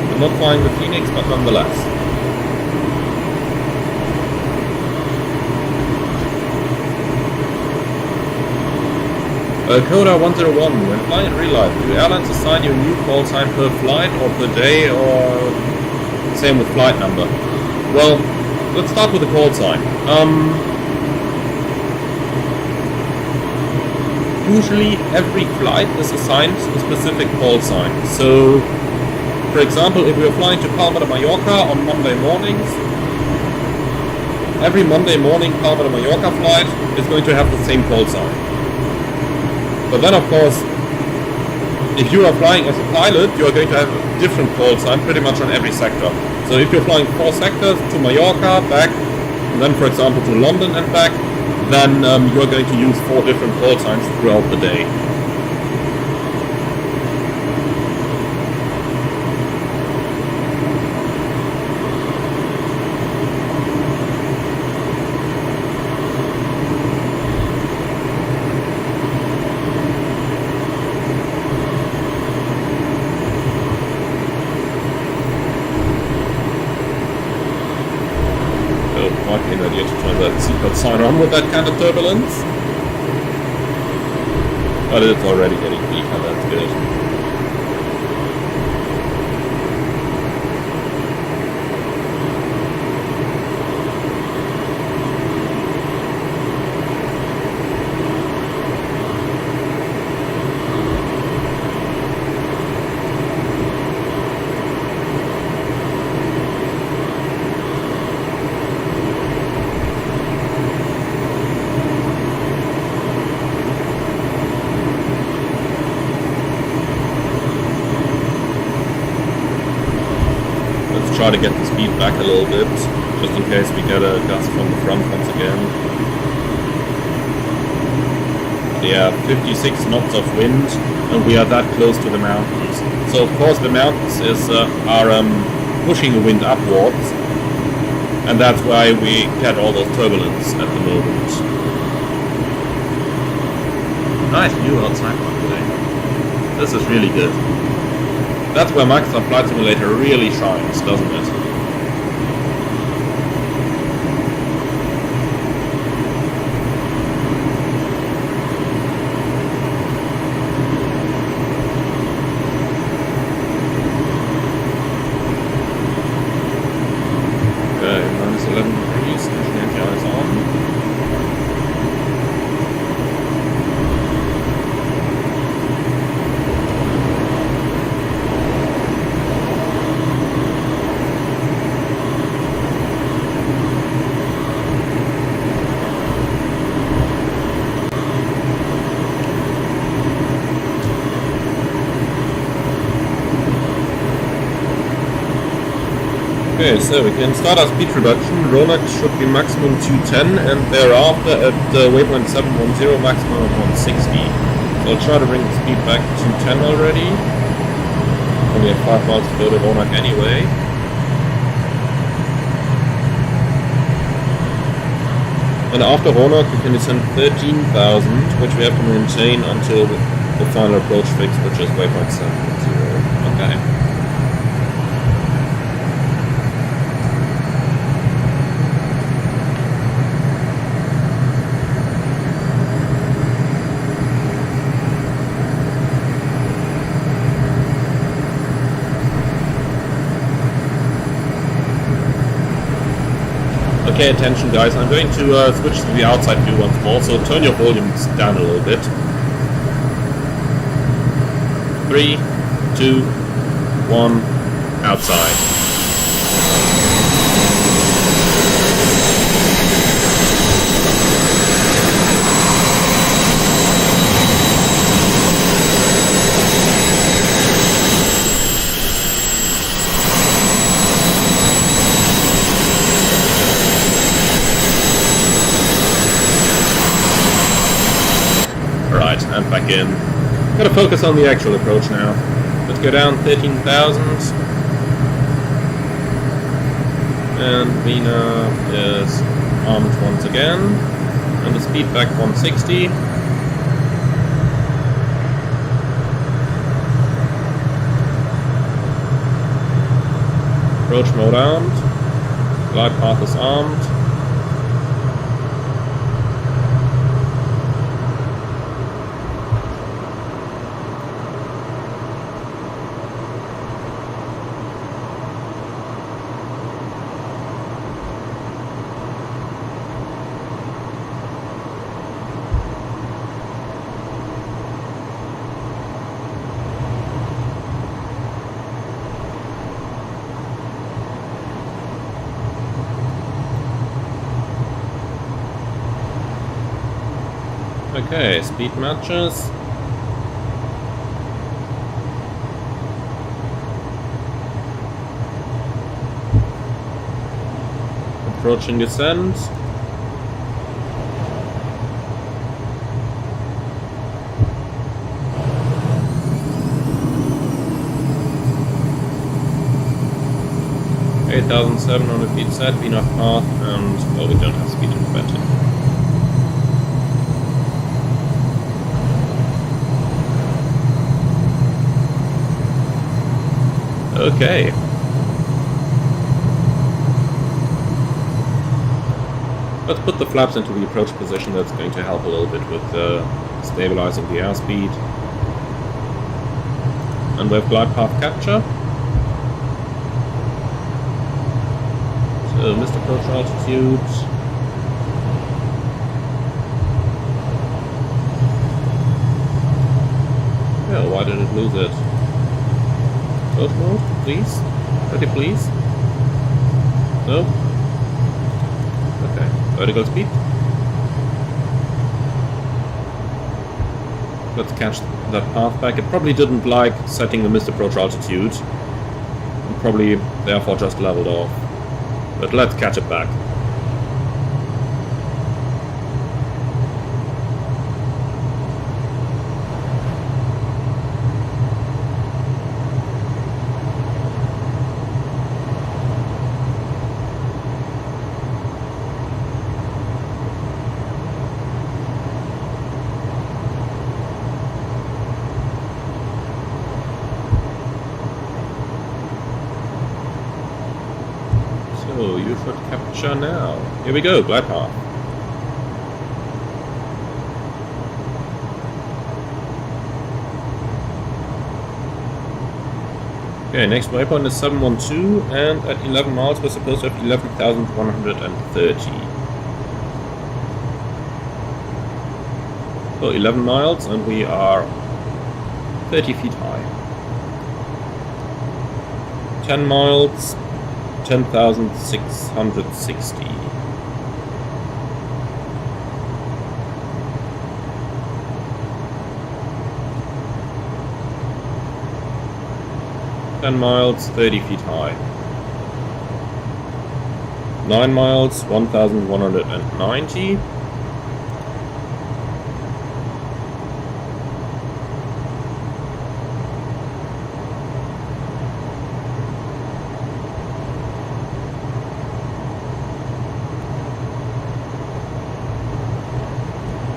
I'm not flying the Phoenix, but nonetheless. Coda 101, when flying in real life, do airlines assign you a new call sign per flight or per day, or same with flight number? Well, let's start with the call sign. Usually every flight is assigned a specific call sign. So, for example, if we are flying to Palma de Mallorca on Monday mornings, every Monday morning Palma de Mallorca flight is going to have the same call sign. But then, of course, if you are flying as a pilot, you are going to have a different call sign pretty much on every sector. So if you're flying 4 sectors to Mallorca, back, and then, for example, to London and back, then you're going to use 4 different call signs throughout the day. Sign on with that kind of turbulence, but it's already getting weaker, that's good. Try to get the speed back a little bit, just in case we get a gust from the front once again. Yeah, 56 knots of wind, and we are that close to the mountains. So of course the mountains are pushing the wind upwards, and that's why we get all those turbulence at the moment. Nice view outside, by the way. This is really good. That's where Microsoft Flight Simulator really shines, doesn't it? Okay, minus 11 degrees, engine is on. Okay, so we can start our speed reduction. Rolex should be maximum 210 and thereafter at waypoint 710 maximum of 160. So I'll try to bring the speed back to 210 already. Only at 5 miles to go to Rolex anyway. And after Rolex we can descend 13,000, which we have to maintain until the final approach fix, which is waypoint 710. Okay. Okay, attention guys, I'm going to switch to the outside view once more, so turn your volumes down a little bit. 3, 2, 1, outside. And back in. Gotta focus on the actual approach now. Let's go down 13,000. And Vina is armed once again. And the speed back 160. Approach mode armed. Glide path is armed. Okay, speed matches. Approaching descent. (8,700 feet set, be enough path, and well, we don't have speed implemented. Okay. Let's put the flaps into the approach position. That's going to help a little bit with stabilizing the airspeed. And we have glide path capture. So missed approach altitude. Yeah, why did it lose it? Approach mode, please. Ready, please. No. Okay. Vertical speed. Let's catch that path back. It probably didn't like setting the missed approach altitude. And probably therefore just leveled off. But let's catch it back. pressure now. Here we go, glide path. Okay, next waypoint is 712, and at 11 miles we're supposed to have 11,130. So 11 miles and we are 30 feet high. 10 miles, 10,660. Ten miles, 30 feet high. 9 miles, 1,190.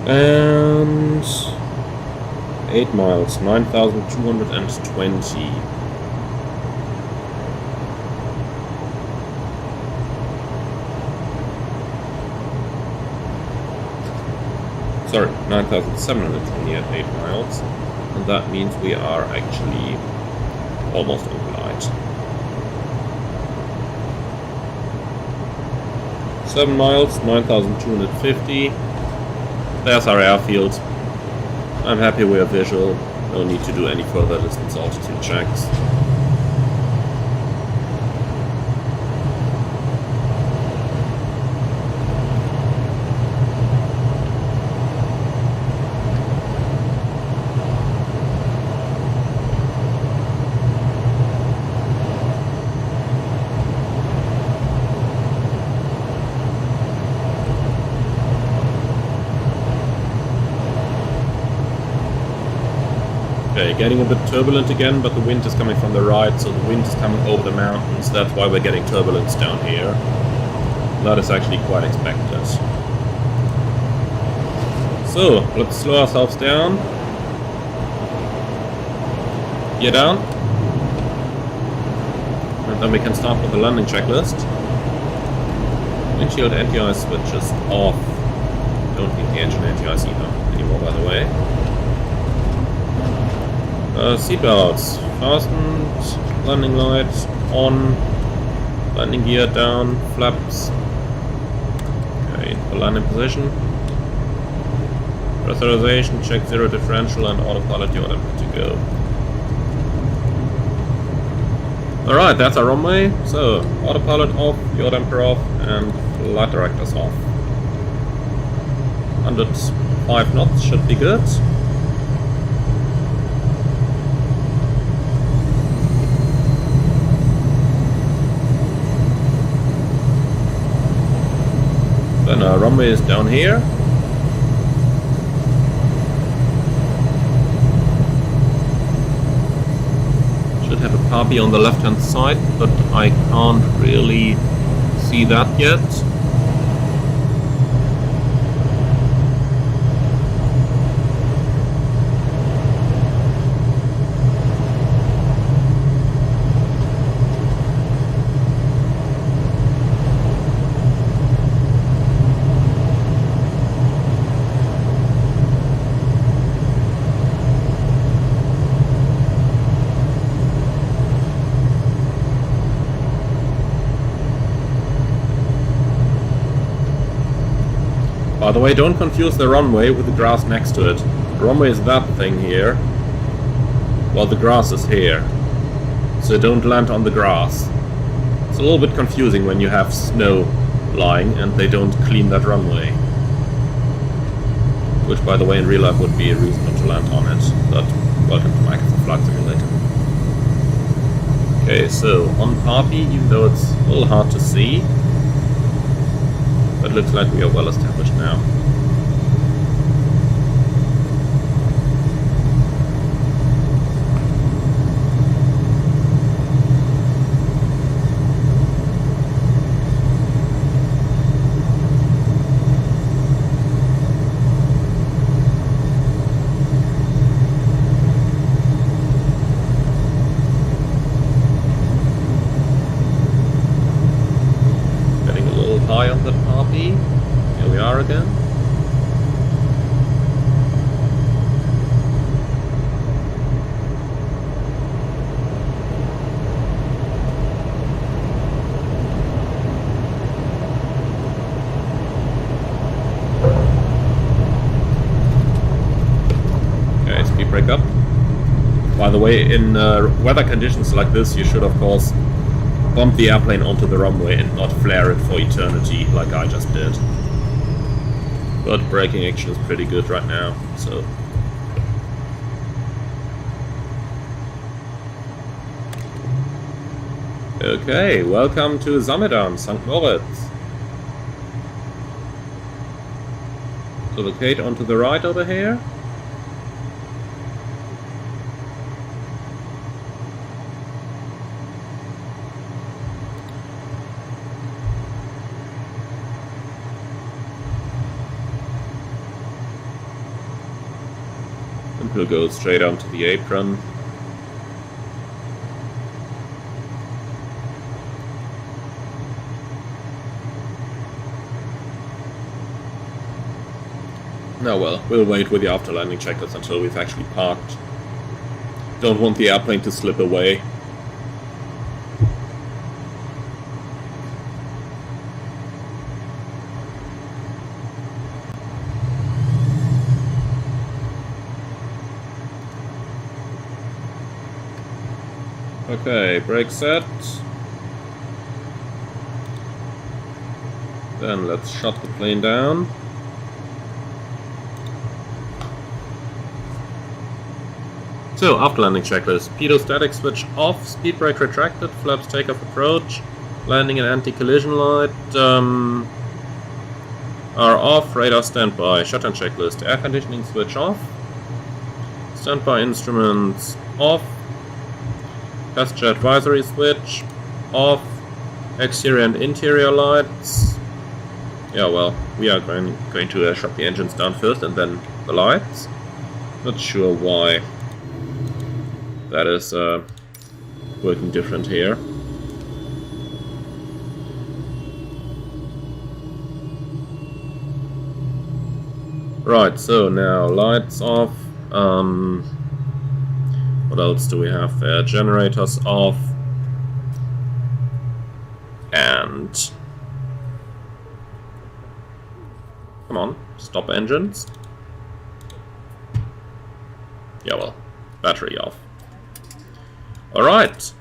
And 8 miles, 9,220. Sorry, 9,720 at 8 miles, and that means we are actually almost on glide. 7 miles, 9,250. There's our airfield. I'm happy we're visual. No need to do any further distance altitude checks. Okay, getting a bit turbulent again, but the wind is coming from the right, so the wind is coming over the mountains. That's why we're getting turbulence down here. That is actually quite expected. So, let's slow ourselves down. Gear down. And then we can start with the landing checklist. Windshield anti-ice switches off. Don't need the engine anti-ice either anymore, by the way. Seatbelts fastened, landing lights on, landing gear down, flaps. Okay, the landing position. Pressurization, check zero differential, and autopilot, you're good to go. Alright, that's our runway. So, autopilot off, yaw damper off, and flight directors off. 105 knots should be good. Then our runway is down here. Should have a copy on the left hand side, but I can't really see that yet. By the way, don't confuse the runway with the grass next to it. The runway is that thing here, while the grass is here. So don't land on the grass. It's a little bit confusing when you have snow lying and they don't clean that runway. Which, by the way, in real life would be a reason not to land on it. But welcome to Microsoft Flight Simulator. Okay, so on Harpy, even though it's a little hard to see, but it looks like we are well established now. brake up. By the way, in weather conditions like this, you should of course bump the airplane onto the runway and not flare it for eternity like I just did. But braking action is pretty good right now, so... Okay, welcome to Samedan, St. Moritz. So locate onto the right over here. And we'll go straight onto the apron. No, well, we'll wait with the after-landing checklist until we've actually parked. Don't want the airplane to slip away. Okay, brake set. Then let's shut the plane down. So, after landing checklist, pitot static switch off, speed brake retracted, flaps takeoff approach, landing and anti-collision light are off, radar standby, shutdown checklist, air conditioning switch off, standby instruments off, passenger advisory switch off, exterior and interior lights. Yeah, well, we are going to shut the engines down first and then the lights. Not sure why that is working different here. Right, so now lights off. What else do we have there? Generators off. And... come on, stop engines. Yeah, well, battery off. Alright.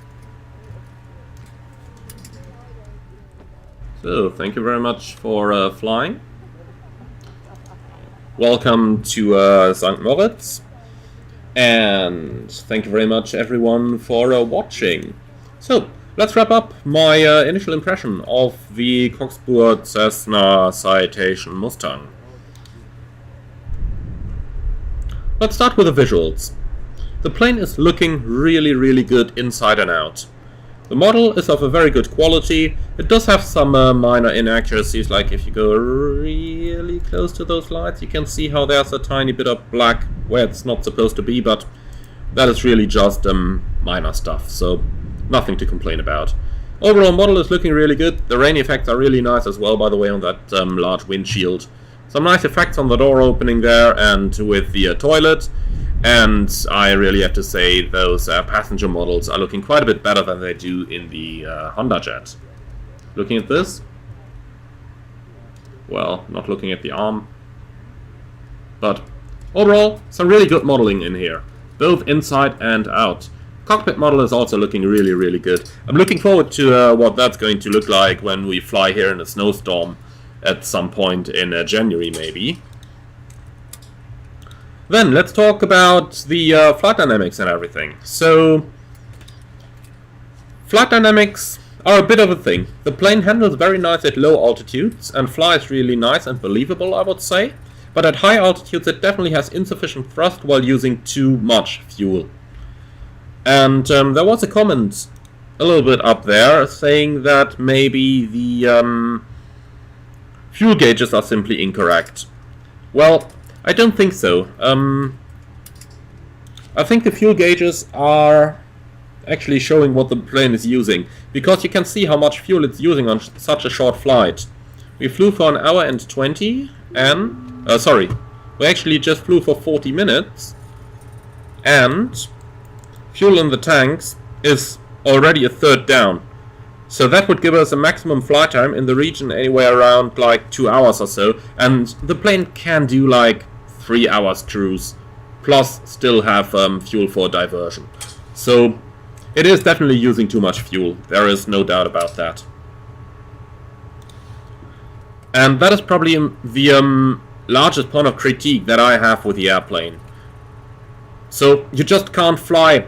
So, thank you very much for flying. Welcome to St. Moritz. And thank you very much everyone for watching. So, let's wrap up my initial impression of the Cockspur Citation Mustang. Let's start with the visuals. The plane is looking really good inside and out. The model is of a very good quality. It does have some minor inaccuracies, like if you go really close to those lights, you can see how there's a tiny bit of black where it's not supposed to be, but that is really just minor stuff, so nothing to complain about. Overall model is looking really good. The rain effects are really nice as well, by the way, on that large windshield. Some nice effects on the door opening there and with the toilet. And I really have to say those passenger models are looking quite a bit better than they do in the Hondajet. Looking at this, well, not looking at the arm, but overall, some really good modeling in here, both inside and out. Cockpit model is also looking really good. I'm looking forward to what that's going to look like when we fly here in a snowstorm at some point in January maybe. Then let's talk about the flight dynamics and everything. So, flight dynamics are a bit of a thing. The plane handles very nice at low altitudes and flies really nice and believable, I would say. But at high altitudes it definitely has insufficient thrust while using too much fuel. And there was a comment a little bit up there saying that maybe the fuel gauges are simply incorrect. Well, I don't think so. I think the fuel gauges are actually showing what the plane is using, because you can see how much fuel it's using on such a short flight. We flew for 1 hour and 20 and... sorry, we actually just flew for 40 minutes and fuel in the tanks is already a third down. So that would give us a maximum flight time in the region anywhere around like 2 hours or so, and the plane can do like 3 hours cruise plus still have fuel for diversion. So it is definitely using too much fuel, there is no doubt about that. And that is probably the largest point of critique that I have with the airplane. So you just can't fly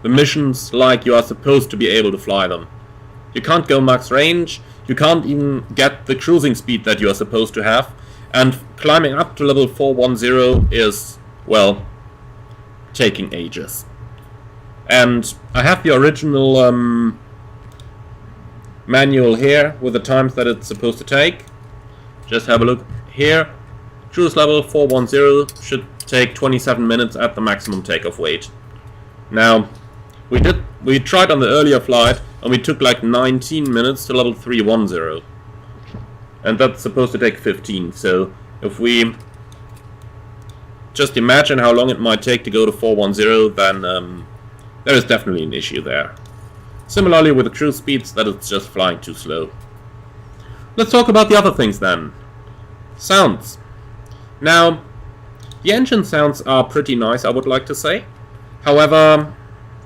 the missions like you are supposed to be able to fly them. You can't go max range, you can't even get the cruising speed that you are supposed to have, and climbing up to level 410 is, well, taking ages. And I have the original manual here with the times that it's supposed to take. Just have a look here. Cruise level 410 should take 27 minutes at the maximum takeoff weight. Now, we tried on the earlier flight and we took like 19 minutes to level 310. And that's supposed to take 15, so if we just imagine how long it might take to go to 410, then there is definitely an issue there. Similarly with the cruise speeds, that it's just flying too slow. Let's talk about the other things then. Sounds. Now, the engine sounds are pretty nice, I would like to say. However,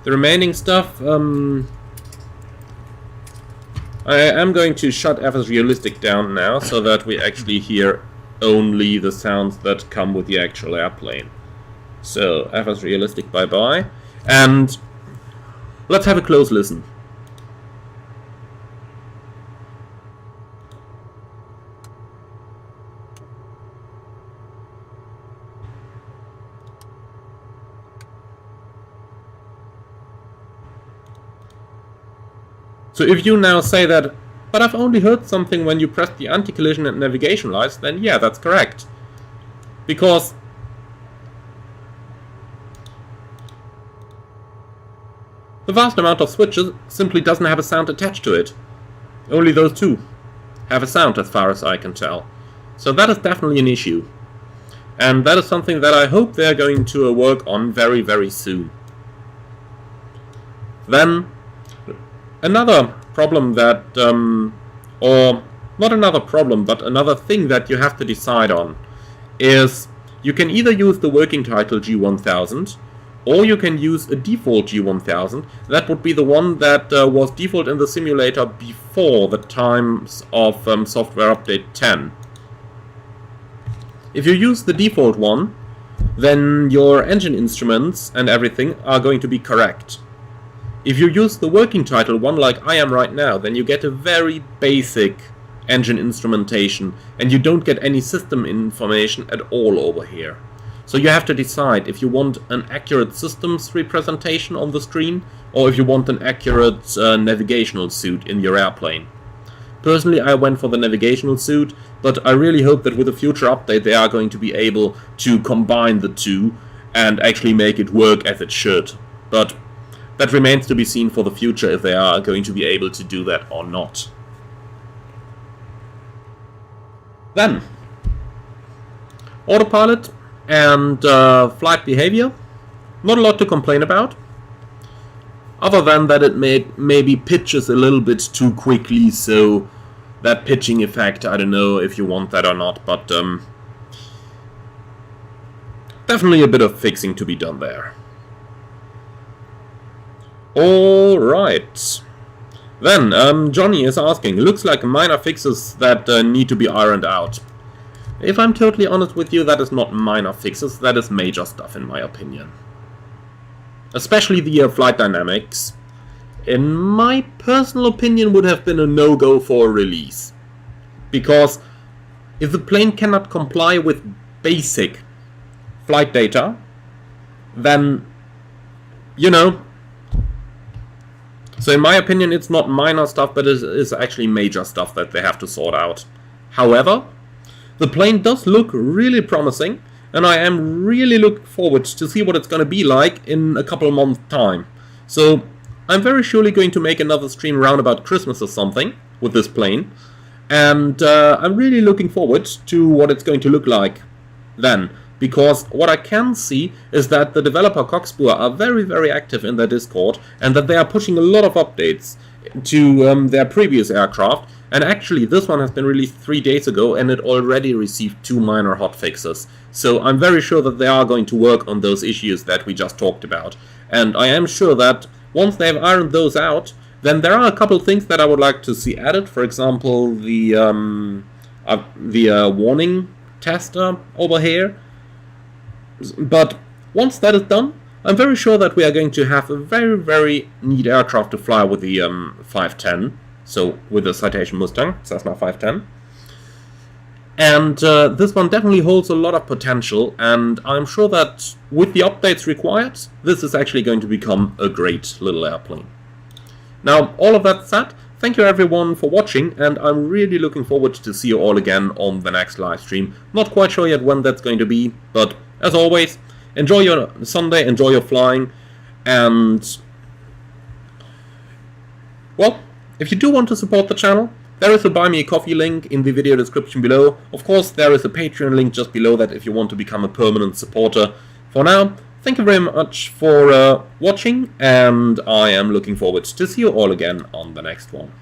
the remaining stuff, I am going to shut FS Realistic down now, so that we actually hear only the sounds that come with the actual airplane. So, FS Realistic bye-bye. And let's have a close listen. So if you now say that, but I've only heard something when you pressed the anti-collision and navigation lights, then yeah, that's correct. Because the vast amount of switches simply doesn't have a sound attached to it. Only those two have a sound as far as I can tell. So that is definitely an issue. And that is something that I hope they're going to work on very, very soon. Then another problem that, or not another problem, but another thing that you have to decide on is you can either use the working title G1000 or you can use a default G1000. That would be the one that was default in the simulator before the times of software update 10. If you use the default one, then your engine instruments and everything are going to be correct. If you use the working title one like I am right now, then you get a very basic engine instrumentation and you don't get any system information at all over here. So you have to decide if you want an accurate systems representation on the screen or if you want an accurate navigational suit in your airplane. Personally, I went for the navigational suit, but I really hope that with a future update they are going to be able to combine the two and actually make it work as it should. But that remains to be seen for the future if they are going to be able to do that or not. Then, autopilot and flight behavior. Not a lot to complain about. Other than that it maybe pitches a little bit too quickly, so that pitching effect, I don't know if you want that or not, but definitely a bit of fixing to be done there. Alright. Then, Johnny is asking, looks like minor fixes that need to be ironed out. If I'm totally honest with you, that is not minor fixes, that is major stuff in my opinion. Especially the flight dynamics, in my personal opinion, would have been a no-go for a release. Because if the plane cannot comply with basic flight data, then, you know. So in my opinion, it's not minor stuff, but it is actually major stuff that they have to sort out. However, the plane does look really promising, and I am really looking forward to see what it's going to be like in a couple of months' time. So I'm very surely going to make another stream round about Christmas or something with this plane, and I'm really looking forward to what it's going to look like then. Because what I can see is that the developer Cockspur are very, very active in their Discord, and that they are pushing a lot of updates to their previous aircraft, And actually, this one has been released 3 days ago, and it already received 2 minor hotfixes. So I'm very sure that they are going to work on those issues that we just talked about. And I am sure that once they've ironed those out, then there are a couple things that I would like to see added. For example, the warning tester over here. But once that is done, I'm very sure that we are going to have a very, very neat aircraft to fly with the 510. So with the Citation Mustang, Cessna 510. And this one definitely holds a lot of potential, and I'm sure that with the updates required, this is actually going to become a great little airplane. Now, all of that said, thank you everyone for watching, and I'm really looking forward to see you all again on the next live stream. Not quite sure yet when that's going to be, but as always, enjoy your Sunday, enjoy your flying, and well, if you do want to support the channel, there is a Buy Me a Coffee link in the video description below. Of course, there is a Patreon link just below that if you want to become a permanent supporter. For now, thank you very much for watching, and I am looking forward to see you all again on the next one.